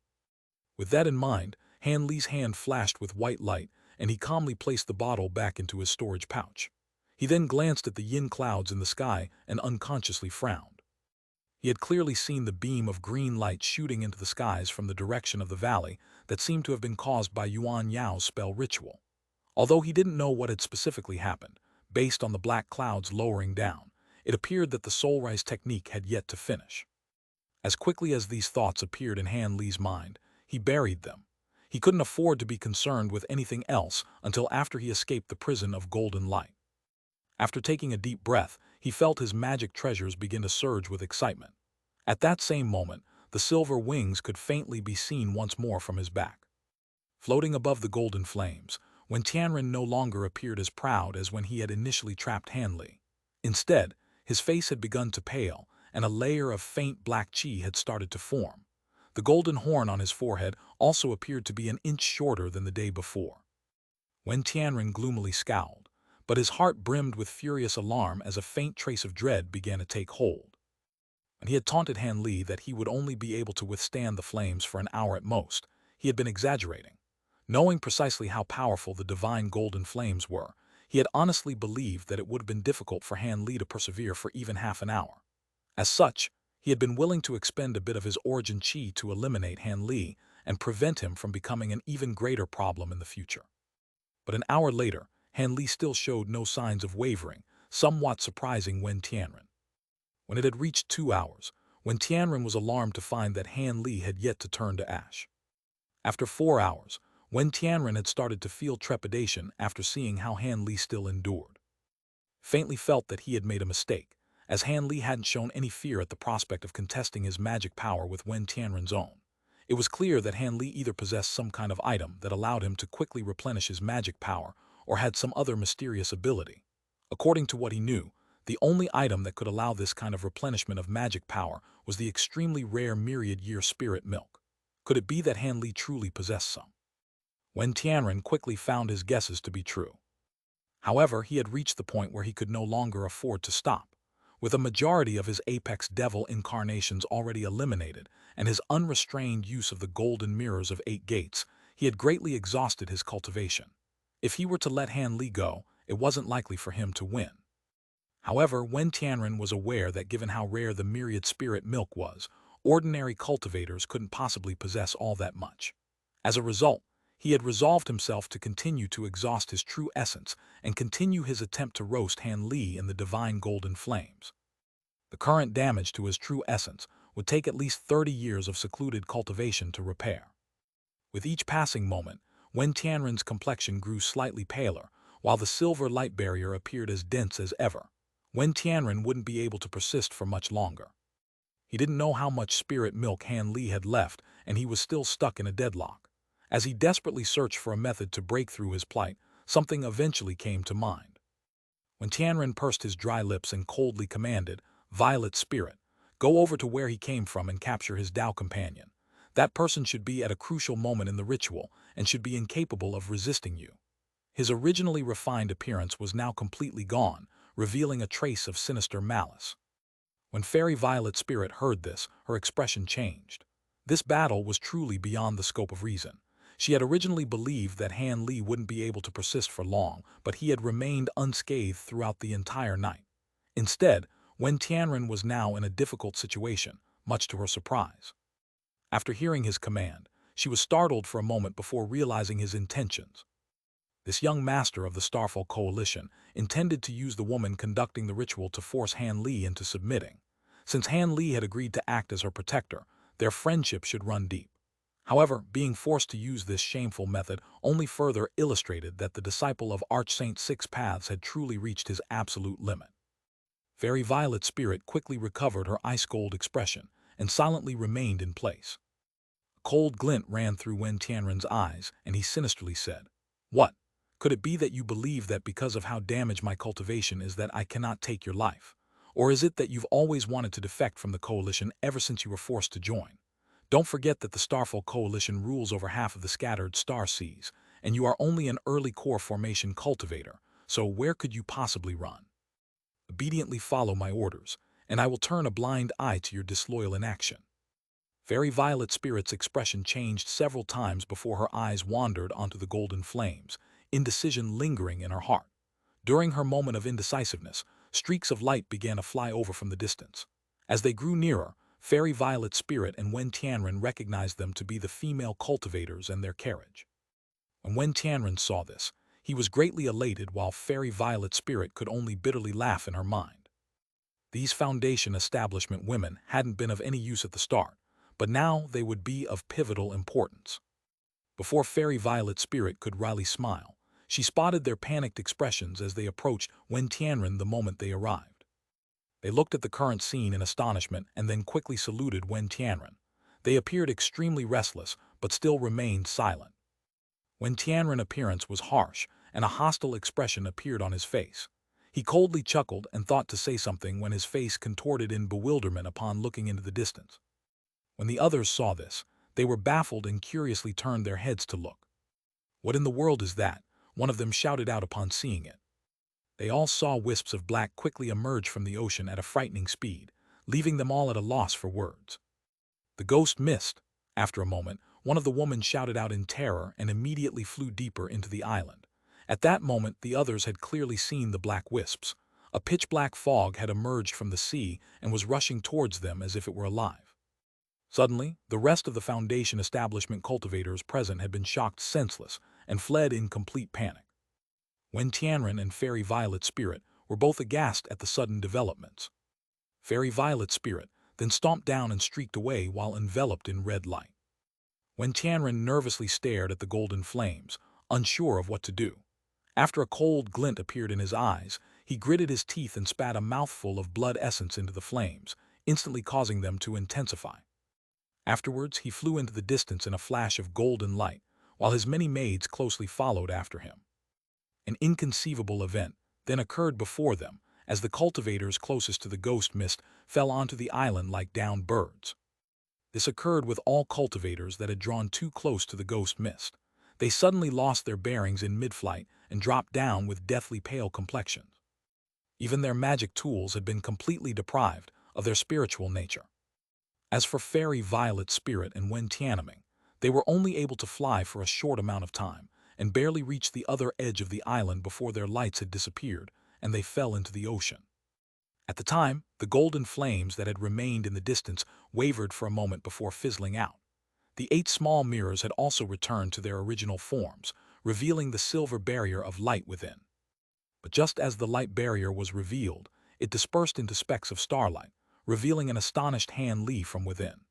With that in mind, Han Li's hand flashed with white light, and he calmly placed the bottle back into his storage pouch. He then glanced at the yin clouds in the sky and unconsciously frowned. He had clearly seen the beam of green light shooting into the skies from the direction of the valley that seemed to have been caused by Yuan Yao's spell ritual. Although he didn't know what had specifically happened, based on the black clouds lowering down, it appeared that the soul-rise technique had yet to finish. As quickly as these thoughts appeared in Han Li's mind, he buried them. He couldn't afford to be concerned with anything else until after he escaped the prison of golden light. After taking a deep breath, he felt his magic treasures begin to surge with excitement. At that same moment, the silver wings could faintly be seen once more from his back. Floating above the golden flames, Wen Tianren no longer appeared as proud as when he had initially trapped Han Li. Instead, his face had begun to pale, and a layer of faint black chi had started to form. The golden horn on his forehead also appeared to be an inch shorter than the day before. Wen Tianren gloomily scowled, but his heart brimmed with furious alarm as a faint trace of dread began to take hold. When he had taunted Han Li that he would only be able to withstand the flames for an hour at most, he had been exaggerating. Knowing precisely how powerful the divine golden flames were, he had honestly believed that it would have been difficult for Han Li to persevere for even half an hour. As such, he had been willing to expend a bit of his origin chi to eliminate Han Li and prevent him from becoming an even greater problem in the future. But an hour later, Han Li still showed no signs of wavering, somewhat surprising Wen Tianren. When it had reached 2 hours, Wen Tianren was alarmed to find that Han Li had yet to turn to ash. After 4 hours, Wen Tianren had started to feel trepidation after seeing how Han Li still endured. Faintly felt that he had made a mistake, as Han Li hadn't shown any fear at the prospect of contesting his magic power with Wen Tianren's own. It was clear that Han Li either possessed some kind of item that allowed him to quickly replenish his magic power or had some other mysterious ability. According to what he knew, the only item that could allow this kind of replenishment of magic power was the extremely rare myriad-year spirit milk. Could it be that Han Li truly possessed some? Wen Tianren quickly found his guesses to be true. However, he had reached the point where he could no longer afford to stop. With a majority of his apex devil incarnations already eliminated and his unrestrained use of the golden mirrors of 8 gates, he had greatly exhausted his cultivation. If he were to let Han Li go, it wasn't likely for him to win. However, Wen Tianren was aware that given how rare the myriad spirit milk was, ordinary cultivators couldn't possibly possess all that much. As a result, he had resolved himself to continue to exhaust his true essence and continue his attempt to roast Han Li in the divine golden flames. The current damage to his true essence would take at least 30 years of secluded cultivation to repair. With each passing moment, Wen Tianren's complexion grew slightly paler, while the silver light barrier appeared as dense as ever. Wen Tianren wouldn't be able to persist for much longer. He didn't know how much spirit milk Han Li had left, and he was still stuck in a deadlock. As he desperately searched for a method to break through his plight, something eventually came to mind. When Tianren pursed his dry lips and coldly commanded, "Violet Spirit, go over to where he came from and capture his Tao companion. That person should be at a crucial moment in the ritual and should be incapable of resisting you." His originally refined appearance was now completely gone, revealing a trace of sinister malice. When Fairy Violet Spirit heard this, her expression changed. This battle was truly beyond the scope of reason. She had originally believed that Han Li wouldn't be able to persist for long, but he had remained unscathed throughout the entire night. Instead, Wen Tianren was now in a difficult situation, much to her surprise. After hearing his command, she was startled for a moment before realizing his intentions. This young master of the Starfall Coalition intended to use the woman conducting the ritual to force Han Li into submitting. Since Han Li had agreed to act as her protector, their friendship should run deep. However, being forced to use this shameful method only further illustrated that the disciple of Archsaint Six Paths had truly reached his absolute limit. Fairy Violet Spirit quickly recovered her ice-cold expression and silently remained in place. A cold glint ran through Wen Tianren's eyes, and he sinisterly said, "What? Could it be that you believe that because of how damaged my cultivation is that I cannot take your life? Or is it that you've always wanted to defect from the coalition ever since you were forced to join? Don't forget that the Starfall Coalition rules over half of the scattered star seas, and you are only an early core formation cultivator, so where could you possibly run? Obediently follow my orders, and I will turn a blind eye to your disloyal inaction." Fairy Violet Spirit's expression changed several times before her eyes wandered onto the golden flames, indecision lingering in her heart. During her moment of indecisiveness, streaks of light began to fly over from the distance. As they grew nearer, Fairy Violet Spirit and Wen Tianren recognized them to be the female cultivators and their carriage. When Wen Tianren saw this, he was greatly elated while Fairy Violet Spirit could only bitterly laugh in her mind. These Foundation establishment women hadn't been of any use at the start, but now they would be of pivotal importance. Before Fairy Violet Spirit could wryly smile, she spotted their panicked expressions as they approached Wen Tianren the moment they arrived. They looked at the current scene in astonishment and then quickly saluted Wen Tianren. They appeared extremely restless, but still remained silent. Wen Tianren's appearance was harsh, and a hostile expression appeared on his face. He coldly chuckled and thought to say something when his face contorted in bewilderment upon looking into the distance. When the others saw this, they were baffled and curiously turned their heads to look. "What in the world is that?" one of them shouted out upon seeing it. They all saw wisps of black quickly emerge from the ocean at a frightening speed, leaving them all at a loss for words. "The ghost mist." After a moment, one of the women shouted out in terror and immediately flew deeper into the island. At that moment, the others had clearly seen the black wisps. A pitch-black fog had emerged from the sea and was rushing towards them as if it were alive. Suddenly, the rest of the Foundation establishment cultivators present had been shocked senseless and fled in complete panic. Wen Tianren and Fairy Violet Spirit were both aghast at the sudden developments. Fairy Violet Spirit then stomped down and streaked away while enveloped in red light. Wen Tianren nervously stared at the golden flames, unsure of what to do. After a cold glint appeared in his eyes, he gritted his teeth and spat a mouthful of blood essence into the flames, instantly causing them to intensify. Afterwards, he flew into the distance in a flash of golden light, while his many maids closely followed after him. An inconceivable event then occurred before them, as the cultivators closest to the ghost mist fell onto the island like downed birds. This occurred with all cultivators that had drawn too close to the ghost mist. They suddenly lost their bearings in mid-flight and dropped down with deathly pale complexions. Even their magic tools had been completely deprived of their spiritual nature. As for Fairy Violet Spirit and Wen Tianren, they were only able to fly for a short amount of time and barely reached the other edge of the island before their lights had disappeared and they fell into the ocean. At the time, the golden flames that had remained in the distance wavered for a moment before fizzling out. The 8 small mirrors had also returned to their original forms, revealing the silver barrier of light within. But just as the light barrier was revealed, it dispersed into specks of starlight, revealing an astonished Han Li from within.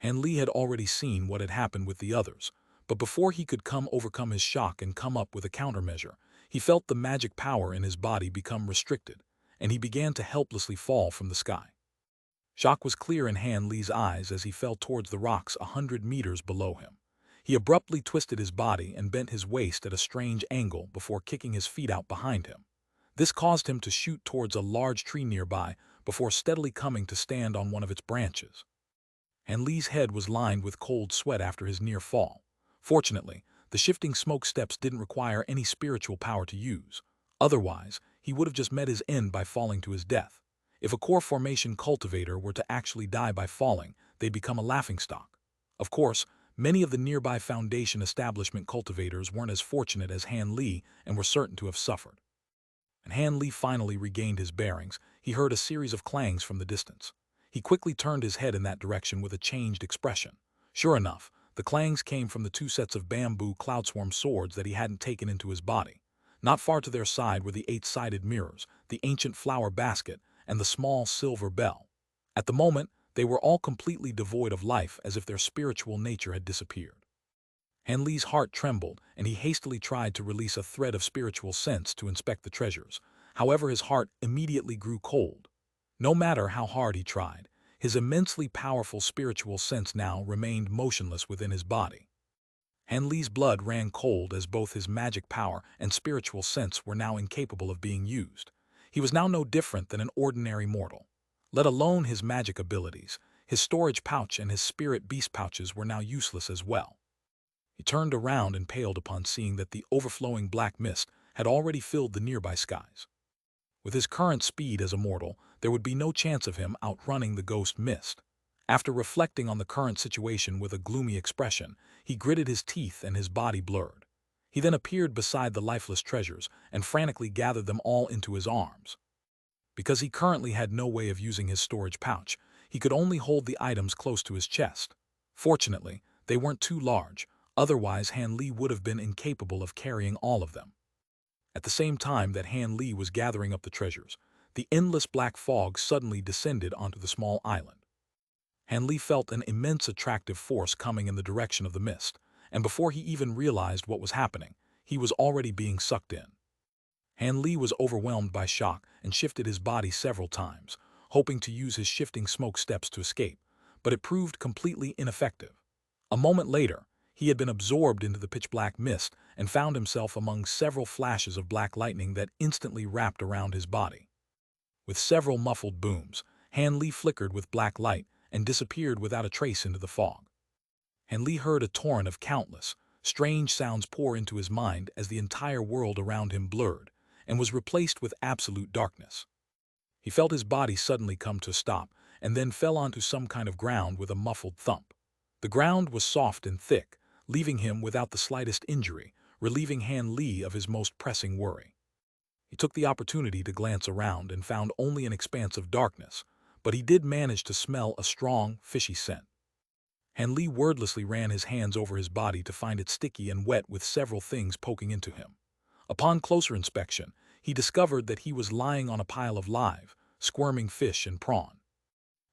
Han Li had already seen what had happened with the others, but before he could overcome his shock and come up with a countermeasure, he felt the magic power in his body become restricted, and he began to helplessly fall from the sky. Shock was clear in Han Li's eyes as he fell towards the rocks 100 meters below him. He abruptly twisted his body and bent his waist at a strange angle before kicking his feet out behind him. This caused him to shoot towards a large tree nearby before steadily coming to stand on one of its branches. Han Li's head was lined with cold sweat after his near fall. Fortunately, the shifting smoke steps didn't require any spiritual power to use. Otherwise, he would have just met his end by falling to his death. If a core formation cultivator were to actually die by falling, they'd become a laughingstock. Of course, many of the nearby Foundation establishment cultivators weren't as fortunate as Han Li and were certain to have suffered. When Han Li finally regained his bearings, he heard a series of clangs from the distance. He quickly turned his head in that direction with a changed expression. Sure enough, the clangs came from the 2 sets of bamboo cloudswarm swords that he hadn't taken into his body. Not far to their side were the 8-sided mirrors, the ancient flower basket, and the small silver bell. At the moment, they were all completely devoid of life, as if their spiritual nature had disappeared. Han Li's heart trembled, and he hastily tried to release a thread of spiritual sense to inspect the treasures. However, his heart immediately grew cold. No matter how hard he tried, his immensely powerful spiritual sense now remained motionless within his body. Han Li's blood ran cold as both his magic power and spiritual sense were now incapable of being used. He was now no different than an ordinary mortal. Let alone his magic abilities, his storage pouch and his spirit beast pouches were now useless as well. He turned around and paled upon seeing that the overflowing black mist had already filled the nearby skies. With his current speed as a mortal, there would be no chance of him outrunning the ghost mist. After reflecting on the current situation with a gloomy expression, he gritted his teeth and his body blurred. He then appeared beside the lifeless treasures and frantically gathered them all into his arms. Because he currently had no way of using his storage pouch, he could only hold the items close to his chest. Fortunately, they weren't too large, otherwise Han Li would have been incapable of carrying all of them. At the same time that Han Li was gathering up the treasures, the endless black fog suddenly descended onto the small island. Han Li felt an immense attractive force coming in the direction of the mist, and before he even realized what was happening, he was already being sucked in. Han Li was overwhelmed by shock and shifted his body several times, hoping to use his shifting smoke steps to escape, but it proved completely ineffective. A moment later, he had been absorbed into the pitch-black mist and found himself among several flashes of black lightning that instantly wrapped around his body. With several muffled booms, Han Li flickered with black light and disappeared without a trace into the fog. Han Li heard a torrent of countless, strange sounds pour into his mind as the entire world around him blurred and was replaced with absolute darkness. He felt his body suddenly come to a stop and then fell onto some kind of ground with a muffled thump. The ground was soft and thick, leaving him without the slightest injury, relieving Han Li of his most pressing worry. He took the opportunity to glance around and found only an expanse of darkness, but he did manage to smell a strong, fishy scent. Han Li wordlessly ran his hands over his body to find it sticky and wet with several things poking into him. Upon closer inspection, he discovered that he was lying on a pile of live, squirming fish and prawn.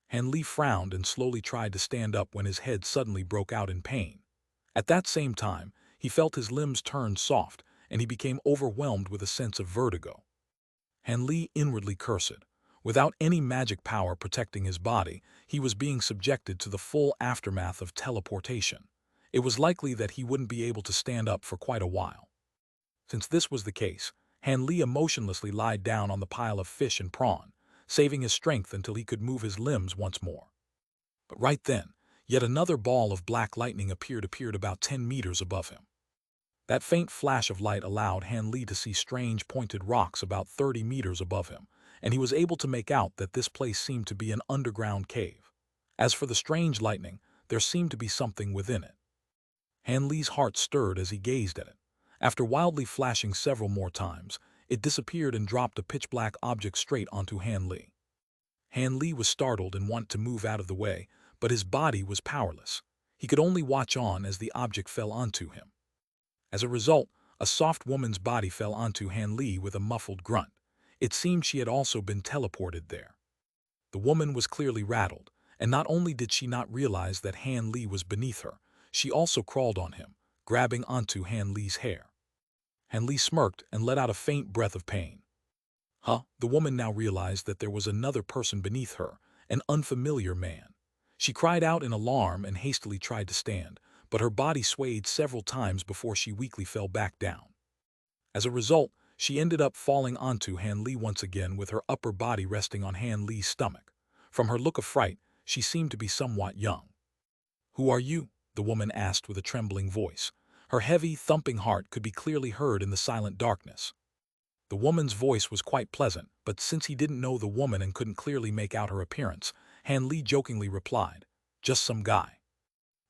Han Li frowned and slowly tried to stand up when his head suddenly broke out in pain. At that same time, he felt his limbs turn soft, and he became overwhelmed with a sense of vertigo. Han Li inwardly cursed. Without any magic power protecting his body, he was being subjected to the full aftermath of teleportation. It was likely that he wouldn't be able to stand up for quite a while. Since this was the case, Han Li emotionlessly lied down on the pile of fish and prawn, saving his strength until he could move his limbs once more. But right then, yet another ball of black lightning appeared about 10 meters above him. That faint flash of light allowed Han Li to see strange pointed rocks about 30 meters above him, and he was able to make out that this place seemed to be an underground cave. As for the strange lightning, there seemed to be something within it. Han Li's heart stirred as he gazed at it. After wildly flashing several more times, it disappeared and dropped a pitch-black object straight onto Han Li. Han Li was startled and wanted to move out of the way, but his body was powerless. He could only watch on as the object fell onto him. As a result, a soft woman's body fell onto Han Li with a muffled grunt. It seemed she had also been teleported there. The woman was clearly rattled, and not only did she not realize that Han Li was beneath her, she also crawled on him, grabbing onto Han Li's hair. Han Li smirked and let out a faint breath of pain. The woman now realized that there was another person beneath her, an unfamiliar man. She cried out in alarm and hastily tried to stand, but her body swayed several times before she weakly fell back down. As a result, she ended up falling onto Han Li once again with her upper body resting on Han Li's stomach. From her look of fright, she seemed to be somewhat young. "Who are you?" the woman asked with a trembling voice. Her heavy, thumping heart could be clearly heard in the silent darkness. The woman's voice was quite pleasant, but since he didn't know the woman and couldn't clearly make out her appearance, Han Li jokingly replied, "Just some guy."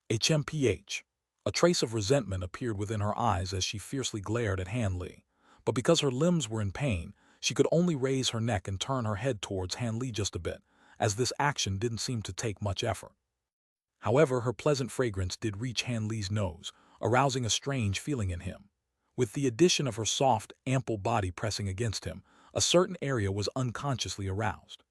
HMPH. A trace of resentment appeared within her eyes as she fiercely glared at Han Li. But because her limbs were in pain, she could only raise her neck and turn her head towards Han Li just a bit, as this action didn't seem to take much effort. However, her pleasant fragrance did reach Han Li's nose, arousing a strange feeling in him. With the addition of her soft, ample body pressing against him, a certain area was unconsciously aroused.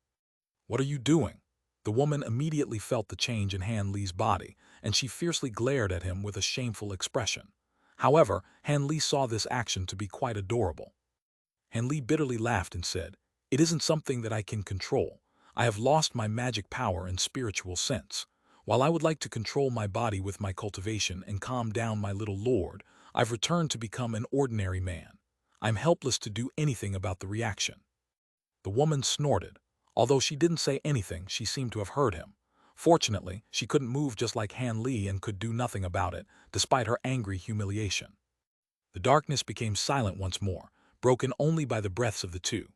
"What are you doing?" The woman immediately felt the change in Han Li's body, and she fiercely glared at him with a shameful expression. However, Han Li saw this action to be quite adorable. Han Li bitterly laughed and said, "It isn't something that I can control. I have lost my magic power and spiritual sense. While I would like to control my body with my cultivation and calm down my little lord, I've returned to become an ordinary man. I'm helpless to do anything about the reaction." The woman snorted. Although she didn't say anything, she seemed to have heard him. Fortunately, she couldn't move just like Han Li and could do nothing about it, despite her angry humiliation. The darkness became silent once more, broken only by the breaths of the two.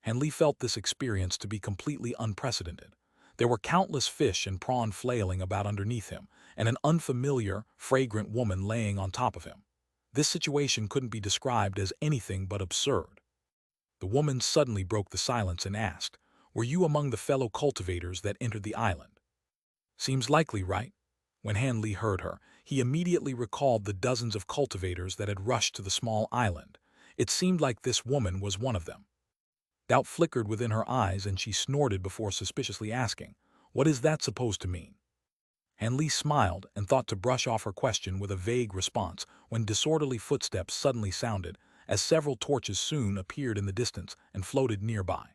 Han Li felt this experience to be completely unprecedented. There were countless fish and prawn flailing about underneath him, and an unfamiliar, fragrant woman laying on top of him. This situation couldn't be described as anything but absurd. The woman suddenly broke the silence and asked, "Were you among the fellow cultivators that entered the island?" "Seems likely, right?" When Han Li heard her, he immediately recalled the dozens of cultivators that had rushed to the small island. It seemed like this woman was one of them. Doubt flickered within her eyes and she snorted before suspiciously asking, "What is that supposed to mean?" Han Li smiled and thought to brush off her question with a vague response when disorderly footsteps suddenly sounded, as several torches soon appeared in the distance and floated nearby.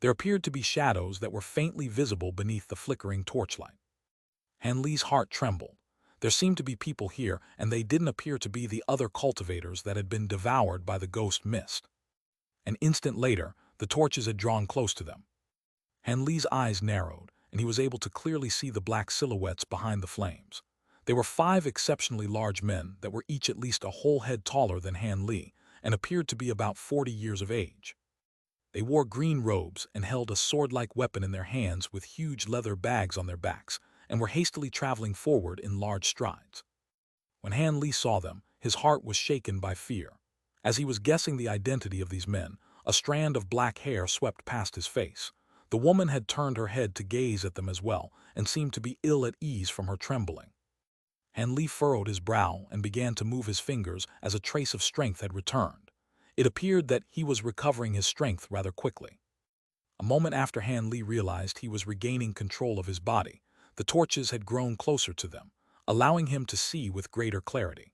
There appeared to be shadows that were faintly visible beneath the flickering torchlight. Han Li's heart trembled. There seemed to be people here, and they didn't appear to be the other cultivators that had been devoured by the ghost mist. An instant later, the torches had drawn close to them. Han Li's eyes narrowed, and he was able to clearly see the black silhouettes behind the flames. They were 5 exceptionally large men that were each at least a whole head taller than Han Li and appeared to be about 40 years of age. They wore green robes and held a sword-like weapon in their hands with huge leather bags on their backs, and were hastily traveling forward in large strides. When Han Li saw them, his heart was shaken by fear. As he was guessing the identity of these men, a strand of black hair swept past his face. The woman had turned her head to gaze at them as well, and seemed to be ill at ease from her trembling. Han Li furrowed his brow and began to move his fingers as a trace of strength had returned. It appeared that he was recovering his strength rather quickly. A moment after Han Li realized he was regaining control of his body, the torches had grown closer to them, allowing him to see with greater clarity.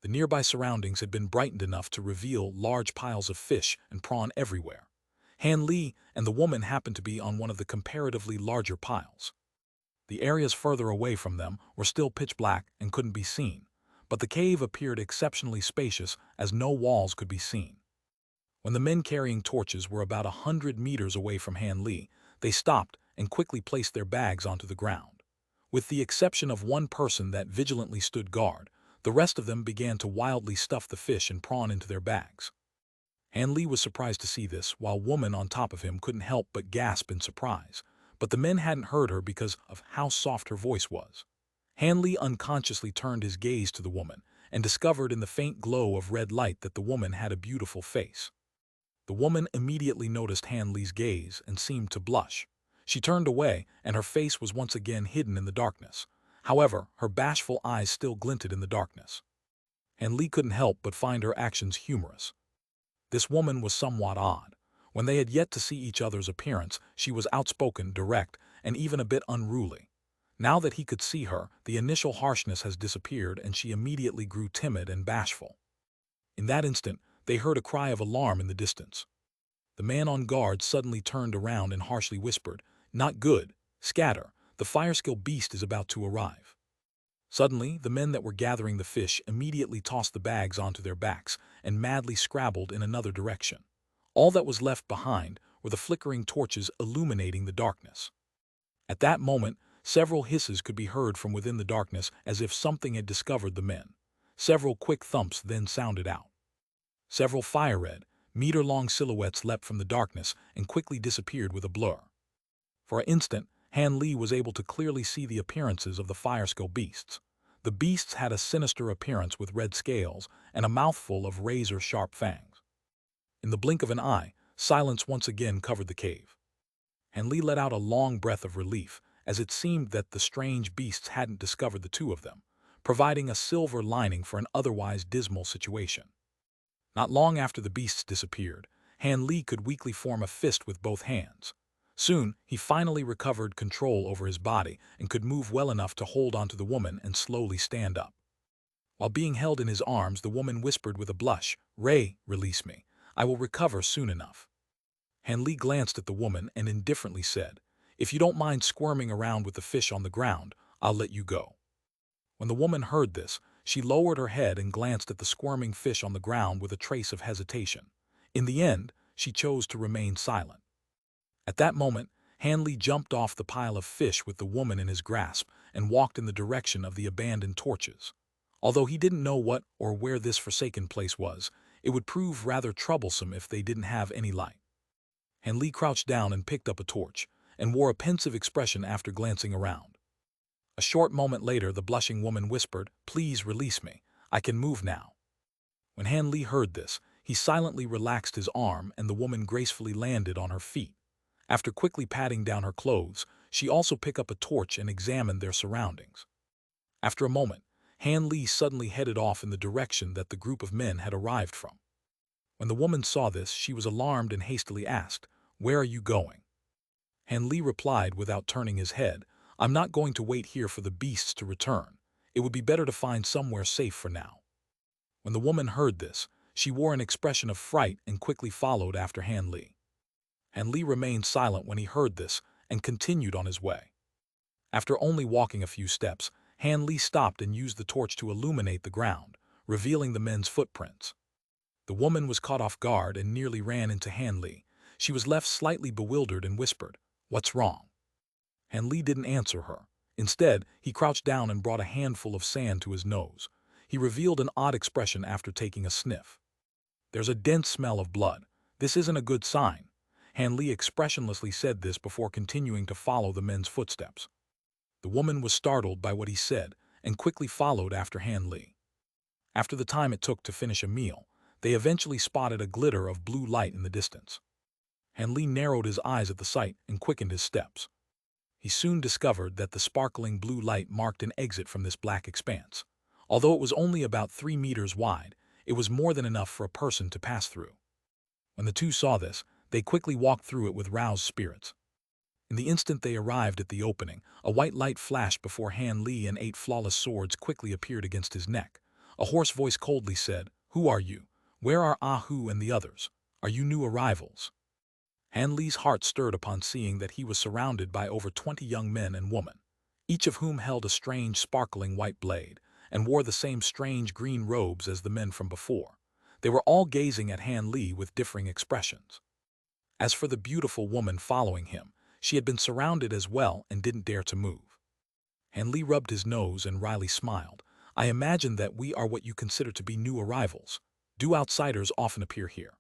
The nearby surroundings had been brightened enough to reveal large piles of fish and prawn everywhere. Han Li and the woman happened to be on one of the comparatively larger piles. The areas further away from them were still pitch black and couldn't be seen, but the cave appeared exceptionally spacious as no walls could be seen. When the men carrying torches were about 100 meters away from Han Li, they stopped and quickly placed their bags onto the ground. With the exception of one person that vigilantly stood guard, the rest of them began to wildly stuff the fish and prawn into their bags. Han Li was surprised to see this, while woman on top of him couldn't help but gasp in surprise. But the men hadn't heard her because of how soft her voice was. Han Li unconsciously turned his gaze to the woman and discovered in the faint glow of red light that the woman had a beautiful face. The woman immediately noticed Han Li's gaze and seemed to blush. She turned away, and her face was once again hidden in the darkness. However, her bashful eyes still glinted in the darkness. Han Li couldn't help but find her actions humorous. This woman was somewhat odd. When they had yet to see each other's appearance, she was outspoken, direct, and even a bit unruly. Now that he could see her, the initial harshness has disappeared and she immediately grew timid and bashful. In that instant, they heard a cry of alarm in the distance. The man on guard suddenly turned around and harshly whispered, Not good. Scatter. The fire skill beast is about to arrive. Suddenly, the men that were gathering the fish immediately tossed the bags onto their backs and madly scrabbled in another direction. All that was left behind were the flickering torches illuminating the darkness. At that moment, several hisses could be heard from within the darkness as if something had discovered the men. Several quick thumps then sounded out. Several fire-red, meter-long silhouettes leapt from the darkness and quickly disappeared with a blur. For an instant, Han Li was able to clearly see the appearances of the fire skull beasts. The beasts had a sinister appearance with red scales and a mouthful of razor-sharp fangs. In the blink of an eye, silence once again covered the cave. Han Li let out a long breath of relief, as it seemed that the strange beasts hadn't discovered the two of them, providing a silver lining for an otherwise dismal situation. Not long after the beasts disappeared, Han Li could weakly form a fist with both hands. Soon, he finally recovered control over his body and could move well enough to hold onto the woman and slowly stand up. While being held in his arms, the woman whispered with a blush, "Ray, release me. I will recover soon enough." Han Li glanced at the woman and indifferently said, "If you don't mind squirming around with the fish on the ground, I'll let you go." When the woman heard this, she lowered her head and glanced at the squirming fish on the ground with a trace of hesitation. In the end, she chose to remain silent. At that moment, Han Li jumped off the pile of fish with the woman in his grasp and walked in the direction of the abandoned torches. Although he didn't know what or where this forsaken place was, it would prove rather troublesome if they didn't have any light. Han Li crouched down and picked up a torch, and wore a pensive expression after glancing around. A short moment later, the blushing woman whispered, "Please release me. I can move now." When Han Li heard this, he silently relaxed his arm and the woman gracefully landed on her feet. After quickly patting down her clothes, she also picked up a torch and examined their surroundings. After a moment, Han Li suddenly headed off in the direction that the group of men had arrived from. When the woman saw this, she was alarmed and hastily asked, "Where are you going?" Han Li replied without turning his head, "I'm not going to wait here for the beasts to return. It would be better to find somewhere safe for now." When the woman heard this, she wore an expression of fright and quickly followed after Han Li. Han Li remained silent when he heard this and continued on his way. After only walking a few steps, Han Li stopped and used the torch to illuminate the ground, revealing the men's footprints. The woman was caught off guard and nearly ran into Han Li. She was left slightly bewildered and whispered, "What's wrong?" Han Li didn't answer her. Instead, he crouched down and brought a handful of sand to his nose. He revealed an odd expression after taking a sniff. "There's a dense smell of blood. This isn't a good sign." Han Li expressionlessly said this before continuing to follow the men's footsteps. The woman was startled by what he said and quickly followed after Han Li. After the time it took to finish a meal, they eventually spotted a glitter of blue light in the distance. Han Li narrowed his eyes at the sight and quickened his steps. He soon discovered that the sparkling blue light marked an exit from this black expanse. Although it was only about 3 meters wide, it was more than enough for a person to pass through. When the two saw this, they quickly walked through it with roused spirits. In the instant they arrived at the opening, a white light flashed before Han Li and 8 flawless swords quickly appeared against his neck. A hoarse voice coldly said, "Who are you? Where are Ah Hu and the others? Are you new arrivals?" Han Li's heart stirred upon seeing that he was surrounded by over 20 young men and women, each of whom held a strange sparkling white blade and wore the same strange green robes as the men from before. They were all gazing at Han Li with differing expressions. As for the beautiful woman following him, she had been surrounded as well and didn't dare to move. Han Li rubbed his nose and wryly smiled. "I imagine that we are what you consider to be new arrivals. Do outsiders often appear here?"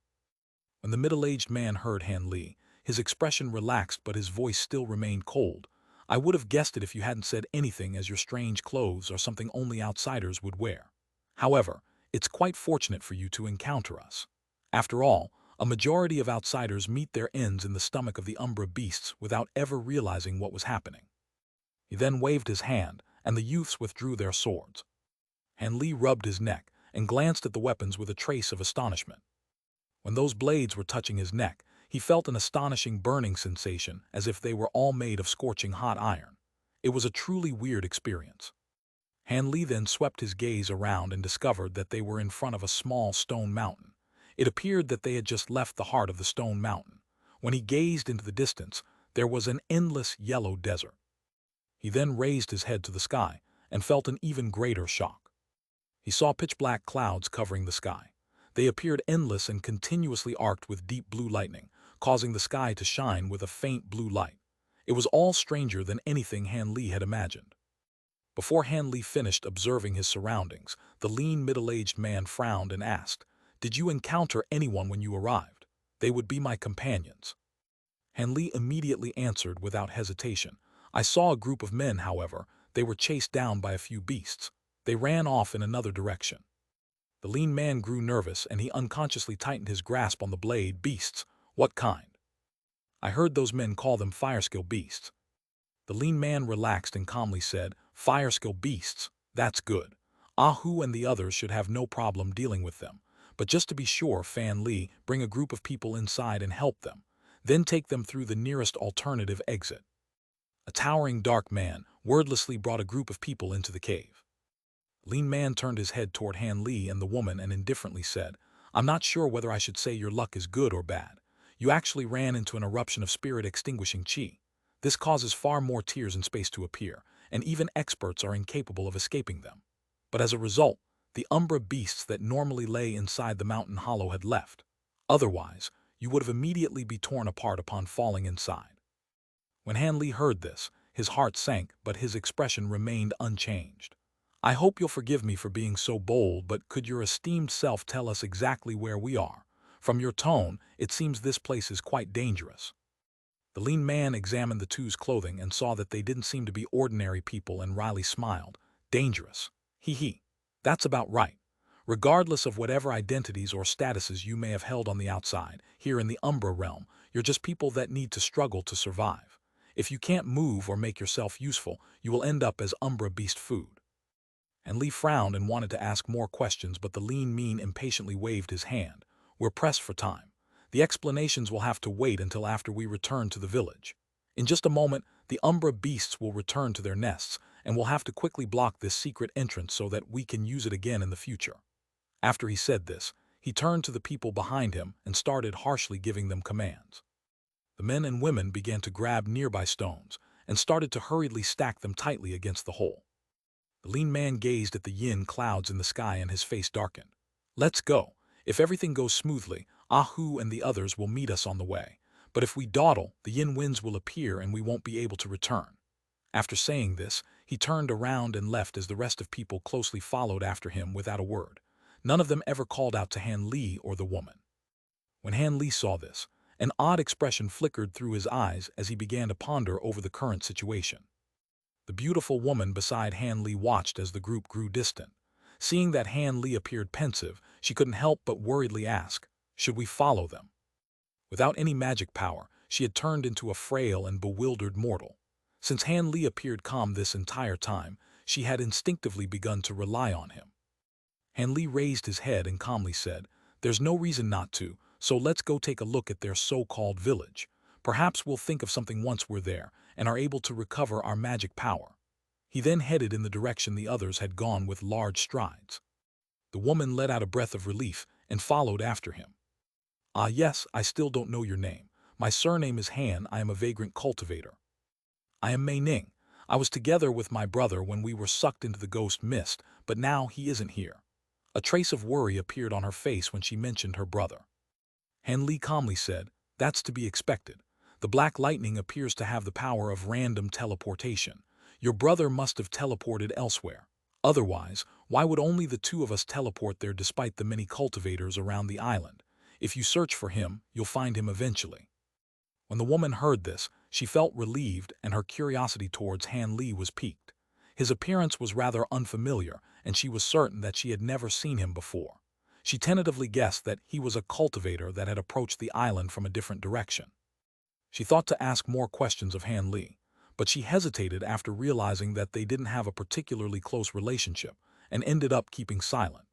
When the middle-aged man heard Han Li, his expression relaxed but his voice still remained cold. "I would have guessed it if you hadn't said anything, as your strange clothes are something only outsiders would wear. However, it's quite fortunate for you to encounter us. After all, a majority of outsiders meet their ends in the stomach of the Umbra beasts without ever realizing what was happening." He then waved his hand, and the youths withdrew their swords. Han Li rubbed his neck and glanced at the weapons with a trace of astonishment. When those blades were touching his neck, he felt an astonishing burning sensation as if they were all made of scorching hot iron. It was a truly weird experience. Han Li then swept his gaze around and discovered that they were in front of a small stone mountain. It appeared that they had just left the heart of the stone mountain. When he gazed into the distance, there was an endless yellow desert. He then raised his head to the sky and felt an even greater shock. He saw pitch-black clouds covering the sky. They appeared endless and continuously arced with deep blue lightning, causing the sky to shine with a faint blue light. It was all stranger than anything Han Li had imagined. Before Han Li finished observing his surroundings, the lean middle-aged man frowned and asked, "Did you encounter anyone when you arrived? They would be my companions." Han Li immediately answered without hesitation. "I saw a group of men, however. They were chased down by a few beasts. They ran off in another direction." The lean man grew nervous and he unconsciously tightened his grasp on the blade. "Beasts? What kind?" "I heard those men call them fire-skill beasts." The lean man relaxed and calmly said, "Fire-skill beasts? That's good. Ahu and the others should have no problem dealing with them. But just to be sure, Fan Li, bring a group of people inside and help them. Then take them through the nearest alternative exit." A towering dark man wordlessly brought a group of people into the cave. Lean man turned his head toward Han Li and the woman and indifferently said, "I'm not sure whether I should say your luck is good or bad. You actually ran into an eruption of spirit-extinguishing chi. This causes far more tears in space to appear, and even experts are incapable of escaping them. But as a result, the Umbra beasts that normally lay inside the mountain hollow had left. Otherwise, you would have immediately be torn apart upon falling inside." When Han Li heard this, his heart sank, but his expression remained unchanged. "I hope you'll forgive me for being so bold, but could your esteemed self tell us exactly where we are? From your tone, it seems this place is quite dangerous." The lean man examined the two's clothing and saw that they didn't seem to be ordinary people and wryly smiled. "Dangerous? He. That's about right. Regardless of whatever identities or statuses you may have held on the outside, here in the Umbra realm, you're just people that need to struggle to survive. If you can't move or make yourself useful, you will end up as Umbra beast food." And Li frowned and wanted to ask more questions, but the lean man impatiently waved his hand. "We're pressed for time. The explanations will have to wait until after we return to the village. In just a moment, the Umbra beasts will return to their nests, and we'll have to quickly block this secret entrance so that we can use it again in the future." After he said this, he turned to the people behind him and started harshly giving them commands. The men and women began to grab nearby stones and started to hurriedly stack them tightly against the hole. The lean man gazed at the yin clouds in the sky and his face darkened. "Let's go. If everything goes smoothly, Ahu and the others will meet us on the way. But if we dawdle, the yin winds will appear and we won't be able to return." After saying this, he turned around and left as the rest of people closely followed after him without a word. None of them ever called out to Han Li or the woman. When Han Li saw this, an odd expression flickered through his eyes as he began to ponder over the current situation. The beautiful woman beside Han Li watched as the group grew distant. Seeing that Han Li appeared pensive, she couldn't help but worriedly ask, "Should we follow them?" Without any magic power, she had turned into a frail and bewildered mortal. Since Han Li appeared calm this entire time, she had instinctively begun to rely on him. Han Li raised his head and calmly said, "There's no reason not to, so let's go take a look at their so-called village. Perhaps we'll think of something once we're there and are able to recover our magic power." He then headed in the direction the others had gone with large strides. The woman let out a breath of relief and followed after him. "Ah yes, I still don't know your name. My surname is Han. I am a vagrant cultivator." "I am Mei Ning. I was together with my brother when we were sucked into the ghost mist, but now he isn't here." A trace of worry appeared on her face when she mentioned her brother. Han Li calmly said, "That's to be expected. The black lightning appears to have the power of random teleportation. Your brother must have teleported elsewhere. Otherwise, why would only the two of us teleport there despite the many cultivators around the island? If you search for him, you'll find him eventually." When the woman heard this, she felt relieved and her curiosity towards Han Li was piqued. His appearance was rather unfamiliar, and she was certain that she had never seen him before. She tentatively guessed that he was a cultivator that had approached the island from a different direction. She thought to ask more questions of Han Li, but she hesitated after realizing that they didn't have a particularly close relationship and ended up keeping silent.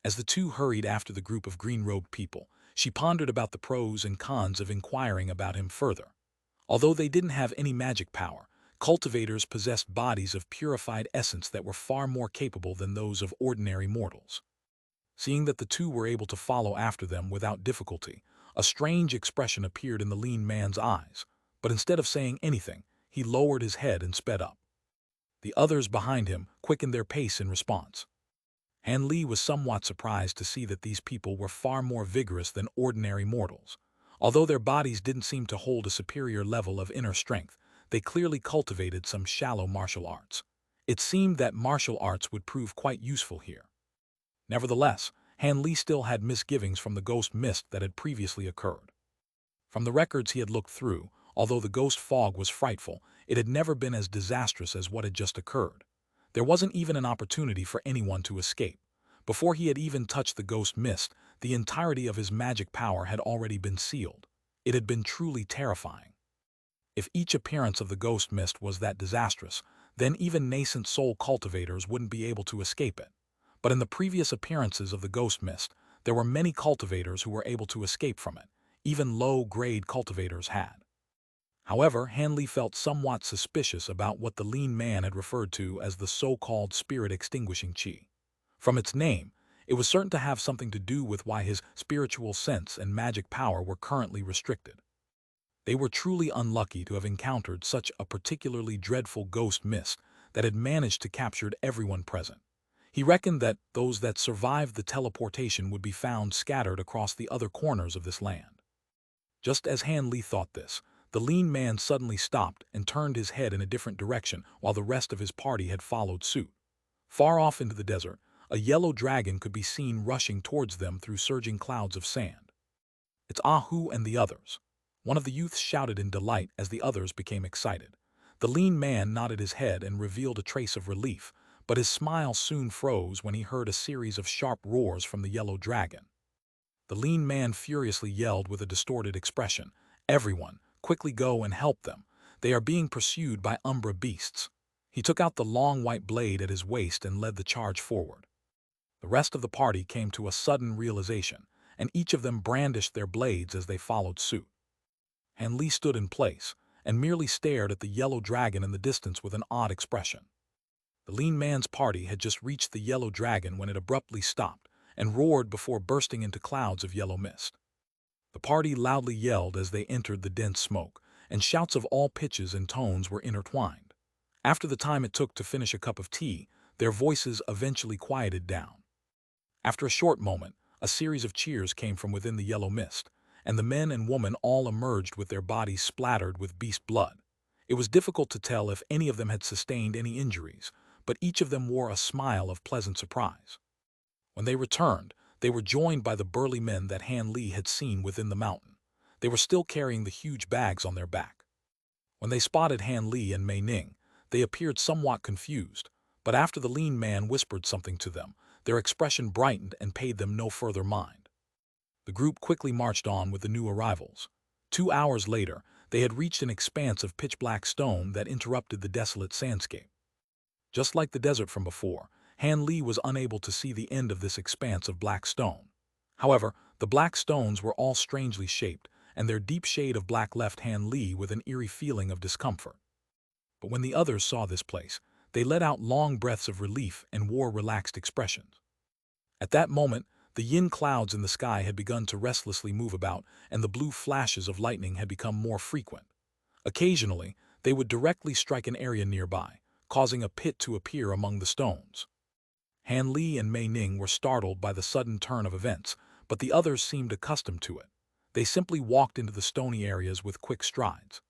As the two hurried after the group of green-robed people, she pondered about the pros and cons of inquiring about him further. Although they didn't have any magic power, cultivators possessed bodies of purified essence that were far more capable than those of ordinary mortals. Seeing that the two were able to follow after them without difficulty, a strange expression appeared in the lean man's eyes. But instead of saying anything, he lowered his head and sped up. The others behind him quickened their pace in response. Han Li was somewhat surprised to see that these people were far more vigorous than ordinary mortals. Although their bodies didn't seem to hold a superior level of inner strength, they clearly cultivated some shallow martial arts. It seemed that martial arts would prove quite useful here. Nevertheless, Han Li still had misgivings from the ghost mist that had previously occurred. From the records he had looked through, although the ghost fog was frightful, it had never been as disastrous as what had just occurred. There wasn't even an opportunity for anyone to escape. Before he had even touched the ghost mist, the entirety of his magic power had already been sealed. It had been truly terrifying. If each appearance of the ghost mist was that disastrous, then even nascent soul cultivators wouldn't be able to escape it. But in the previous appearances of the ghost mist, there were many cultivators who were able to escape from it. Even low-grade cultivators had. However, Han Li felt somewhat suspicious about what the lean man had referred to as the so-called spirit-extinguishing chi. From its name, it was certain to have something to do with why his spiritual sense and magic power were currently restricted. They were truly unlucky to have encountered such a particularly dreadful ghost mist that had managed to capture everyone present. He reckoned that those that survived the teleportation would be found scattered across the other corners of this land. Just as Han Li thought this, the lean man suddenly stopped and turned his head in a different direction while the rest of his party had followed suit. Far off into the desert, a yellow dragon could be seen rushing towards them through surging clouds of sand. "It's Ahu and the others," one of the youths shouted in delight as the others became excited. The lean man nodded his head and revealed a trace of relief, but his smile soon froze when he heard a series of sharp roars from the yellow dragon. The lean man furiously yelled with a distorted expression, "Everyone, quickly go and help them. They are being pursued by Umbra beasts." He took out the long white blade at his waist and led the charge forward. The rest of the party came to a sudden realization, and each of them brandished their blades as they followed suit. Han Li stood in place and merely stared at the yellow dragon in the distance with an odd expression. The lean man's party had just reached the yellow dragon when it abruptly stopped and roared before bursting into clouds of yellow mist. The party loudly yelled as they entered the dense smoke, and shouts of all pitches and tones were intertwined. After the time it took to finish a cup of tea, their voices eventually quieted down. After a short moment, a series of cheers came from within the yellow mist, and the men and women all emerged with their bodies splattered with beast blood. It was difficult to tell if any of them had sustained any injuries, but each of them wore a smile of pleasant surprise. When they returned, they were joined by the burly men that Han Li had seen within the mountain. They were still carrying the huge bags on their back. When they spotted Han Li and Mei Ning, they appeared somewhat confused, but after the lean man whispered something to them, their expression brightened and paid them no further mind. The group quickly marched on with the new arrivals. 2 hours later, they had reached an expanse of pitch-black stone that interrupted the desolate sandscape. Just like the desert from before, Han Li was unable to see the end of this expanse of black stone. However, the black stones were all strangely shaped, and their deep shade of black left Han Li with an eerie feeling of discomfort. But when the others saw this place, they let out long breaths of relief and wore relaxed expressions. At that moment, the yin clouds in the sky had begun to restlessly move about, and the blue flashes of lightning had become more frequent. Occasionally, they would directly strike an area nearby, causing a pit to appear among the stones. Han Li and Mei Ning were startled by the sudden turn of events, but the others seemed accustomed to it. They simply walked into the stony areas with quick strides.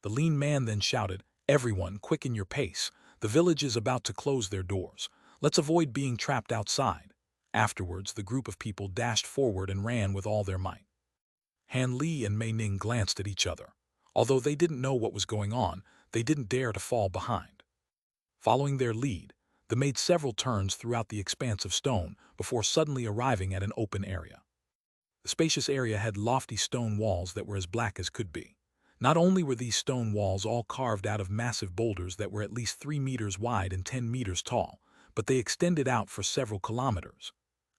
The lean man then shouted, "Everyone, quicken your pace. The village is about to close their doors. Let's avoid being trapped outside." Afterwards, the group of people dashed forward and ran with all their might. Han Li and Mei Ning glanced at each other. Although they didn't know what was going on, they didn't dare to fall behind. Following their lead, they made several turns throughout the expanse of stone before suddenly arriving at an open area. The spacious area had lofty stone walls that were as black as could be. Not only were these stone walls all carved out of massive boulders that were at least 3 meters wide and 10 meters tall, but they extended out for several kilometers.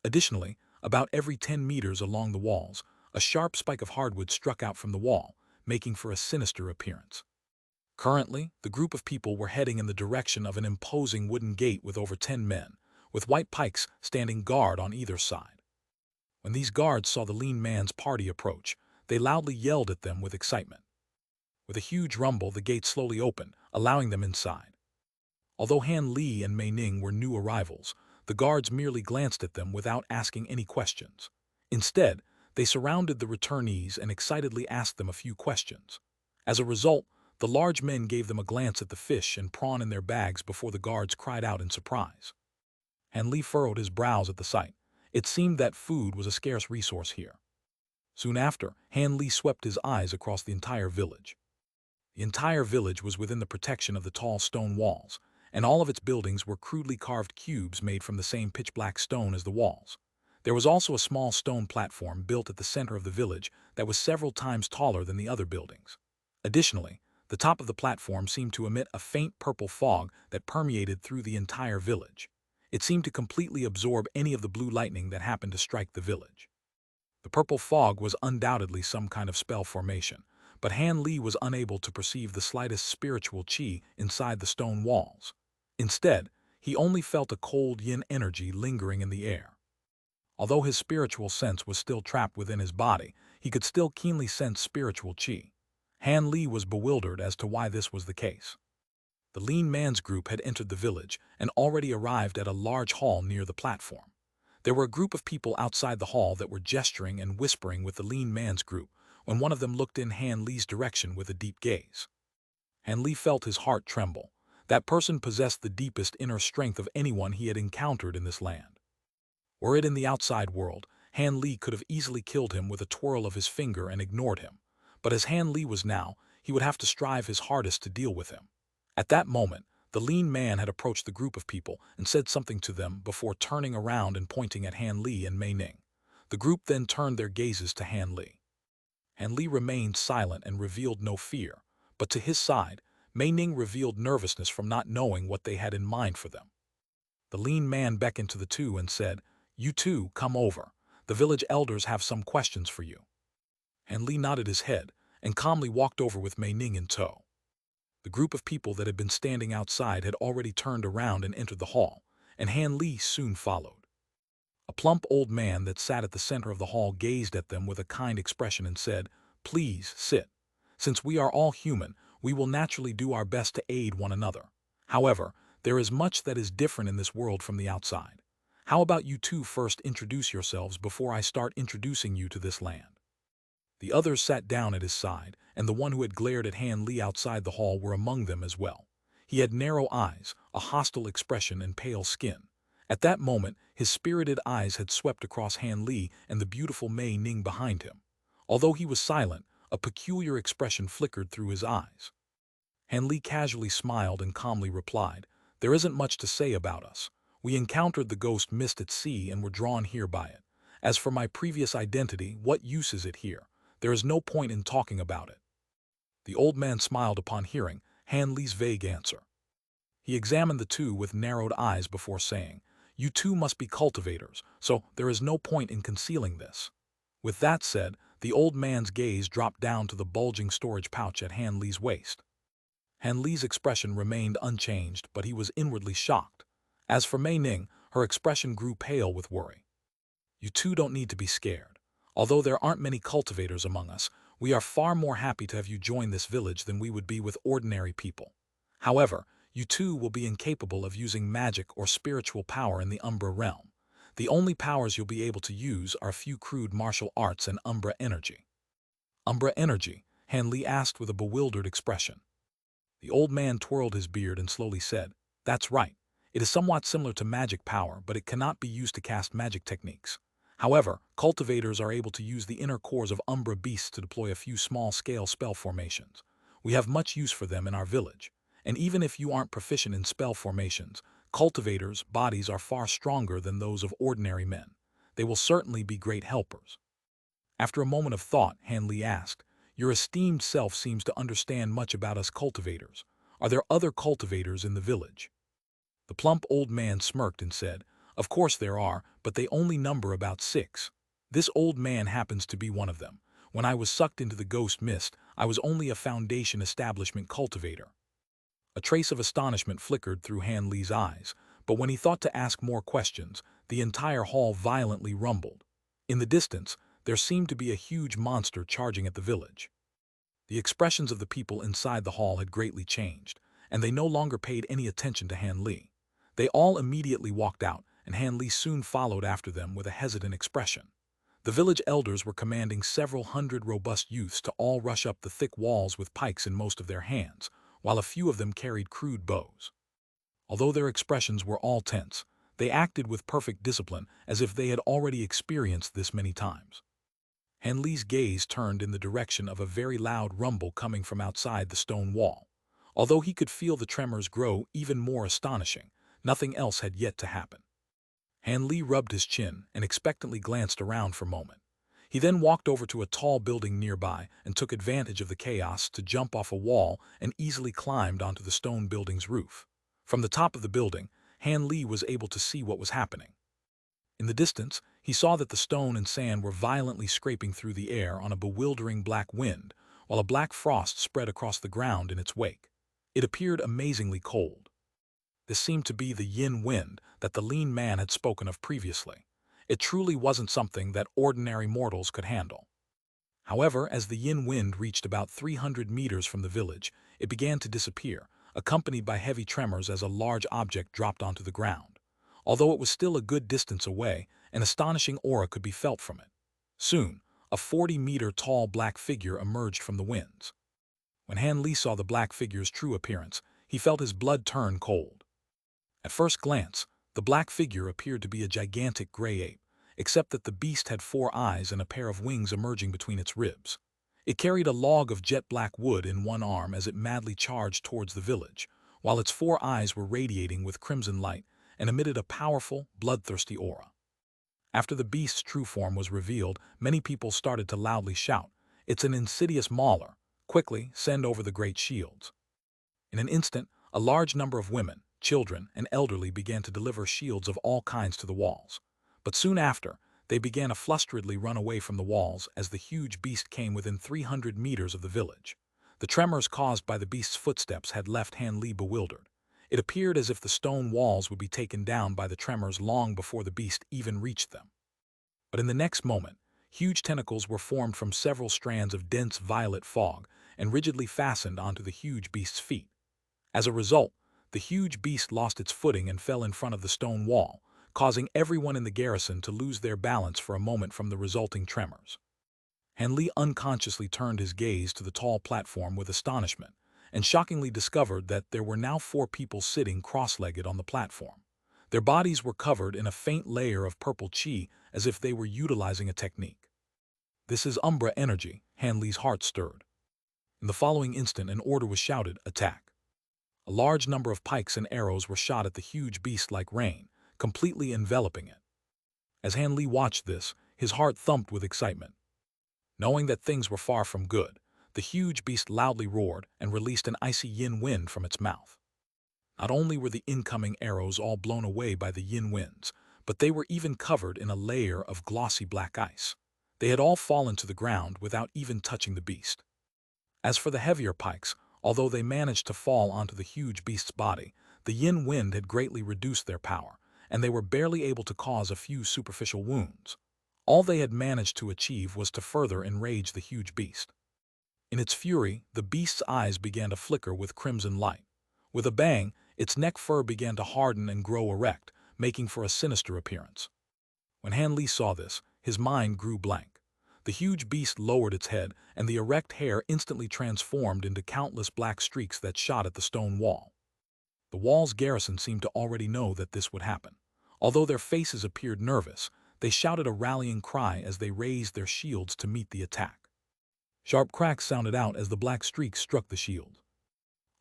Additionally, about every 10 meters along the walls, a sharp spike of hardwood struck out from the wall, making for a sinister appearance. Currently, the group of people were heading in the direction of an imposing wooden gate with over 10 men, with white pikes standing guard on either side. When these guards saw the lean man's party approach, they loudly yelled at them with excitement. With a huge rumble, the gate slowly opened, allowing them inside. Although Han Li and Mei Ning were new arrivals, the guards merely glanced at them without asking any questions. Instead, they surrounded the returnees and excitedly asked them a few questions. As a result, the large men gave them a glance at the fish and prawn in their bags before the guards cried out in surprise. Han Li furrowed his brows at the sight. It seemed that food was a scarce resource here. Soon after, Han Li swept his eyes across the entire village. The entire village was within the protection of the tall stone walls, and all of its buildings were crudely carved cubes made from the same pitch-black stone as the walls. There was also a small stone platform built at the center of the village that was several times taller than the other buildings. Additionally, the top of the platform seemed to emit a faint purple fog that permeated through the entire village. It seemed to completely absorb any of the blue lightning that happened to strike the village. The purple fog was undoubtedly some kind of spell formation, but Han Li was unable to perceive the slightest spiritual qi inside the stone walls. Instead, he only felt a cold yin energy lingering in the air. Although his spiritual sense was still trapped within his body, he could still keenly sense spiritual qi. Han Li was bewildered as to why this was the case. The lean man's group had entered the village and already arrived at a large hall near the platform. There were a group of people outside the hall that were gesturing and whispering with the lean man's group when one of them looked in Han Li's direction with a deep gaze. Han Li felt his heart tremble. That person possessed the deepest inner strength of anyone he had encountered in this land. Were it in the outside world, Han Li could have easily killed him with a twirl of his finger and ignored him. But as Han Li was now, he would have to strive his hardest to deal with him. At that moment, the lean man had approached the group of people and said something to them before turning around and pointing at Han Li and Mei Ning. The group then turned their gazes to Han Li. Han Li remained silent and revealed no fear, but to his side, Mei Ning revealed nervousness from not knowing what they had in mind for them. The lean man beckoned to the two and said, "You two, come over. The village elders have some questions for you." Han Li nodded his head and calmly walked over with Mei Ning in tow. The group of people that had been standing outside had already turned around and entered the hall, and Han Li soon followed. A plump old man that sat at the center of the hall gazed at them with a kind expression and said, "Please, sit. Since we are all human, we will naturally do our best to aid one another. However, there is much that is different in this world from the outside. How about you two first introduce yourselves before I start introducing you to this land?" The others sat down at his side, and the one who had glared at Han Li outside the hall were among them as well. He had narrow eyes, a hostile expression, and pale skin. At that moment, his spirited eyes had swept across Han Li and the beautiful Mei Ning behind him. Although he was silent, a peculiar expression flickered through his eyes. Han Li casually smiled and calmly replied, "There isn't much to say about us. We encountered the ghost mist at sea and were drawn here by it. As for my previous identity, what use is it here? There is no point in talking about it." The old man smiled upon hearing Han Li's vague answer. He examined the two with narrowed eyes before saying, "You two must be cultivators, so there is no point in concealing this." With that said, the old man's gaze dropped down to the bulging storage pouch at Han Li's waist. Han Li's expression remained unchanged, but he was inwardly shocked. As for Mei Ning, her expression grew pale with worry. "You two don't need to be scared. Although there aren't many cultivators among us, we are far more happy to have you join this village than we would be with ordinary people. However, you two will be incapable of using magic or spiritual power in the Umbra realm. The only powers you'll be able to use are a few crude martial arts and Umbra energy." "Umbra energy?" Han Li asked with a bewildered expression. The old man twirled his beard and slowly said, "That's right. It is somewhat similar to magic power, but it cannot be used to cast magic techniques. However, cultivators are able to use the inner cores of Umbra beasts to deploy a few small-scale spell formations. We have much use for them in our village. And even if you aren't proficient in spell formations, cultivators' bodies are far stronger than those of ordinary men. They will certainly be great helpers." After a moment of thought, Han Li asked, "Your esteemed self seems to understand much about us cultivators. Are there other cultivators in the village?" The plump old man smirked and said, "Of course there are, but they only number about 6. This old man happens to be one of them. When I was sucked into the ghost mist, I was only a foundation establishment cultivator." A trace of astonishment flickered through Han Li's eyes, but when he thought to ask more questions, the entire hall violently rumbled. In the distance, there seemed to be a huge monster charging at the village. The expressions of the people inside the hall had greatly changed, and they no longer paid any attention to Han Li. They all immediately walked out, and Han Li soon followed after them with a hesitant expression. The village elders were commanding several hundred robust youths to all rush up the thick walls with pikes in most of their hands, while a few of them carried crude bows. Although their expressions were all tense, they acted with perfect discipline as if they had already experienced this many times. Han Li's gaze turned in the direction of a very loud rumble coming from outside the stone wall. Although he could feel the tremors grow even more astonishing, nothing else had yet to happen. Han Li rubbed his chin and expectantly glanced around for a moment. He then walked over to a tall building nearby and took advantage of the chaos to jump off a wall and easily climbed onto the stone building's roof. From the top of the building, Han Li was able to see what was happening. In the distance, he saw that the stone and sand were violently scraping through the air on a bewildering black wind, while a black frost spread across the ground in its wake. It appeared amazingly cold. This seemed to be the yin wind that the lean man had spoken of previously. It truly wasn't something that ordinary mortals could handle. However, as the yin wind reached about 300 meters from the village, it began to disappear, accompanied by heavy tremors as a large object dropped onto the ground. Although it was still a good distance away, an astonishing aura could be felt from it. Soon, a 40-meter-tall black figure emerged from the winds. When Han Li saw the black figure's true appearance, he felt his blood turn cold. At first glance, the black figure appeared to be a gigantic gray ape, except that the beast had 4 eyes and a pair of wings emerging between its ribs. It carried a log of jet-black wood in one arm as it madly charged towards the village, while its 4 eyes were radiating with crimson light and emitted a powerful, bloodthirsty aura. After the beast's true form was revealed, many people started to loudly shout, "It's an insidious mauler! Quickly, send over the great shields." In an instant, a large number of women, children, and elderly began to deliver shields of all kinds to the walls. But soon after, they began to flusteredly run away from the walls as the huge beast came within 300 meters of the village. The tremors caused by the beast's footsteps had left Han Li bewildered. It appeared as if the stone walls would be taken down by the tremors long before the beast even reached them. But in the next moment, huge tentacles were formed from several strands of dense violet fog and rigidly fastened onto the huge beast's feet. As a result, the huge beast lost its footing and fell in front of the stone wall, causing everyone in the garrison to lose their balance for a moment from the resulting tremors. Han Li unconsciously turned his gaze to the tall platform with astonishment, and shockingly discovered that there were now 4 people sitting cross-legged on the platform. Their bodies were covered in a faint layer of purple chi as if they were utilizing a technique. "This is Umbra energy," Han Li's heart stirred. In the following instant, an order was shouted, "Attack!" A large number of pikes and arrows were shot at the huge beast like rain, completely enveloping it. As Han Li watched this, his heart thumped with excitement. Knowing that things were far from good, the huge beast loudly roared and released an icy yin wind from its mouth. Not only were the incoming arrows all blown away by the yin winds, but they were even covered in a layer of glossy black ice. They had all fallen to the ground without even touching the beast. As for the heavier pikes, although they managed to fall onto the huge beast's body, the yin wind had greatly reduced their power, and they were barely able to cause a few superficial wounds. All they had managed to achieve was to further enrage the huge beast. In its fury, the beast's eyes began to flicker with crimson light. With a bang, its neck fur began to harden and grow erect, making for a sinister appearance. When Han Li saw this, his mind grew blank. The huge beast lowered its head, and the erect hair instantly transformed into countless black streaks that shot at the stone wall. The wall's garrison seemed to already know that this would happen. Although their faces appeared nervous, they shouted a rallying cry as they raised their shields to meet the attack. Sharp cracks sounded out as the black streaks struck the shield.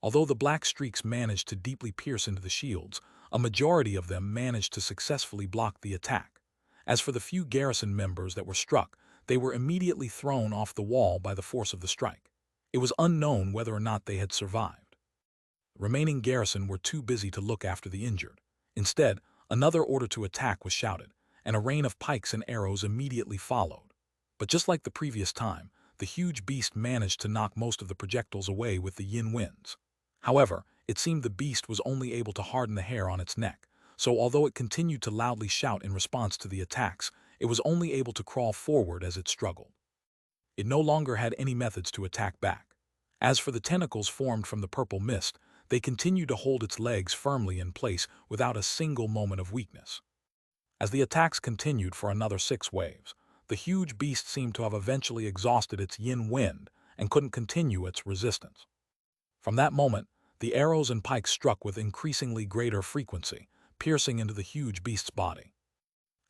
Although the black streaks managed to deeply pierce into the shields, a majority of them managed to successfully block the attack. As for the few garrison members that were struck, they were immediately thrown off the wall by the force of the strike. It was unknown whether or not they had survived. The remaining garrison were too busy to look after the injured. Instead, another order to attack was shouted, and a rain of pikes and arrows immediately followed. But just like the previous time, the huge beast managed to knock most of the projectiles away with the yin winds. However, it seemed the beast was only able to harden the hair on its neck, so although it continued to loudly shout in response to the attacks, it was only able to crawl forward as it struggled. It no longer had any methods to attack back. As for the tentacles formed from the purple mist, they continued to hold its legs firmly in place without a single moment of weakness. As the attacks continued for another 6 waves, the huge beast seemed to have eventually exhausted its yin wind and couldn't continue its resistance. From that moment, the arrows and pikes struck with increasingly greater frequency, piercing into the huge beast's body.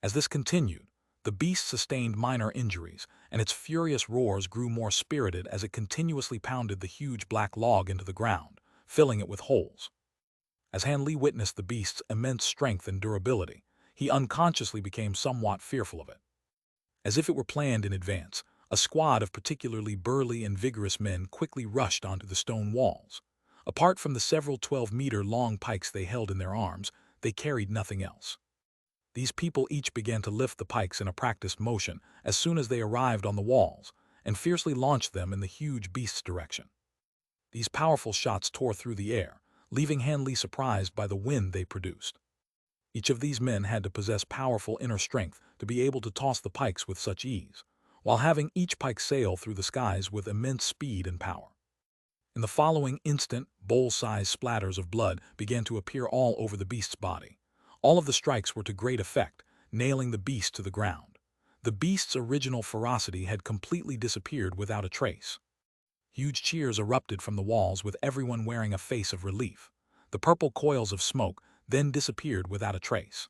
As this continued, the beast sustained minor injuries, and its furious roars grew more spirited as it continuously pounded the huge black log into the ground, filling it with holes. As Han Li witnessed the beast's immense strength and durability, he unconsciously became somewhat fearful of it. As if it were planned in advance, a squad of particularly burly and vigorous men quickly rushed onto the stone walls. Apart from the several 12-meter-long pikes they held in their arms, they carried nothing else. These people each began to lift the pikes in a practiced motion as soon as they arrived on the walls, and fiercely launched them in the huge beast's direction. These powerful shots tore through the air, leaving Han Li surprised by the wind they produced. Each of these men had to possess powerful inner strength to be able to toss the pikes with such ease, while having each pike sail through the skies with immense speed and power. In the following instant, bowl-sized splatters of blood began to appear all over the beast's body. All of the strikes were to great effect, nailing the beast to the ground. The beast's original ferocity had completely disappeared without a trace. Huge cheers erupted from the walls with everyone wearing a face of relief. The purple coils of smoke then disappeared without a trace.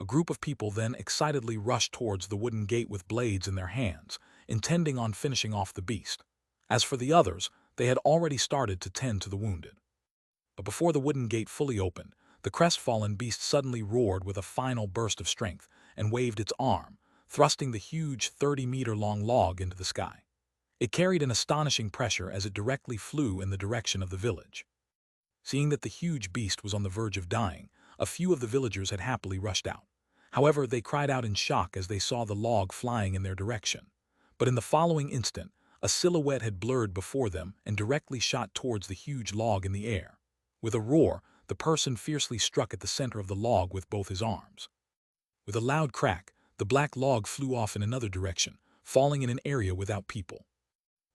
A group of people then excitedly rushed towards the wooden gate with blades in their hands, intending on finishing off the beast. As for the others, they had already started to tend to the wounded. But before the wooden gate fully opened, the crestfallen beast suddenly roared with a final burst of strength and waved its arm, thrusting the huge 30-meter-long log into the sky. It carried an astonishing pressure as it directly flew in the direction of the village. Seeing that the huge beast was on the verge of dying, a few of the villagers had happily rushed out. However, they cried out in shock as they saw the log flying in their direction. But in the following instant, a silhouette had blurred before them and directly shot towards the huge log in the air. With a roar, the person fiercely struck at the center of the log with both his arms. With a loud crack, the black log flew off in another direction, falling in an area without people.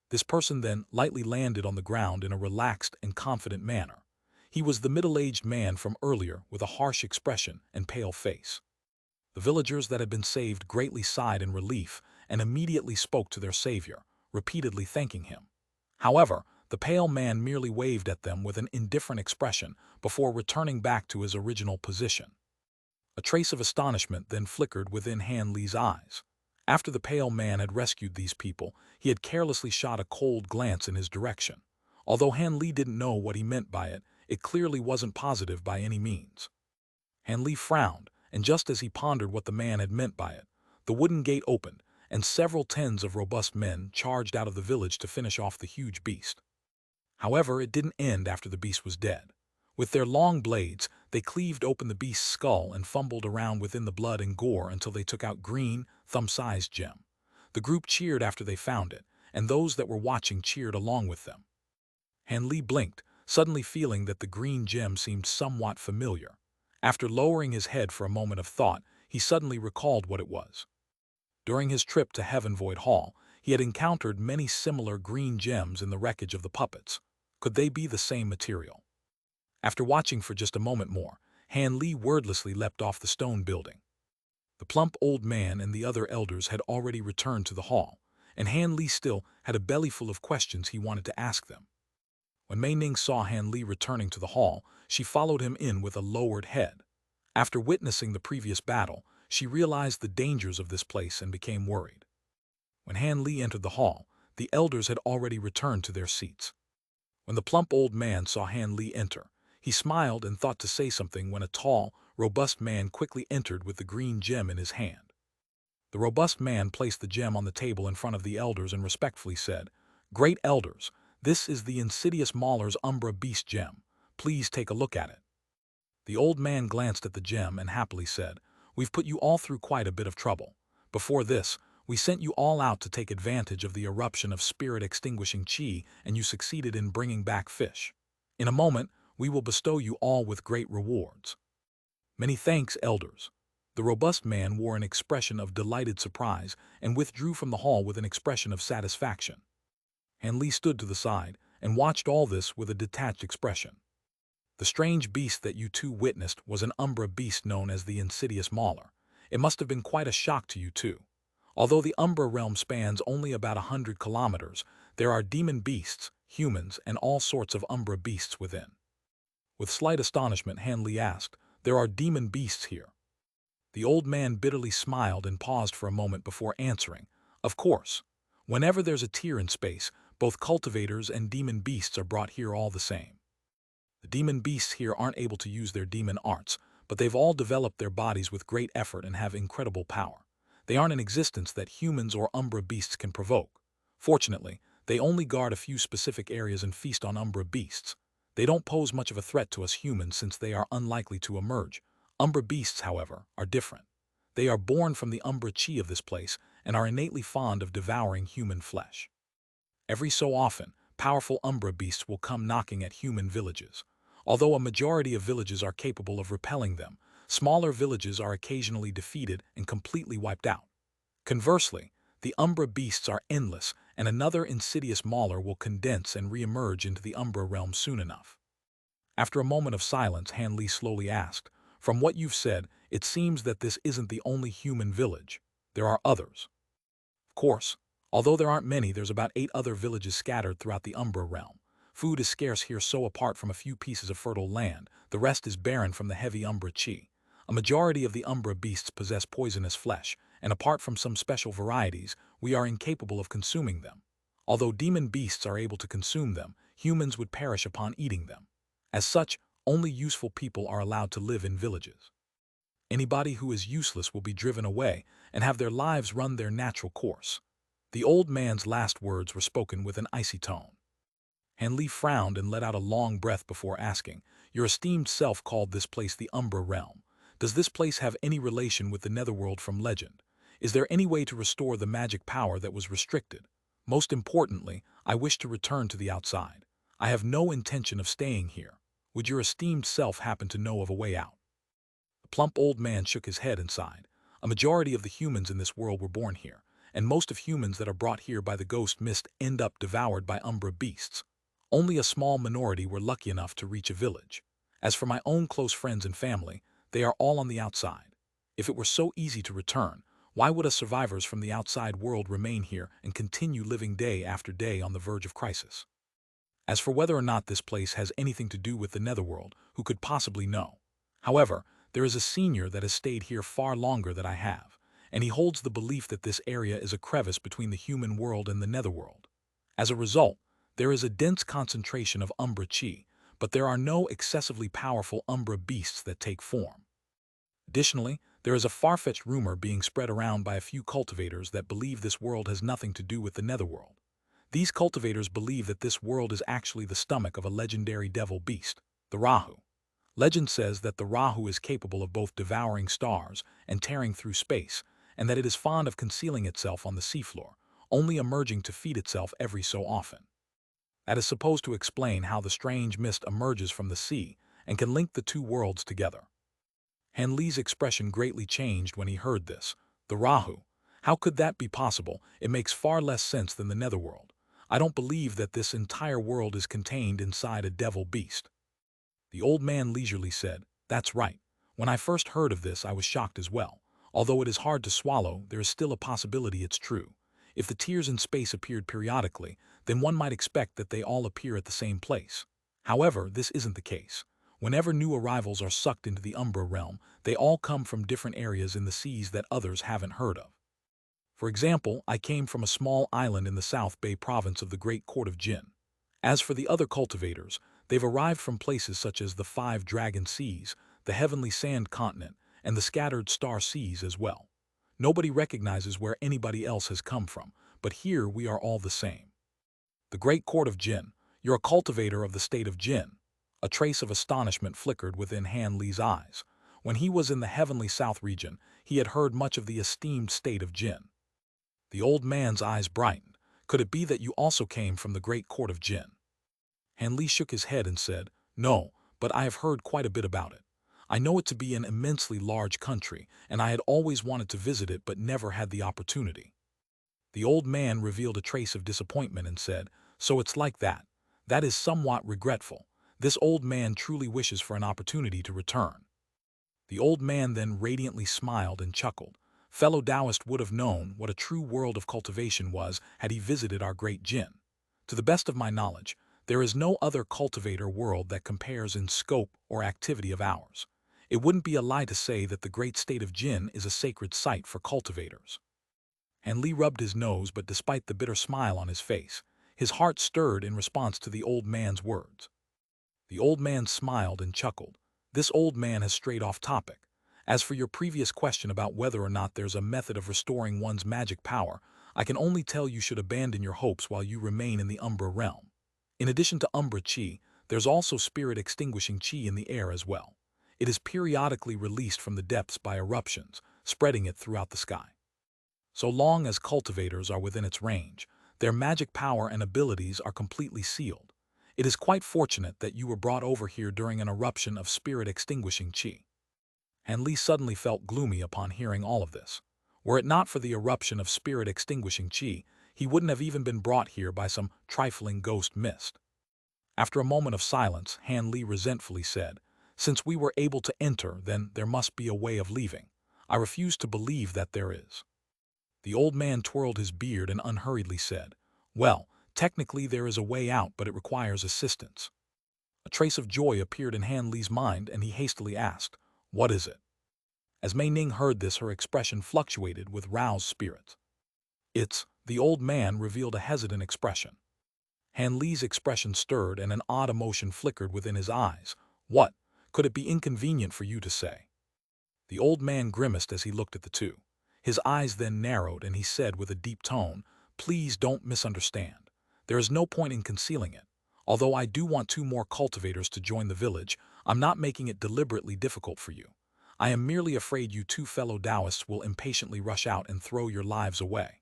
This person then lightly landed on the ground in a relaxed and confident manner. He was the middle-aged man from earlier with a harsh expression and pale face. The villagers that had been saved greatly sighed in relief and immediately spoke to their savior, repeatedly thanking him. However, the pale man merely waved at them with an indifferent expression before returning back to his original position. A trace of astonishment then flickered within Han Li's eyes. After the pale man had rescued these people, he had carelessly shot a cold glance in his direction. Although Han Li didn't know what he meant by it, it clearly wasn't positive by any means. Han Li frowned, and just as he pondered what the man had meant by it, the wooden gate opened, and several tens of robust men charged out of the village to finish off the huge beast. However, it didn't end after the beast was dead. With their long blades, they cleaved open the beast's skull and fumbled around within the blood and gore until they took out green, thumb-sized gem. The group cheered after they found it, and those that were watching cheered along with them. Han Li blinked, suddenly feeling that the green gem seemed somewhat familiar. After lowering his head for a moment of thought, he suddenly recalled what it was. During his trip to Heaven Void Hall, he had encountered many similar green gems in the wreckage of the puppets. Could they be the same material? After watching for just a moment more, Han Li wordlessly leapt off the stone building. The plump old man and the other elders had already returned to the hall, and Han Li still had a belly full of questions he wanted to ask them. When Mei Ning saw Han Li returning to the hall, she followed him in with a lowered head. After witnessing the previous battle, she realized the dangers of this place and became worried. When Han Li entered the hall, the elders had already returned to their seats. When the plump old man saw Han Li enter, he smiled and thought to say something when a tall, robust man quickly entered with the green gem in his hand. The robust man placed the gem on the table in front of the elders and respectfully said, "Great elders, this is the insidious Mauler's Umbra Beast gem. Please take a look at it." The old man glanced at the gem and happily said, "We've put you all through quite a bit of trouble. Before this, we sent you all out to take advantage of the eruption of spirit-extinguishing chi, and you succeeded in bringing back fish. In a moment, we will bestow you all with great rewards." "Many thanks, elders." The robust man wore an expression of delighted surprise and withdrew from the hall with an expression of satisfaction. Han Li stood to the side and watched all this with a detached expression. The strange beast that you two witnessed was an Umbra beast known as the insidious Mauler. It must have been quite a shock to you too. Although the Umbra realm spans only about 100 kilometers, there are demon beasts, humans, and all sorts of Umbra beasts within. With slight astonishment, Han Li asked, "There are demon beasts here?" The old man bitterly smiled and paused for a moment before answering, "Of course. Whenever there's a tier in space, both cultivators and demon beasts are brought here all the same. The demon beasts here aren't able to use their demon arts, but they've all developed their bodies with great effort and have incredible power. They aren't an existence that humans or Umbra beasts can provoke. Fortunately, they only guard a few specific areas and feast on Umbra beasts. They don't pose much of a threat to us humans since they are unlikely to emerge. Umbra beasts, however, are different. They are born from the Umbra chi of this place and are innately fond of devouring human flesh. Every so often, powerful Umbra beasts will come knocking at human villages. Although a majority of villages are capable of repelling them, smaller villages are occasionally defeated and completely wiped out. Conversely, the Umbra beasts are endless, and another insidious mauler will condense and re-emerge into the Umbra realm soon enough. After a moment of silence, Han Li slowly asked, "From what you've said, it seems that this isn't the only human village. There are others." Of course, although there aren't many, there's about 8 other villages scattered throughout the Umbra realm. Food is scarce here, so apart from a few pieces of fertile land, the rest is barren from the heavy Umbra chi. A majority of the Umbra beasts possess poisonous flesh, and apart from some special varieties, we are incapable of consuming them. Although demon beasts are able to consume them, humans would perish upon eating them. As such, only useful people are allowed to live in villages. Anybody who is useless will be driven away and have their lives run their natural course. The old man's last words were spoken with an icy tone. Han Li frowned and let out a long breath before asking, "Your esteemed self called this place the Umbra realm. Does this place have any relation with the netherworld from legend? Is there any way to restore the magic power that was restricted? Most importantly, I wish to return to the outside. I have no intention of staying here. Would your esteemed self happen to know of a way out?" The plump old man shook his head and sighed. A majority of the humans in this world were born here, and most of humans that are brought here by the ghost mist end up devoured by Umbra beasts. Only a small minority were lucky enough to reach a village. As for my own close friends and family, they are all on the outside. If it were so easy to return, why would us survivors from the outside world remain here and continue living day after day on the verge of crisis? As for whether or not this place has anything to do with the netherworld, who could possibly know? However, there is a senior that has stayed here far longer than I have, and he holds the belief that this area is a crevice between the human world and the netherworld. As a result, there is a dense concentration of Umbra chi, but there are no excessively powerful Umbra beasts that take form. Additionally, there is a far-fetched rumor being spread around by a few cultivators that believe this world has nothing to do with the netherworld. These cultivators believe that this world is actually the stomach of a legendary devil beast, the Rahu. Legend says that the Rahu is capable of both devouring stars and tearing through space, and that it is fond of concealing itself on the seafloor, only emerging to feed itself every so often. That is supposed to explain how the strange mist emerges from the sea and can link the two worlds together. Han Li's expression greatly changed when he heard this. The Rahu. How could that be possible? It makes far less sense than the netherworld. I don't believe that this entire world is contained inside a devil beast. The old man leisurely said, "That's right. When I first heard of this, I was shocked as well. Although it is hard to swallow, there is still a possibility it's true. If the tiers in space appeared periodically, then one might expect that they all appear at the same place. However, this isn't the case. Whenever new arrivals are sucked into the Umbra realm, they all come from different areas in the seas that others haven't heard of. For example, I came from a small island in the South Bay province of the Great Court of Jin. As for the other cultivators, they've arrived from places such as the 5 Dragon Seas, the Heavenly Sand Continent, and the Scattered Star Seas as well. Nobody recognizes where anybody else has come from, but here we are all the same. The Great Court of Jin, you're a cultivator of the state of Jin." A trace of astonishment flickered within Han Li's eyes. When he was in the Heavenly South region, he had heard much of the esteemed state of Jin. The old man's eyes brightened. "Could it be that you also came from the Great Court of Jin?" Han Li shook his head and said, "No, but I have heard quite a bit about it. I know it to be an immensely large country, and I had always wanted to visit it but never had the opportunity." The old man revealed a trace of disappointment and said, "So it's like that. That is somewhat regretful. This old man truly wishes for an opportunity to return. The old man then radiantly smiled and chuckled. Fellow Taoist would have known what a true world of cultivation was had he visited our great Jin. To the best of my knowledge, there is no other cultivator world that compares in scope or activity of ours. It wouldn't be a lie to say that the great state of Jin is a sacred site for cultivators. And Li rubbed his nose, but despite the bitter smile on his face, his heart stirred in response to the old man's words. The old man smiled and chuckled. This old man has strayed off topic. As for your previous question about whether or not there's a method of restoring one's magic power, I can only tell you should abandon your hopes while you remain in the Umbra realm. In addition to Umbra Chi, there's also spirit-extinguishing Chi in the air as well. It is periodically released from the depths by eruptions, spreading it throughout the sky. So long as cultivators are within its range, their magic power and abilities are completely sealed. It is quite fortunate that you were brought over here during an eruption of spirit-extinguishing Chi. Han Li suddenly felt gloomy upon hearing all of this. Were it not for the eruption of spirit-extinguishing Chi, he wouldn't have even been brought here by some trifling ghost mist. After a moment of silence, Han Li resentfully said, "Since we were able to enter, then there must be a way of leaving. I refuse to believe that there is." The old man twirled his beard and unhurriedly said, "Well, technically there is a way out, but it requires assistance." A trace of joy appeared in Han Li's mind, and he hastily asked, "What is it?" As Mei Ning heard this, her expression fluctuated with roused spirits. The old man revealed a hesitant expression. Han Li's expression stirred and an odd emotion flickered within his eyes. "What? Could it be inconvenient for you to say?" The old man grimaced as he looked at the two. His eyes then narrowed and he said with a deep tone, "Please don't misunderstand. There is no point in concealing it. Although I do want 2 more cultivators to join the village, I'm not making it deliberately difficult for you. I am merely afraid you 2 fellow Taoists will impatiently rush out and throw your lives away."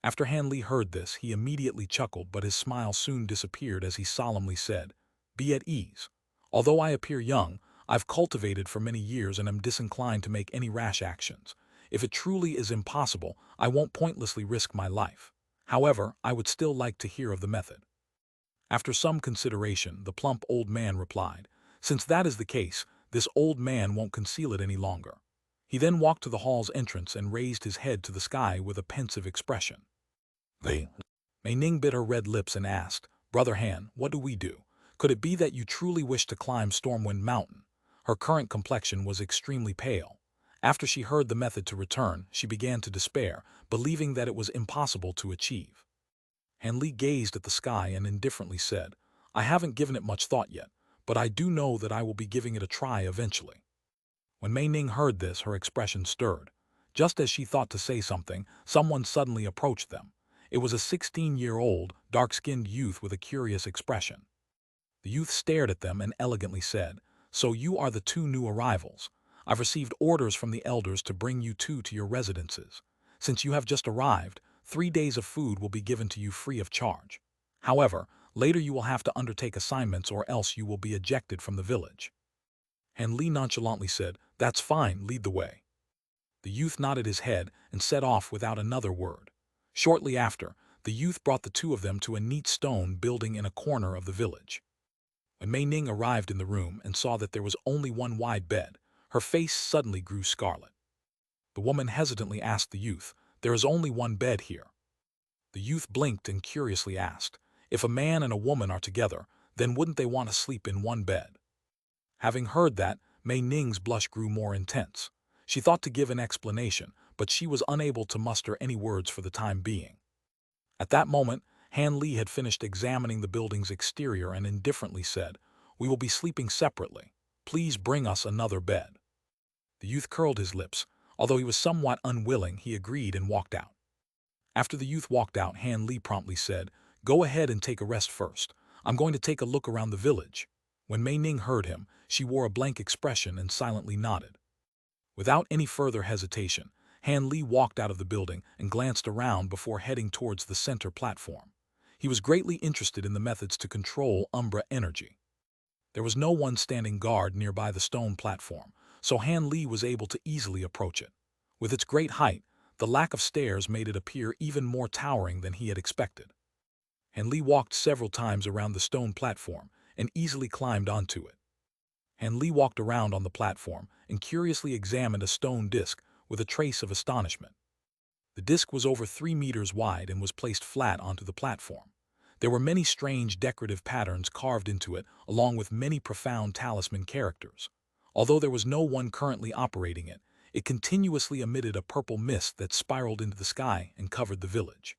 After Han Li heard this, he immediately chuckled, but his smile soon disappeared as he solemnly said, "Be at ease. Although I appear young, I've cultivated for many years and am disinclined to make any rash actions. If it truly is impossible, I won't pointlessly risk my life. However, I would still like to hear of the method." After some consideration, the plump old man replied, "Since that is the case, this old man won't conceal it any longer." He then walked to the hall's entrance and raised his head to the sky with a pensive expression. Mei Ning bit her red lips and asked, "Brother Han, what do we do? Could it be that you truly wish to climb Stormwind Mountain?" Her current complexion was extremely pale. After she heard the method to return, she began to despair, believing that it was impossible to achieve. Han Li gazed at the sky and indifferently said, "I haven't given it much thought yet, but I do know that I will be giving it a try eventually." When Mei Ning heard this, her expression stirred. Just as she thought to say something, someone suddenly approached them. It was a 16-year-old, dark-skinned youth with a curious expression. The youth stared at them and elegantly said, "So you are the 2 new arrivals. I've received orders from the elders to bring you 2 to your residences. Since you have just arrived, 3 days of food will be given to you free of charge. However, later you will have to undertake assignments or else you will be ejected from the village." And Li nonchalantly said, "That's fine, lead the way." The youth nodded his head and set off without another word. Shortly after, the youth brought the 2 of them to a neat stone building in a corner of the village. When Mei Ning arrived in the room and saw that there was only one wide bed, her face suddenly grew scarlet. The woman hesitantly asked the youth, "There is only one bed here." The youth blinked and curiously asked, "If a man and a woman are together, then wouldn't they want to sleep in one bed?" Having heard that, Mei Ning's blush grew more intense. She thought to give an explanation, but she was unable to muster any words for the time being. At that moment, Han Li had finished examining the building's exterior and indifferently said, "We will be sleeping separately. Please bring us another bed." The youth curled his lips. Although he was somewhat unwilling, he agreed and walked out. After the youth walked out, Han Li promptly said, "Go ahead and take a rest first. I'm going to take a look around the village." When Mei Ning heard him, she wore a blank expression and silently nodded. Without any further hesitation, Han Li walked out of the building and glanced around before heading towards the center platform. He was greatly interested in the methods to control Umbra energy. There was no one standing guard nearby the stone platform, so Han Li was able to easily approach it. With its great height, the lack of stairs made it appear even more towering than he had expected. Han Li walked several times around the stone platform and easily climbed onto it. Han Li walked around on the platform and curiously examined a stone disc with a trace of astonishment. The disc was over 3 meters wide and was placed flat onto the platform. There were many strange decorative patterns carved into it, along with many profound talisman characters. Although there was no one currently operating it, it continuously emitted a purple mist that spiraled into the sky and covered the village.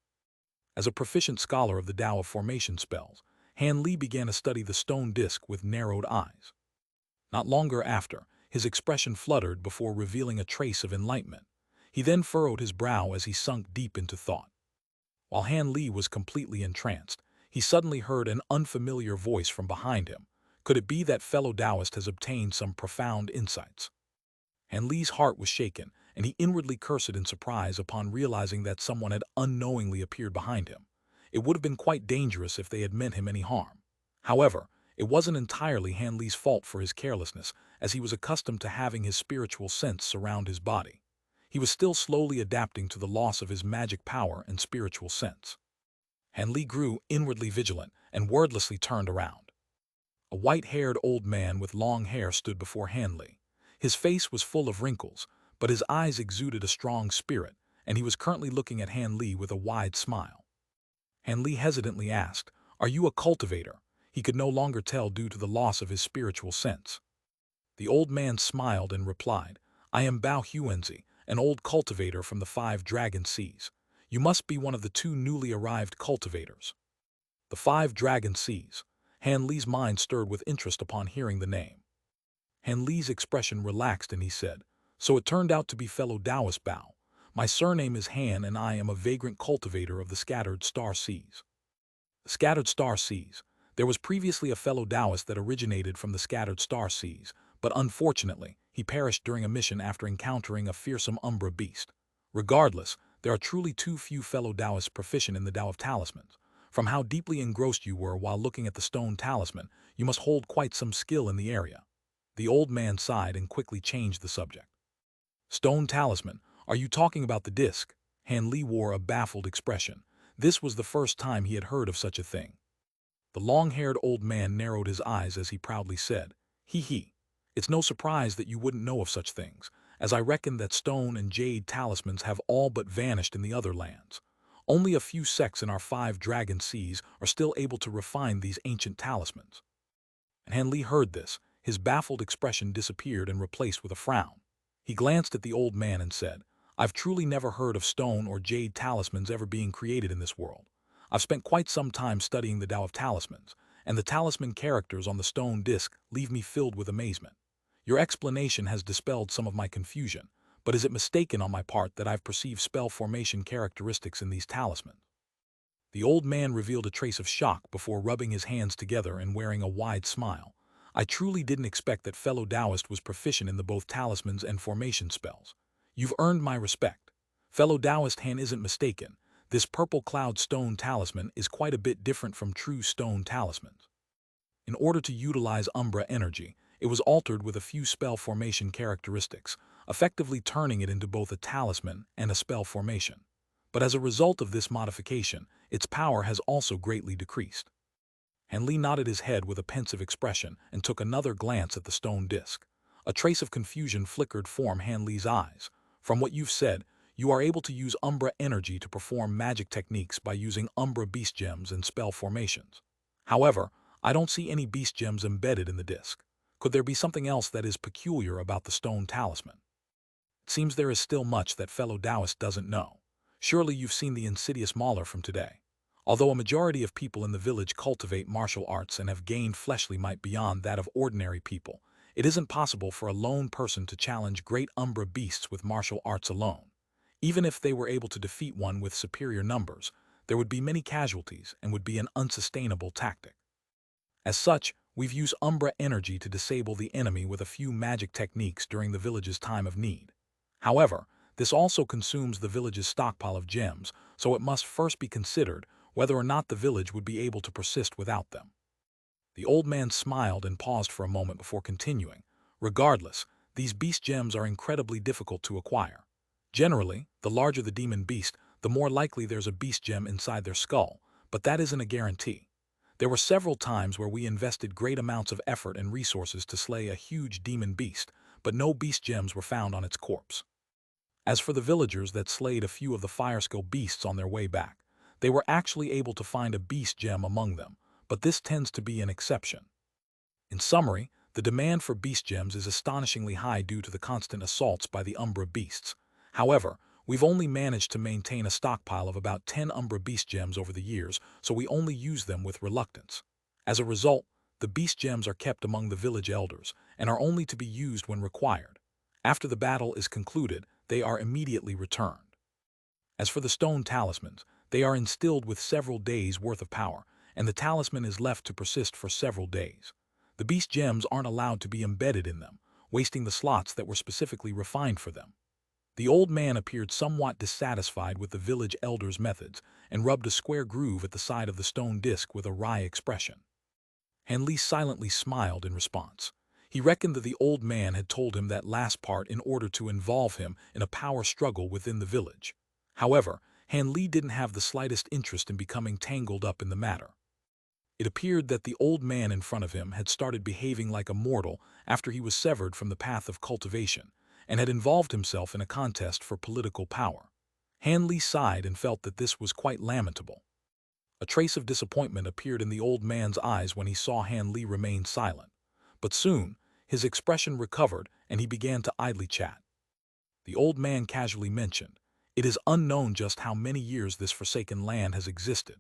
As a proficient scholar of the Tao of Formation spells, Han Li began to study the stone disc with narrowed eyes. Not longer after, his expression fluttered before revealing a trace of enlightenment. He then furrowed his brow as he sunk deep into thought. While Han Li was completely entranced, he suddenly heard an unfamiliar voice from behind him. Could it be that fellow Taoist has obtained some profound insights? Han Li's heart was shaken, and he inwardly cursed in surprise upon realizing that someone had unknowingly appeared behind him. It would have been quite dangerous if they had meant him any harm. However, it wasn't entirely Han Li's fault for his carelessness, as he was accustomed to having his spiritual sense surround his body. He was still slowly adapting to the loss of his magic power and spiritual sense. Han Li grew inwardly vigilant and wordlessly turned around. A white-haired old man with long hair stood before Han Li. His face was full of wrinkles, but his eyes exuded a strong spirit, and he was currently looking at Han Li with a wide smile. Han Li hesitantly asked, "Are you a cultivator?" He could no longer tell due to the loss of his spiritual sense. The old man smiled and replied, "I am Bao Huenzi, an old cultivator from the 5 Dragon Seas. You must be one of the 2 newly arrived cultivators." The 5 Dragon Seas. Han Li's mind stirred with interest upon hearing the name. Han Li's expression relaxed and he said, "So it turned out to be fellow Taoist Bao. My surname is Han and I am a vagrant cultivator of the Scattered Star Seas." The Scattered Star Seas. There was previously a fellow Taoist that originated from the Scattered Star Seas, but unfortunately, he perished during a mission after encountering a fearsome Umbra beast. Regardless, there are truly too few fellow Taoists proficient in the Tao of Talismans. From how deeply engrossed you were while looking at the stone talisman, you must hold quite some skill in the area. The old man sighed and quickly changed the subject. "Stone talisman, are you talking about the disc?" Han Li wore a baffled expression. This was the first time he had heard of such a thing. The long-haired old man narrowed his eyes as he proudly said, "He. It's no surprise that you wouldn't know of such things, as I reckon that stone and jade talismans have all but vanished in the other lands. Only a few sects in our 5 Dragon Seas are still able to refine these ancient talismans." And Han Li heard this. His baffled expression disappeared and replaced with a frown. He glanced at the old man and said, "I've truly never heard of stone or jade talismans ever being created in this world. I've spent quite some time studying the Tao of Talismans, and the talisman characters on the stone disc leave me filled with amazement. Your explanation has dispelled some of my confusion, but is it mistaken on my part that I've perceived spell formation characteristics in these talismans?" The old man revealed a trace of shock before rubbing his hands together and wearing a wide smile. "I truly didn't expect that fellow Taoist was proficient in both talismans and formation spells. You've earned my respect. Fellow Taoist Han isn't mistaken. This purple cloud stone talisman is quite a bit different from true stone talismans. In order to utilize Umbra energy, it was altered with a few spell formation characteristics, effectively turning it into both a talisman and a spell formation. But as a result of this modification, its power has also greatly decreased." Han Li nodded his head with a pensive expression and took another glance at the stone disc. A trace of confusion flickered from Han Li's eyes. "From what you've said, you are able to use Umbra energy to perform magic techniques by using Umbra beast gems and spell formations. However, I don't see any beast gems embedded in the disc. Could there be something else that is peculiar about the stone talisman? It seems there is still much that fellow Taoist doesn't know. Surely you've seen the insidious mauler from today. Although a majority of people in the village cultivate martial arts and have gained fleshly might beyond that of ordinary people, it isn't possible for a lone person to challenge great Umbra beasts with martial arts alone. Even if they were able to defeat one with superior numbers, there would be many casualties and would be an unsustainable tactic. As such, we've used Umbra energy to disable the enemy with a few magic techniques during the village's time of need. However, this also consumes the village's stockpile of gems, so it must first be considered whether or not the village would be able to persist without them." The old man smiled and paused for a moment before continuing. "Regardless, these beast gems are incredibly difficult to acquire. Generally, the larger the demon beast, the more likely there's a beast gem inside their skull, but that isn't a guarantee. There were several times where we invested great amounts of effort and resources to slay a huge demon beast, but no beast gems were found on its corpse. As for the villagers that slayed a few of the fire skill beasts on their way back, they were actually able to find a beast gem among them, but this tends to be an exception. In summary, the demand for beast gems is astonishingly high due to the constant assaults by the Umbra beasts. However, we've only managed to maintain a stockpile of about 10 Umbra beast gems over the years, so we only use them with reluctance. As a result, the beast gems are kept among the village elders and are only to be used when required. After the battle is concluded, they are immediately returned. As for the stone talismans, they are instilled with several days' worth of power, and the talisman is left to persist for several days. The beast gems aren't allowed to be embedded in them, wasting the slots that were specifically refined for them. The old man appeared somewhat dissatisfied with the village elder's methods and rubbed a square groove at the side of the stone disc with a wry expression. Hanli silently smiled in response. He reckoned that the old man had told him that last part in order to involve him in a power struggle within the village. However, Hanli didn't have the slightest interest in becoming tangled up in the matter. It appeared that the old man in front of him had started behaving like a mortal after he was severed from the path of cultivation, and had involved himself in a contest for political power. Hanli sighed and felt that this was quite lamentable. A trace of disappointment appeared in the old man's eyes when he saw Hanli remain silent, but soon his expression recovered and he began to idly chat. The old man casually mentioned, "It is unknown just how many years this forsaken land has existed.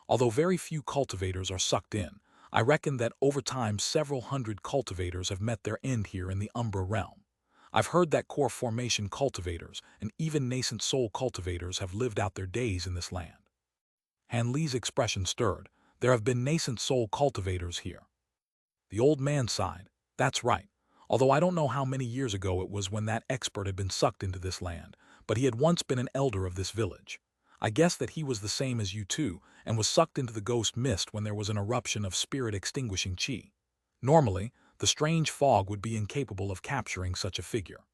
Although very few cultivators are sucked in, I reckon that over time several hundred cultivators have met their end here in the Umbra realm. I've heard that core formation cultivators and even nascent soul cultivators have lived out their days in this land." Hanli's expression stirred. "There have been nascent soul cultivators here." The old man sighed. "That's right. Although I don't know how many years ago it was when that expert had been sucked into this land, but he had once been an elder of this village. I guess that he was the same as you two, and was sucked into the ghost mist when there was an eruption of spirit-extinguishing chi. Normally, the strange fog would be incapable of capturing such a figure.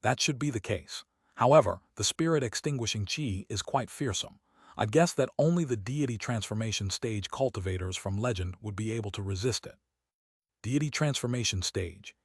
That should be the case. However, the spirit-extinguishing chi is quite fearsome. I'd guess that only the deity transformation stage cultivators from legend would be able to resist it." Deity transformation stage.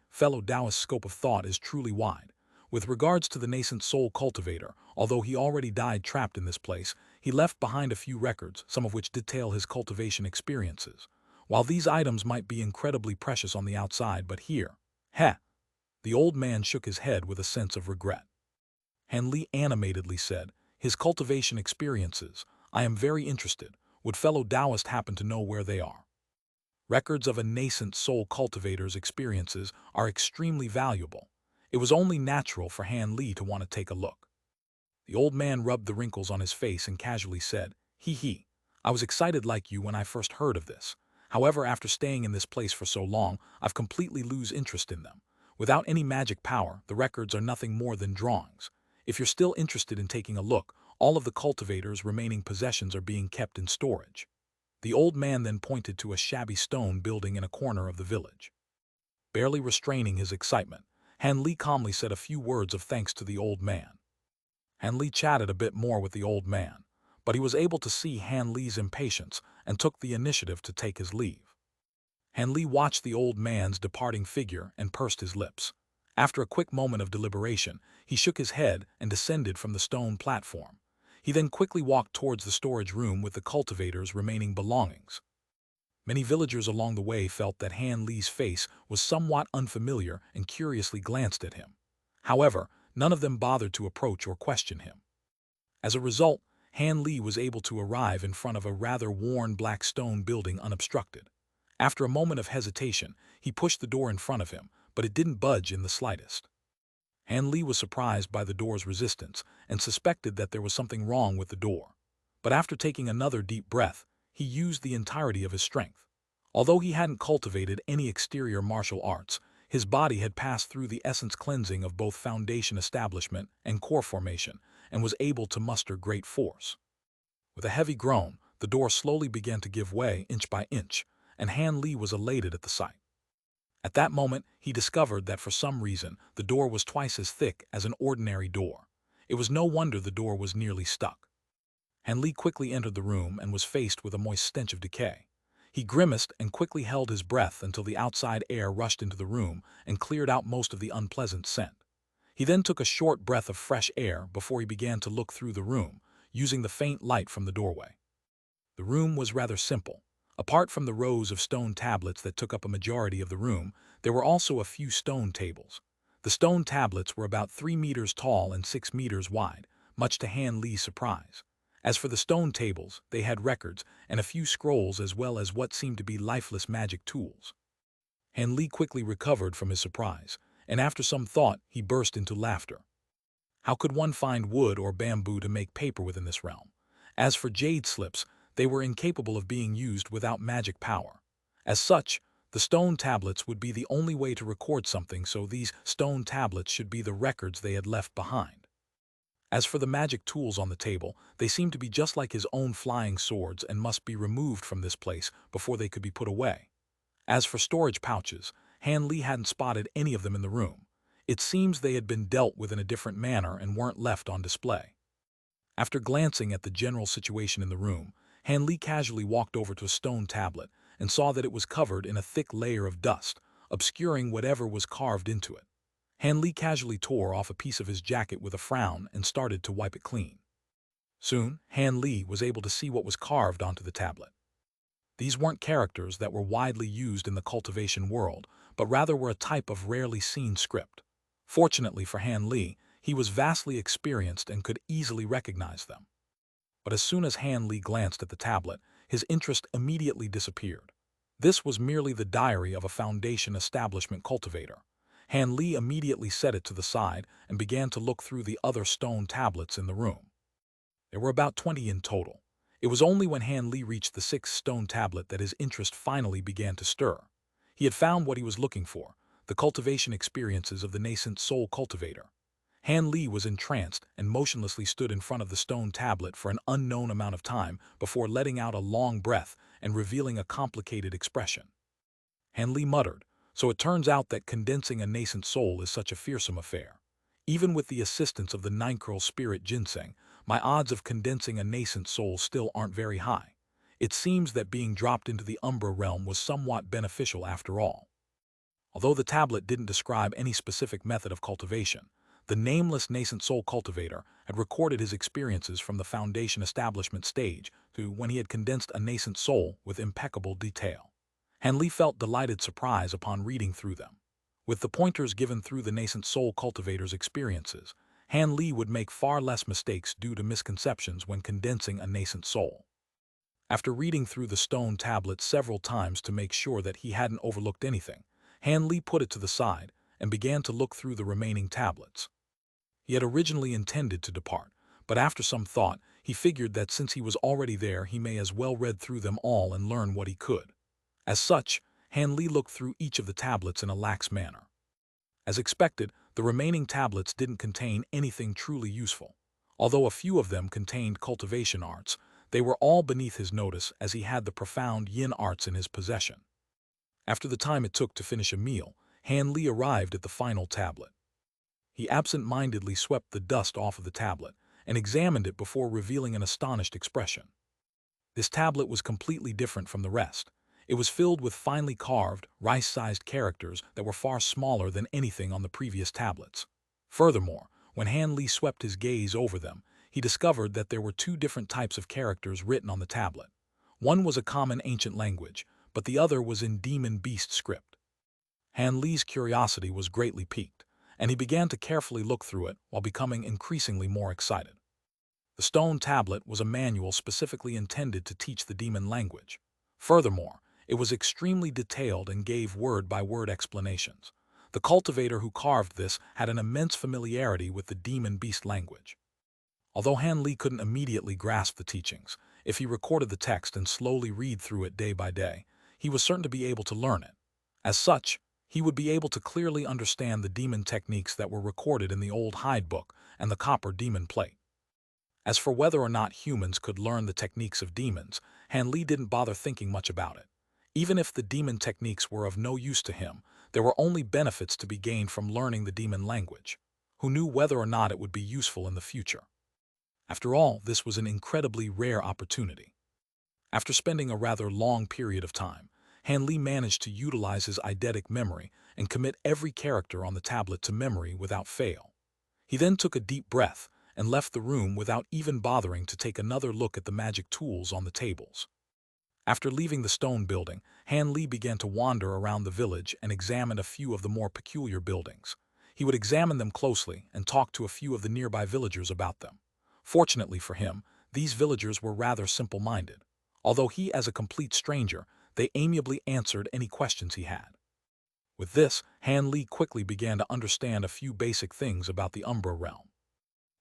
Fellow Taoist's scope of thought is truly wide. With regards to the nascent soul cultivator, although he already died trapped in this place, he left behind a few records, some of which detail his cultivation experiences. While these items might be incredibly precious on the outside, but here, the old man shook his head with a sense of regret. Hanli animatedly said, "His cultivation experiences, I am very interested. Would fellow Taoist happen to know where they are?" Records of a nascent soul cultivator's experiences are extremely valuable. It was only natural for Hanli to want to take a look. The old man rubbed the wrinkles on his face and casually said, I was excited like you when I first heard of this. However, after staying in this place for so long, I've completely lose interest in them. Without any magic power, the records are nothing more than drawings. If you're still interested in taking a look, all of the cultivator's remaining possessions are being kept in storage." The old man then pointed to a shabby stone building in a corner of the village. Barely restraining his excitement, Hanli calmly said a few words of thanks to the old man. Hanli chatted a bit more with the old man, but he was able to see Hanli's impatience and took the initiative to take his leave. Hanli watched the old man's departing figure and pursed his lips. After a quick moment of deliberation, he shook his head and descended from the stone platform. He then quickly walked towards the storage room with the cultivator's remaining belongings. Many villagers along the way felt that Hanli's face was somewhat unfamiliar and curiously glanced at him. However, none of them bothered to approach or question him. As a result, Hanli was able to arrive in front of a rather worn black stone building unobstructed. After a moment of hesitation, he pushed the door in front of him, but it didn't budge in the slightest. Hanli was surprised by the door's resistance and suspected that there was something wrong with the door. But after taking another deep breath, he used the entirety of his strength. Although he hadn't cultivated any exterior martial arts, his body had passed through the essence cleansing of both foundation establishment and core formation and was able to muster great force. With a heavy groan, the door slowly began to give way inch by inch, and Hanli was elated at the sight. At that moment, he discovered that for some reason, the door was twice as thick as an ordinary door. It was no wonder the door was nearly stuck. Han Li quickly entered the room and was faced with a moist stench of decay. He grimaced and quickly held his breath until the outside air rushed into the room and cleared out most of the unpleasant scent. He then took a short breath of fresh air before he began to look through the room, using the faint light from the doorway. The room was rather simple. Apart from the rows of stone tablets that took up a majority of the room, there were also a few stone tables. The stone tablets were about 3 meters tall and 6 meters wide, much to Han Li's surprise. As for the stone tables, they had records and a few scrolls as well as what seemed to be lifeless magic tools. Han Li quickly recovered from his surprise, and after some thought, he burst into laughter. How could one find wood or bamboo to make paper within this realm? As for jade slips, they were incapable of being used without magic power. As such, the stone tablets would be the only way to record something, so these stone tablets should be the records they had left behind. As for the magic tools on the table, they seemed to be just like his own flying swords and must be removed from this place before they could be put away. As for storage pouches, Han Li hadn't spotted any of them in the room. It seems they had been dealt with in a different manner and weren't left on display. After glancing at the general situation in the room, Han Li casually walked over to a stone tablet and saw that it was covered in a thick layer of dust, obscuring whatever was carved into it. Han Li casually tore off a piece of his jacket with a frown and started to wipe it clean. Soon, Han Li was able to see what was carved onto the tablet. These weren't characters that were widely used in the cultivation world, but rather were a type of rarely seen script. Fortunately for Han Li, he was vastly experienced and could easily recognize them. But as soon as Han Li glanced at the tablet, his interest immediately disappeared. This was merely the diary of a Foundation establishment cultivator. Han Li immediately set it to the side and began to look through the other stone tablets in the room. There were about 20 in total. It was only when Han Li reached the 6th stone tablet that his interest finally began to stir. He had found what he was looking for, the cultivation experiences of the nascent soul cultivator. Han Li was entranced and motionlessly stood in front of the stone tablet for an unknown amount of time before letting out a long breath and revealing a complicated expression. Han Li muttered, "So it turns out that condensing a nascent soul is such a fearsome affair. Even with the assistance of the ninth spirit ginseng, my odds of condensing a nascent soul still aren't very high. It seems that being dropped into the Umbra realm was somewhat beneficial after all." Although the tablet didn't describe any specific method of cultivation, the nameless nascent soul cultivator had recorded his experiences from the Foundation establishment stage to when he had condensed a nascent soul with impeccable detail. Han Li felt delighted surprise upon reading through them. With the pointers given through the nascent soul cultivator's experiences, Han Li would make far less mistakes due to misconceptions when condensing a nascent soul. After reading through the stone tablet several times to make sure that he hadn't overlooked anything, Han Li put it to the side and began to look through the remaining tablets. He had originally intended to depart, but after some thought, he figured that since he was already there, he may as well read through them all and learn what he could. As such, Han Li looked through each of the tablets in a lax manner. As expected, the remaining tablets didn't contain anything truly useful. Although a few of them contained cultivation arts, they were all beneath his notice as he had the profound yin arts in his possession. After the time it took to finish a meal, Han Li arrived at the final tablet. He absent-mindedly swept the dust off of the tablet and examined it before revealing an astonished expression. This tablet was completely different from the rest. It was filled with finely carved, rice-sized characters that were far smaller than anything on the previous tablets. Furthermore, when Han Li swept his gaze over them, he discovered that there were 2 different types of characters written on the tablet. One was a common ancient language, but the other was in demon beast script. Han Li's curiosity was greatly piqued, and he began to carefully look through it while becoming increasingly more excited. The stone tablet was a manual specifically intended to teach the demon language. Furthermore, it was extremely detailed and gave word-by-word explanations. The cultivator who carved this had an immense familiarity with the demon beast language. Although Han Li couldn't immediately grasp the teachings, if he recorded the text and slowly read through it day by day, he was certain to be able to learn it. As such, he would be able to clearly understand the demon techniques that were recorded in the old hide book and the copper demon plate. As for whether or not humans could learn the techniques of demons, Han Li didn't bother thinking much about it. Even if the demon techniques were of no use to him, there were only benefits to be gained from learning the demon language. Who knew whether or not it would be useful in the future? After all, this was an incredibly rare opportunity. After spending a rather long period of time, Han Li managed to utilize his eidetic memory and commit every character on the tablet to memory without fail. He then took a deep breath and left the room without even bothering to take another look at the magic tools on the tables. After leaving the stone building, Han Li began to wander around the village and examine a few of the more peculiar buildings. He would examine them closely and talk to a few of the nearby villagers about them. Fortunately for him, these villagers were rather simple-minded. Although he as a complete stranger, they amiably answered any questions he had. With this, Han Li quickly began to understand a few basic things about the Umbra realm.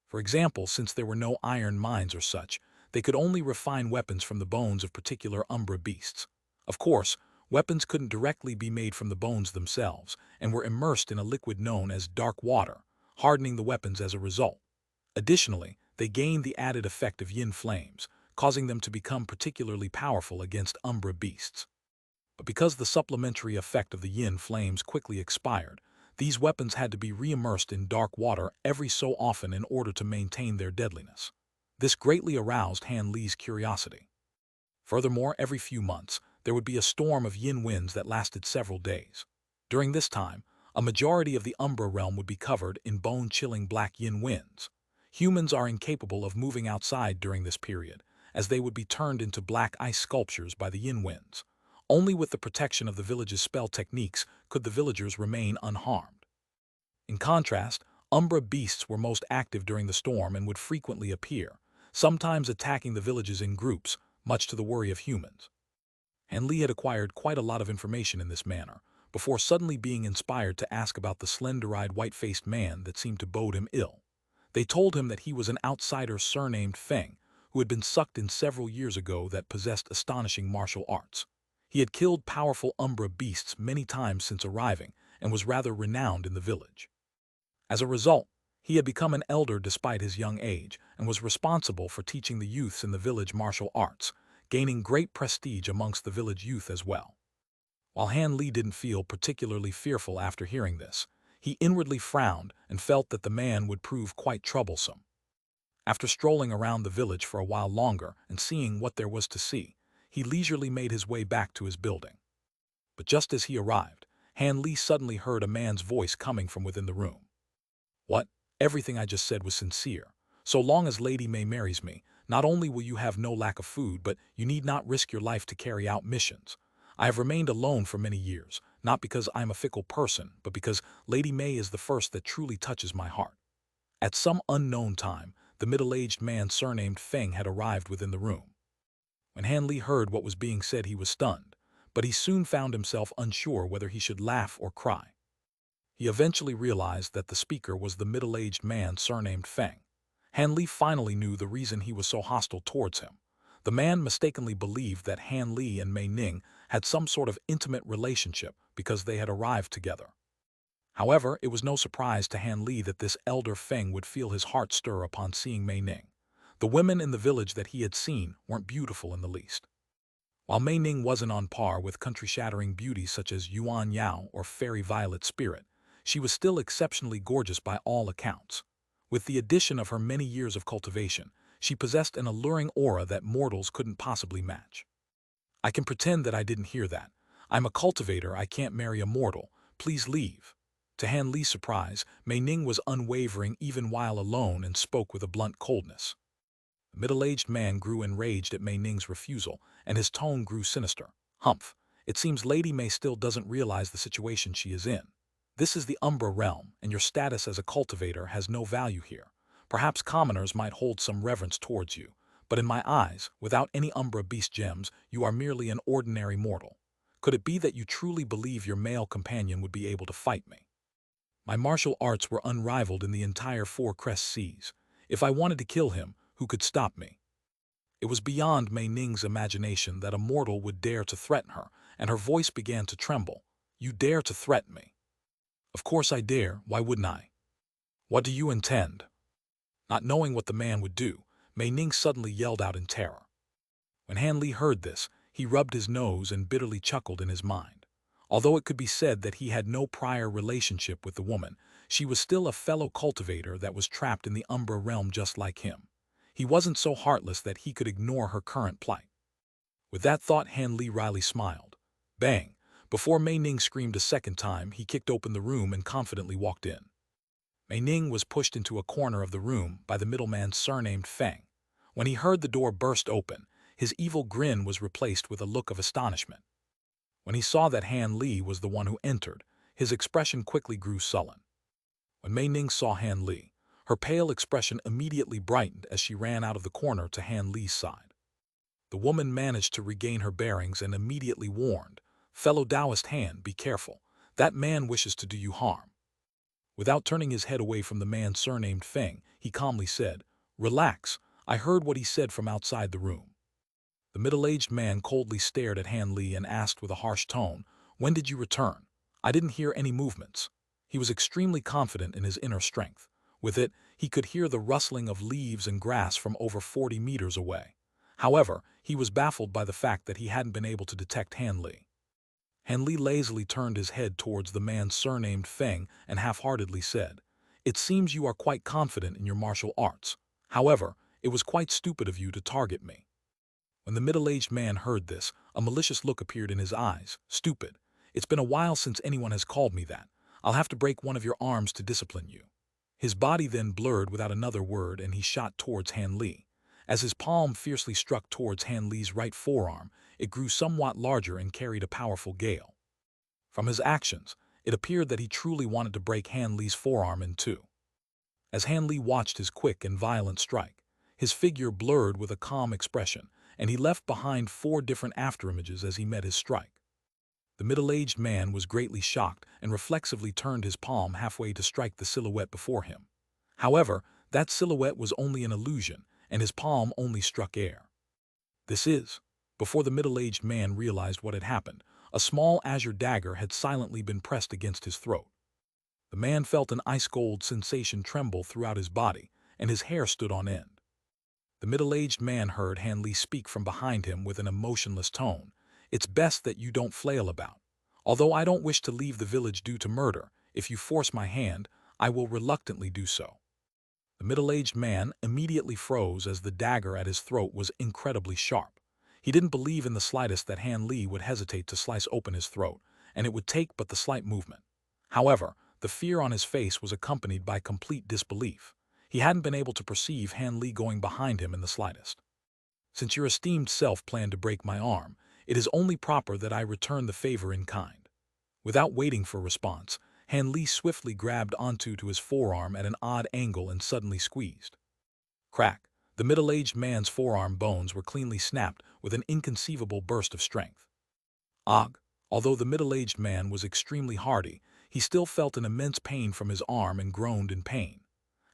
For example, since there were no iron mines or such, they could only refine weapons from the bones of particular Umbra beasts. Of course, weapons couldn't directly be made from the bones themselves and were immersed in a liquid known as dark water, hardening the weapons as a result. Additionally, they gained the added effect of yin flames, causing them to become particularly powerful against Umbra beasts. But because the supplementary effect of the yin flames quickly expired, these weapons had to be re-immersed in dark water every so often in order to maintain their deadliness. This greatly aroused Han Li's curiosity. Furthermore, every few months, there would be a storm of yin winds that lasted several days. During this time, a majority of the Umbra realm would be covered in bone-chilling black yin winds. Humans are incapable of moving outside during this period, as they would be turned into black ice sculptures by the yin winds. Only with the protection of the village's spell techniques could the villagers remain unharmed. In contrast, Umbra beasts were most active during the storm and would frequently appear, sometimes attacking the villages in groups, much to the worry of humans. Han Li had acquired quite a lot of information in this manner, before suddenly being inspired to ask about the slender-eyed white-faced man that seemed to bode him ill. They told him that he was an outsider surnamed Feng, who had been sucked in several years ago that possessed astonishing martial arts. He had killed powerful Umbra beasts many times since arriving and was rather renowned in the village. As a result, he had become an elder despite his young age and was responsible for teaching the youths in the village martial arts, gaining great prestige amongst the village youth as well. While Han Li didn't feel particularly fearful after hearing this, he inwardly frowned and felt that the man would prove quite troublesome. After strolling around the village for a while longer and seeing what there was to see, he leisurely made his way back to his building. But just as he arrived, Han Li suddenly heard a man's voice coming from within the room. "What? Everything I just said was sincere. So long as Lady May marries me, not only will you have no lack of food, but you need not risk your life to carry out missions. I have remained alone for many years, not because I am a fickle person, but because Lady May is the first that truly touches my heart." At some unknown time, the middle-aged man surnamed Feng had arrived within the room. When Han Li heard what was being said, he was stunned, but he soon found himself unsure whether he should laugh or cry. He eventually realized that the speaker was the middle-aged man surnamed Feng. Han Li finally knew the reason he was so hostile towards him. The man mistakenly believed that Han Li and Mei Ning had some sort of intimate relationship because they had arrived together. However, it was no surprise to Han Li that this elder Feng would feel his heart stir upon seeing Mei Ning. The women in the village that he had seen weren't beautiful in the least. While Mei Ning wasn't on par with country-shattering beauties such as Yuan Yao or Fairy Violet Spirit, she was still exceptionally gorgeous by all accounts. With the addition of her many years of cultivation, she possessed an alluring aura that mortals couldn't possibly match. "I can pretend that I didn't hear that. I'm a cultivator, I can't marry a mortal. Please leave." To Han Li's surprise, Mei Ning was unwavering even while alone and spoke with a blunt coldness. The middle-aged man grew enraged at Mei Ning's refusal, and his tone grew sinister. "Humph, it seems Lady May still doesn't realize the situation she is in. This is the Umbra realm, and your status as a cultivator has no value here. Perhaps commoners might hold some reverence towards you, but in my eyes, without any Umbra beast gems, you are merely an ordinary mortal. Could it be that you truly believe your male companion would be able to fight me? My martial arts were unrivaled in the entire Four Crest Seas. If I wanted to kill him, who could stop me?" It was beyond Mei Ning's imagination that a mortal would dare to threaten her, and her voice began to tremble. "You dare to threaten me?" "Of course I dare, why wouldn't I?" "What do you intend?" Not knowing what the man would do, Mei Ning suddenly yelled out in terror. When Han Li heard this, he rubbed his nose and bitterly chuckled in his mind. Although it could be said that he had no prior relationship with the woman, she was still a fellow cultivator that was trapped in the Umbra realm just like him. He wasn't so heartless that he could ignore her current plight. With that thought, Han Li wryly smiled. Bang! Before Mei Ning screamed a second time, he kicked open the room and confidently walked in. Mei Ning was pushed into a corner of the room by the middleman surnamed Feng. When he heard the door burst open, his evil grin was replaced with a look of astonishment. When he saw that Han Li was the one who entered, his expression quickly grew sullen. When Mei Ning saw Han Li, her pale expression immediately brightened as she ran out of the corner to Han Li's side. The woman managed to regain her bearings and immediately warned, "Fellow Taoist Han, be careful. That man wishes to do you harm." Without turning his head away from the man surnamed Feng, he calmly said, "Relax, I heard what he said from outside the room." The middle-aged man coldly stared at Han Li and asked with a harsh tone, "When did you return? I didn't hear any movements." He was extremely confident in his inner strength. With it, he could hear the rustling of leaves and grass from over 40 meters away. However, he was baffled by the fact that he hadn't been able to detect Han Li. Han Li lazily turned his head towards the man surnamed Feng and half-heartedly said, "It seems you are quite confident in your martial arts. However, it was quite stupid of you to target me." When the middle-aged man heard this, a malicious look appeared in his eyes. "Stupid. It's been a while since anyone has called me that. I'll have to break one of your arms to discipline you." His body then blurred without another word and he shot towards Han Li. As his palm fiercely struck towards Han Li's right forearm, it grew somewhat larger and carried a powerful gale. From his actions, it appeared that he truly wanted to break Han Li's forearm in two. As Han Li watched his quick and violent strike, his figure blurred with a calm expression, and he left behind 4 different afterimages as he met his strike. The middle-aged man was greatly shocked and reflexively turned his palm halfway to strike the silhouette before him. However, that silhouette was only an illusion, and his palm only struck air. Before the middle-aged man realized what had happened, a small azure dagger had silently been pressed against his throat. The man felt an ice-cold sensation tremble throughout his body, and his hair stood on end. The middle-aged man heard Han Li speak from behind him with an emotionless tone. "It's best that you don't flail about. Although I don't wish to leave the village due to murder, if you force my hand, I will reluctantly do so." The middle-aged man immediately froze as the dagger at his throat was incredibly sharp. He didn't believe in the slightest that Han Li would hesitate to slice open his throat, and it would take but the slight movement. However, the fear on his face was accompanied by complete disbelief. He hadn't been able to perceive Han Li going behind him in the slightest. "Since your esteemed self planned to break my arm, it is only proper that I return the favor in kind." Without waiting for a response, Han Li swiftly grabbed onto his forearm at an odd angle and suddenly squeezed. Crack! The middle-aged man's forearm bones were cleanly snapped with an inconceivable burst of strength. Og! Although the middle-aged man was extremely hardy, he still felt an immense pain from his arm and groaned in pain.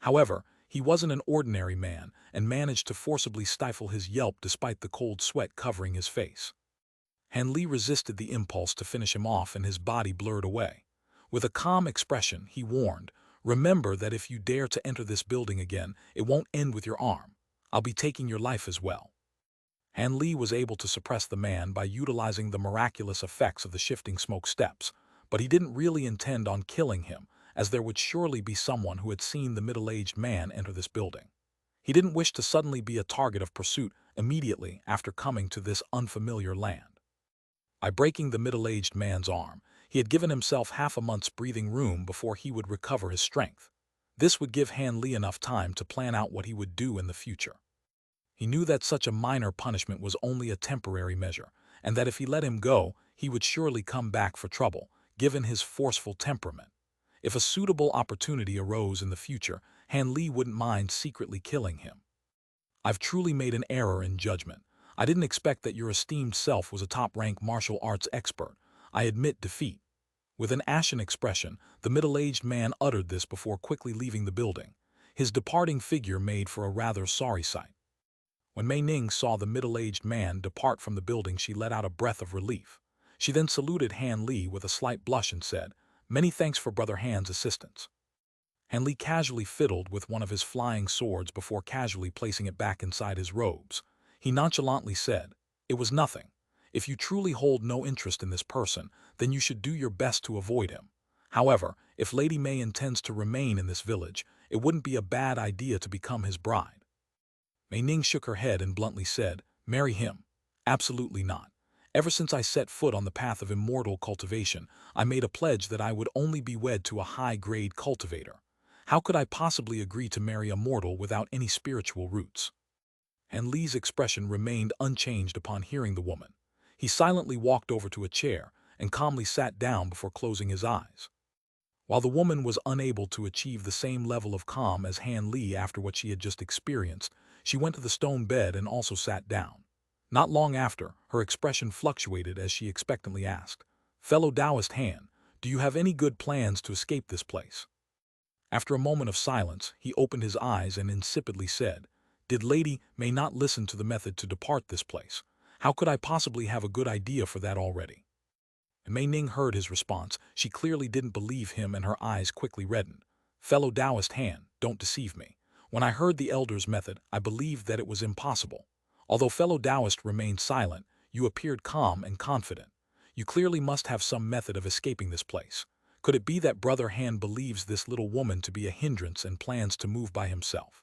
However, he wasn't an ordinary man and managed to forcibly stifle his yelp despite the cold sweat covering his face. Han Li resisted the impulse to finish him off and his body blurred away. With a calm expression, he warned, "Remember that if you dare to enter this building again, it won't end with your arm. I'll be taking your life as well." Han Li was able to suppress the man by utilizing the miraculous effects of the shifting smoke steps, but he didn't really intend on killing him, as there would surely be someone who had seen the middle-aged man enter this building. He didn't wish to suddenly be a target of pursuit immediately after coming to this unfamiliar land. By breaking the middle-aged man's arm, he had given himself half a month's breathing room before he would recover his strength. This would give Han Li enough time to plan out what he would do in the future. He knew that such a minor punishment was only a temporary measure, and that if he let him go, he would surely come back for trouble, given his forceful temperament. If a suitable opportunity arose in the future, Han Li wouldn't mind secretly killing him. "I've truly made an error in judgment. I didn't expect that your esteemed self was a top-rank martial arts expert. I admit defeat." With an ashen expression, the middle-aged man uttered this before quickly leaving the building. His departing figure made for a rather sorry sight. When Mei Ning saw the middle-aged man depart from the building, she let out a breath of relief. She then saluted Han Li with a slight blush and said, "Many thanks for Brother Han's assistance." Han Li casually fiddled with one of his flying swords before casually placing it back inside his robes. He nonchalantly said, "It was nothing. If you truly hold no interest in this person, then you should do your best to avoid him. However, if Lady Mei intends to remain in this village, it wouldn't be a bad idea to become his bride." Mei Ning shook her head and bluntly said, "Marry him? Absolutely not. Ever since I set foot on the path of immortal cultivation, I made a pledge that I would only be wed to a high-grade cultivator. How could I possibly agree to marry a mortal without any spiritual roots?" And Li's expression remained unchanged upon hearing the woman. He silently walked over to a chair and calmly sat down before closing his eyes. While the woman was unable to achieve the same level of calm as Han Li after what she had just experienced, she went to the stone bed and also sat down. Not long after, her expression fluctuated as she expectantly asked, "Fellow Taoist Han, do you have any good plans to escape this place?" After a moment of silence, he opened his eyes and insipidly said, "Did Lady May not listen to the method to depart this place? How could I possibly have a good idea for that already?" Mei Ning heard his response. She clearly didn't believe him and her eyes quickly reddened. "Fellow Taoist Han, don't deceive me. When I heard the elder's method, I believed that it was impossible. Although fellow Taoist remained silent, you appeared calm and confident. You clearly must have some method of escaping this place. Could it be that Brother Han believes this little woman to be a hindrance and plans to move by himself?"